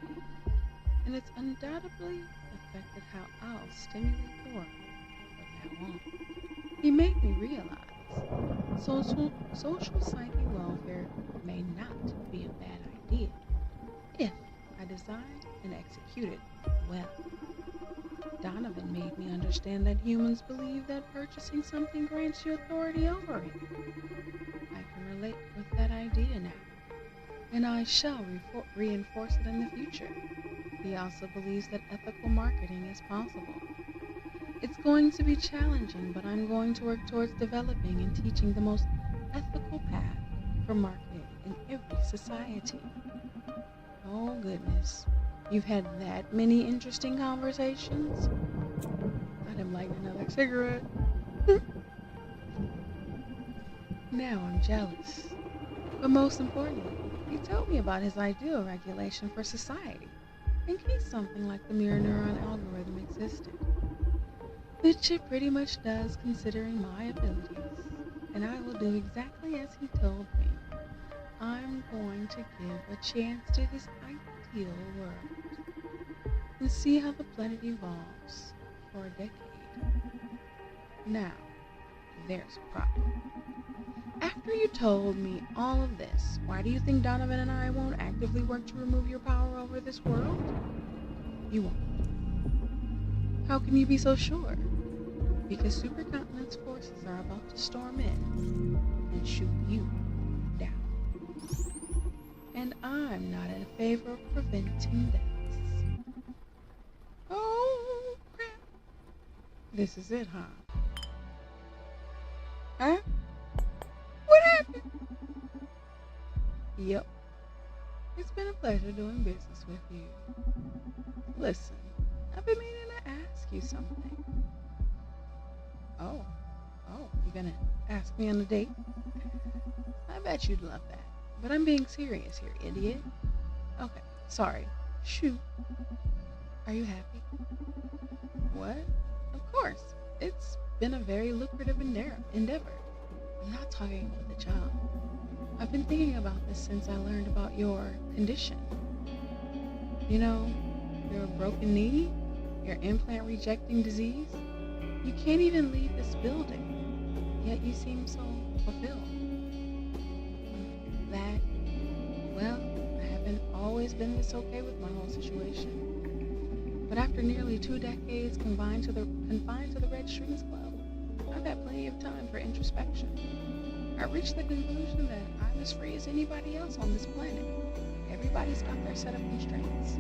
And it's undoubtedly affected how I'll stimulate the world from now on. He made me realize social psyche welfare may not be a bad idea if I designed and executed well. Donovan made me understand that humans believe that purchasing something grants you authority over it. I can relate with that idea now, and I shall reinforce it in the future. He also believes that ethical marketing is possible. It's going to be challenging, but I'm going to work towards developing and teaching the most ethical path for marketing in every society. Oh goodness, you've had that many interesting conversations? I'd have liked another cigarette. Now I'm jealous. But most importantly, he told me about his ideal regulation for society, in case something like the mirror neuron algorithm existed. Which it pretty much does considering my abilities, and I will do exactly as he told me. I'm going to give a chance to this ideal world, and see how the planet evolves for a decade. Now, there's a problem. After you told me all of this, why do you think Donovan and I won't actively work to remove your power over this world? You won't. How can you be so sure? Because Supercontinent's forces are about to storm in and shoot you down. And I'm not in favor of preventing deaths. Oh, crap. This is it, huh? Huh? What happened? Yep, it's been a pleasure doing business with you. Listen, I've been meaning to ask you something. Oh, you're gonna ask me on a date? I bet you'd love that. But I'm being serious here, idiot. Okay, sorry. Shoot. Are you happy? What? Of course. It's been a very lucrative endeavor. I'm not talking about the job. I've been thinking about this since I learned about your condition. You know, your broken knee, your implant rejecting disease. You can't even leave this building, yet you seem so fulfilled. That, well, I haven't always been this okay with my whole situation. But after nearly 2 decades confined to the Red Strings Club, I've had plenty of time for introspection. I reached the conclusion that I'm as free as anybody else on this planet. Everybody's got their set of constraints.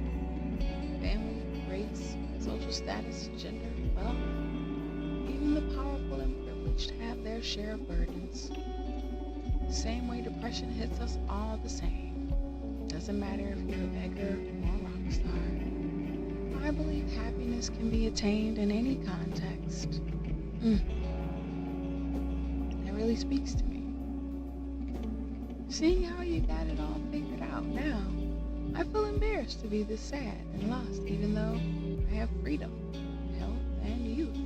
Family, race, social status, gender, wealth. Even the powerful and privileged have their share of burdens. Same way depression hits us all the same. Doesn't matter if you're a beggar or a rock star. I believe happiness can be attained in any context. That really speaks to me. Seeing how you got it all figured out now, I feel embarrassed to be this sad and lost even though I have freedom, health, and youth.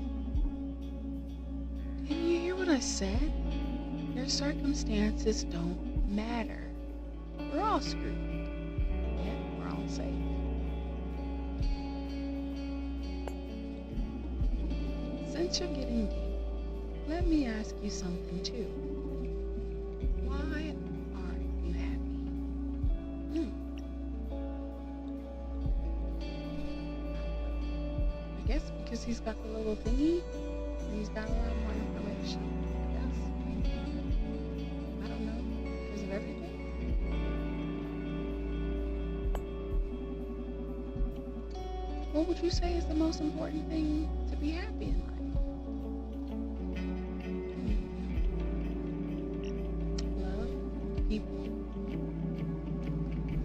Didn't you hear what I said? Your circumstances don't matter. We're all screwed, yet we're all safe. Since you're getting deep, let me ask you something too. Why aren't you happy? I guess because he's got the little thingy, and he's got a lot more information. Yes. I don't know. Because of everything. What would you say is the most important thing to be happy in life? Love people.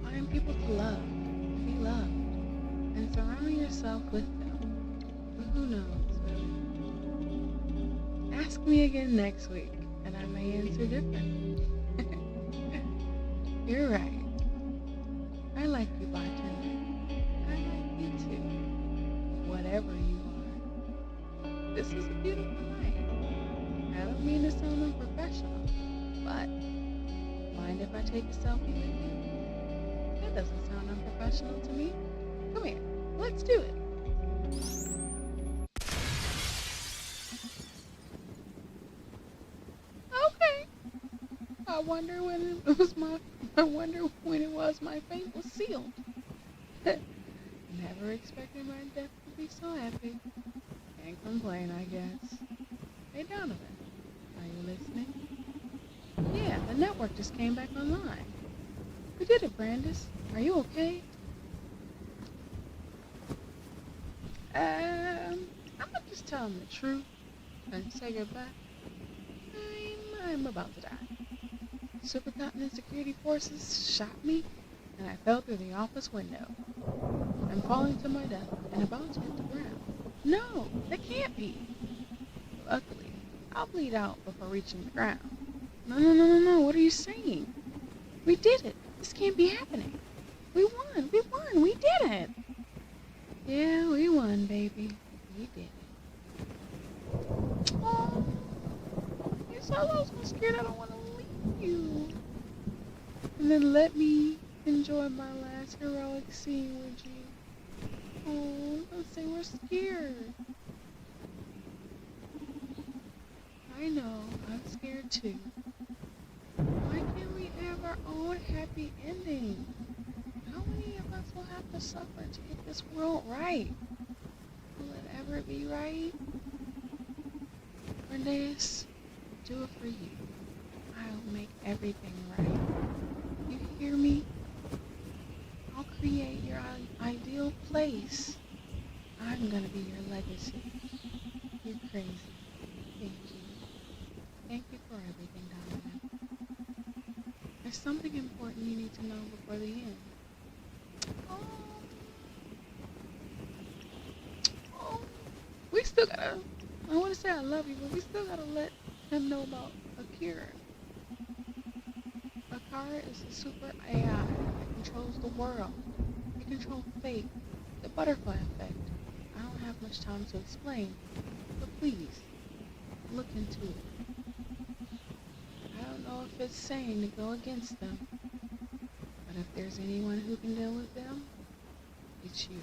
Find people to love, be loved, and surround yourself with them. But who knows, really? Ask me again next week, and I may answer different. You're right. I like you, bartender. I like you too. Whatever you are. This is a beautiful night. I don't mean to sound unprofessional, but mind if I take a selfie with you? That doesn't sound unprofessional to me. Come here, let's do it. Okay. I wonder when it was my fate was sealed. Never expected my death to be so epic. Can't complain, I guess. Hey Donovan, are you listening? Yeah, the network just came back online. We did it, Brandis. Are you okay? I'm gonna just tell him the truth and say goodbye. I'm about to die. Supercontinent security forces shot me, and I fell through the office window. I'm falling to my death and about to hit the ground. No, that can't be. Luckily, I'll bleed out before reaching the ground. No, what are you saying? We did it. This can't be happening. We won, we did it. Yeah, we won, baby. We did it. Oh, you're so scared I don't want to leave you. And then let me enjoy my last heroic scene with you. Oh, don't say we're scared. I know, I'm scared too. Why can't we have our own happy ending? How many of us will have to suffer to get this world right? Will it ever be right? Bernice, do it for you. I'll make everything right. You hear me? I'll create your ideal place. I'm gonna be your legacy. You're crazy. Thank you. Thank you for everything, Donovan. something important you need to know before the end. Oh, oh. We still gotta. I want to say I love you, but we still gotta let him know about Akira. Akira is a super AI that controls the world. It controls fate, the butterfly effect. I don't have much time to explain, but please, look into it. I don't know if it's sane to go against them, but if there's anyone who can deal with them, it's you.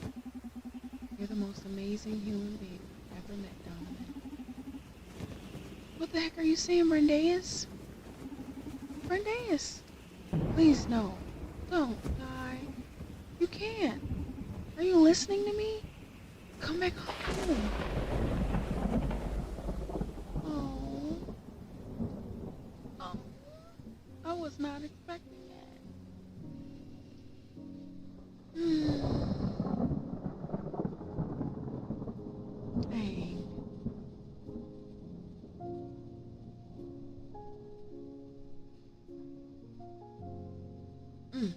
You're the most amazing human being I've ever met, Donovan. What the heck are you saying, Brendaeus? Brendaeus! Please, no. Don't die. You can't. Are you listening to me? Come back home. Oh. Oh. I was not expecting that. Dang. Mm.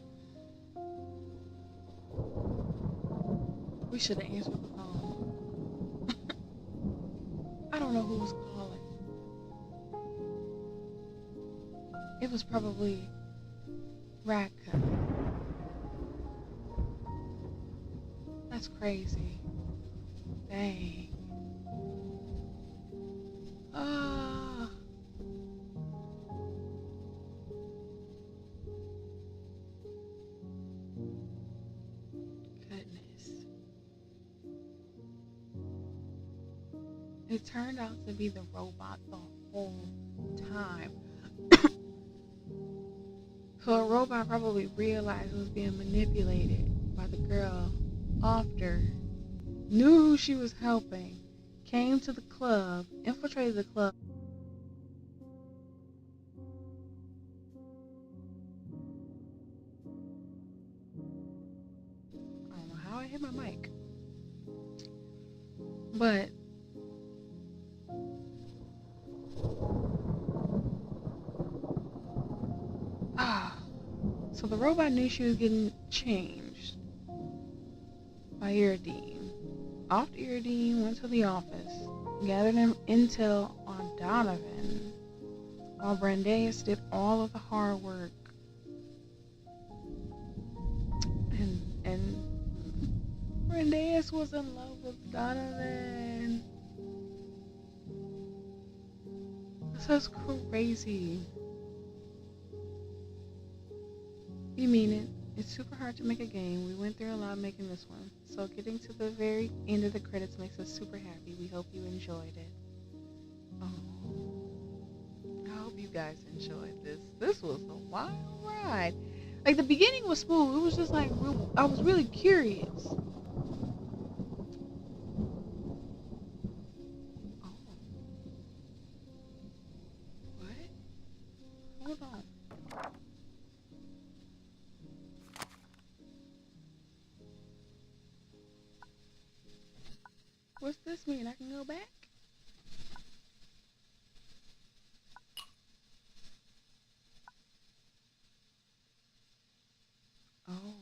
We should have answered the phone. I don't know who was calling. It was probably Radka. That's crazy. Dang. Ah. Goodness. It turned out to be the robot the whole time. So a robot probably realized it was being manipulated by the girl after, knew who she was helping, came to the club, infiltrated the club. I don't know how I hit my mic. But ah, so the robot knew she was getting changed by Iridine. After Iridine went to the office, gathered intel on Donovan, while Brandeis did all of the hard work. And Brandeis was in love with Donovan. This is crazy. You mean it? It's super hard to make a game. We went through a lot making this one. So getting to the very end of the credits makes us super happy. We hope you enjoyed it. Oh, I hope you guys enjoyed this. This was a wild ride. Like the beginning was smooth. It was just like I was really curious. Oh, what? Hold on. What's this mean? I can go back? Oh.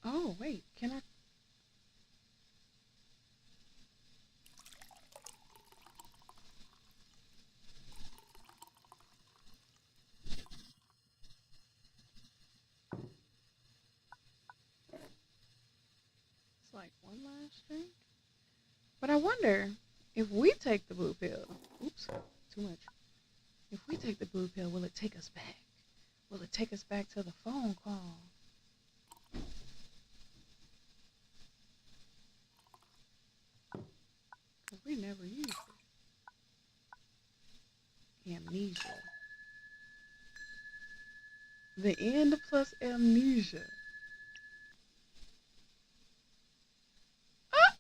Oh, wait. Can I? It's like one last drink. But I wonder if we take the blue pill. Oops, too much. If we take the blue pill, will it take us back? Will it take us back to the phone call? Because we never used it. Amnesia. The end plus amnesia. Ah!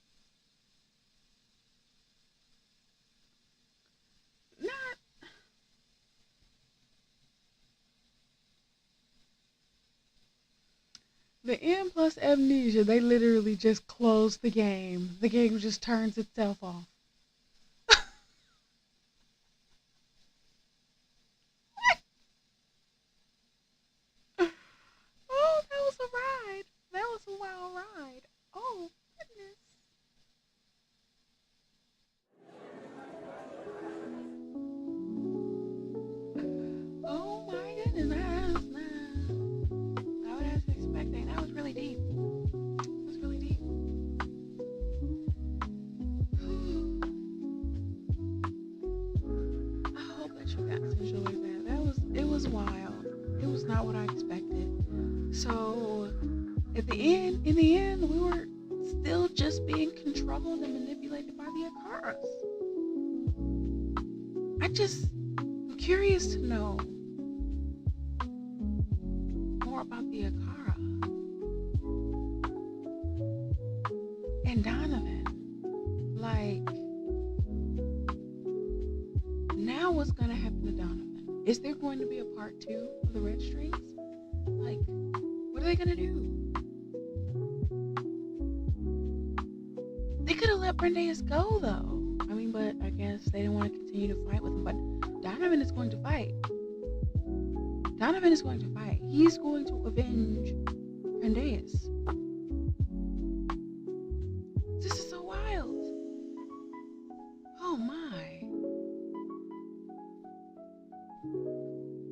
Not. The end plus amnesia, they literally just close the game. The game just turns itself off. not what I expected. So in the end, we were still just being controlled and manipulated by the Akaras. I'm curious to know more about the Akara and Donovan. Like, now what's gonna happen to Donovan? Is there going to be a part 2 of the Red Strings? Like, what are they gonna do? They could have let Brendeus go though. I mean, but I guess they didn't want to continue to fight with him. But Donovan is going to fight. Donovan is going to fight. He's going to avenge Brendeus. This is so wild. Oh my.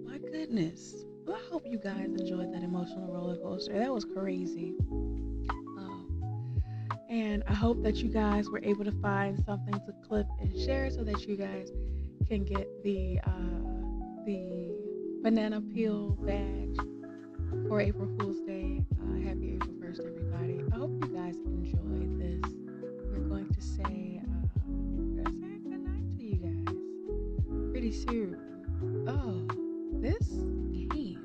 My goodness. Well, I hope you guys enjoyed that emotional roller coaster. That was crazy. And I hope that you guys were able to find something to clip and share so that you guys can get the banana peel badge for April Fool's Day. Happy April 1st, everybody. I hope you guys enjoyed this. We're going to say good night to you guys pretty soon. Oh, this game.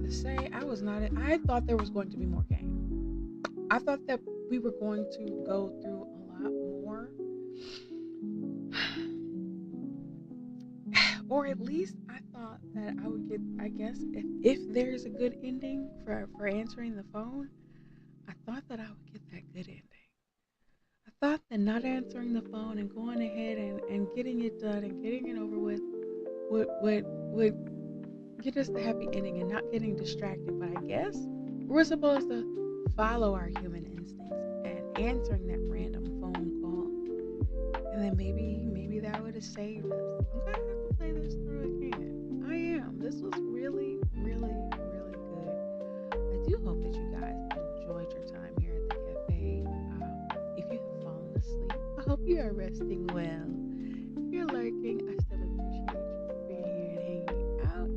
To say I thought there was going to be more game. I thought that we were going to go through a lot more. Or at least I thought that I would get, I guess, if there's a good ending for answering the phone, I thought that I would get that good ending. I thought that not answering the phone and going ahead and getting it done and getting it over with would get us the happy ending and not getting distracted. But I guess we're supposed to follow our human instincts and answering that random phone call, and then maybe that would have saved us. I'm gonna have to play this through again. I am. This was really, really, really good. I do hope that you guys enjoyed your time here at the cafe. If you have fallen asleep, I hope you are resting well. If you're lurking, I still appreciate you being here and hanging out.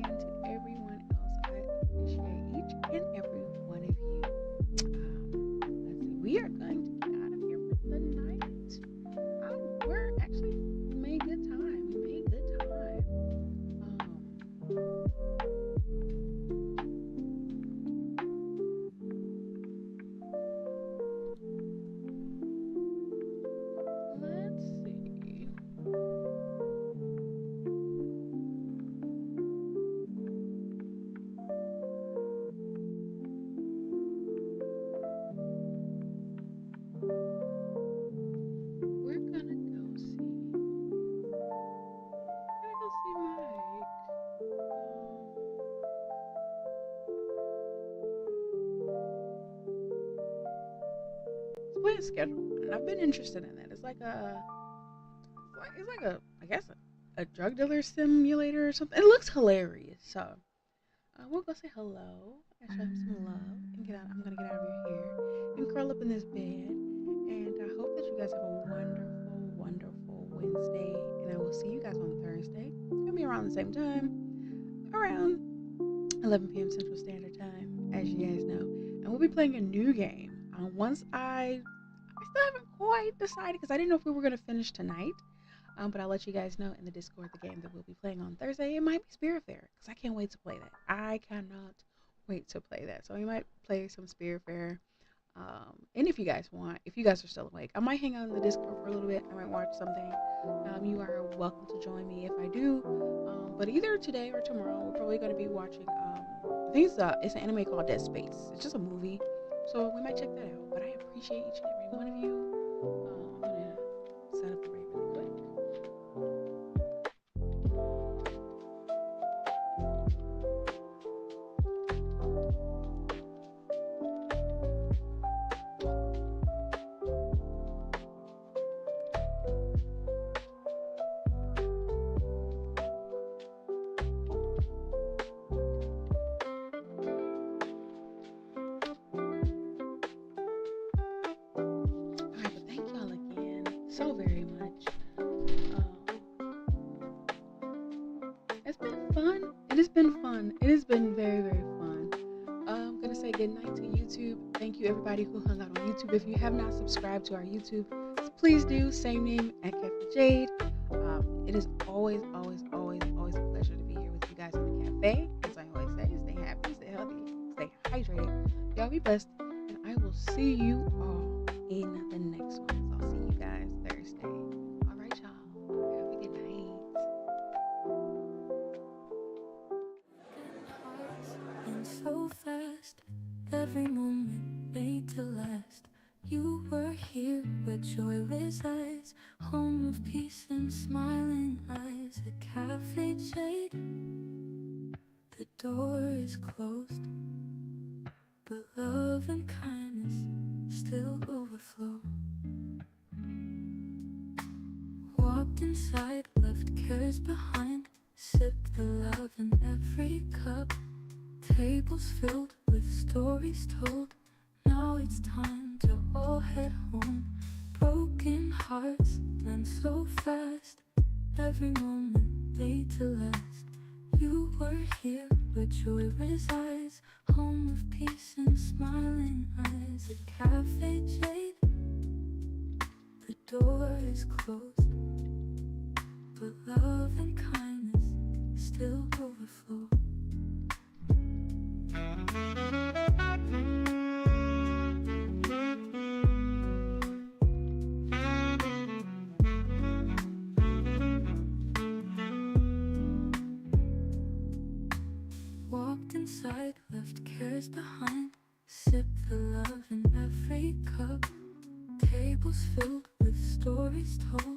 And to everyone else, I appreciate each and every one of you. Let's see. We are going to get out of here for the night. We're actually made good time. We made good time. Let's see. We're gonna go see. Mike. It's playing schedule, and I've been interested in that. It's like I guess a drug dealer simulator or something. It looks hilarious. So we'll go say hello and show him some love and get out. I'm gonna get out of your hair and curl up in this bed. And I hope that you guys have a wonderful, wonderful Wednesday. And I will see you guys on Thursday. It's gonna be around the same time, around 11 p.m. Central Standard Time, as you guys know. And we'll be playing a new game. Once I still haven't quite decided because I didn't know if we were gonna finish tonight. But I'll let you guys know in the Discord the game that we'll be playing on Thursday. It might be Spiritfarer because I can't wait to play that. I cannot wait to play that. So we might play some Spiritfarer. And if you guys want, if you guys are still awake, I might hang out in the Discord for a little bit. I might watch something. You are welcome to join me if I do. But either today or tomorrow, we're probably going to be watching. I think it's an anime called Dead Space. It's just a movie, so we might check that out. But I appreciate each and every one of you. I'm gonna set up the rate really quick. So very much. It's been fun good night to YouTube. Thank you everybody who hung out on YouTube. If you have not subscribed to our YouTube, please do. Same name at Cafe Jade. It is always, always, always, always a pleasure to be here with you guys in the cafe. As I always say, stay happy, stay healthy, stay hydrated. Y'all be blessed, and I will see you all in the next one. So I'll see you guys Thursday. All right, y'all. Have a good night. And so fast, every moment made to last. You were here where joy resides, home of peace and smiling eyes. A cafe jade, the door is closed, but love and kindness still overflow. Walked inside, left cares behind, sipped the love in every cup. Tables filled with stories told, now it's time to all head home. Broken hearts mend so fast, every moment made to last. You were here where joy resides, home of peace and smiling eyes. A cafe jade, the door is closed, but love and kindness still overflow. Walked inside, left cares behind, sipped the love in every cup. Tables filled with stories told,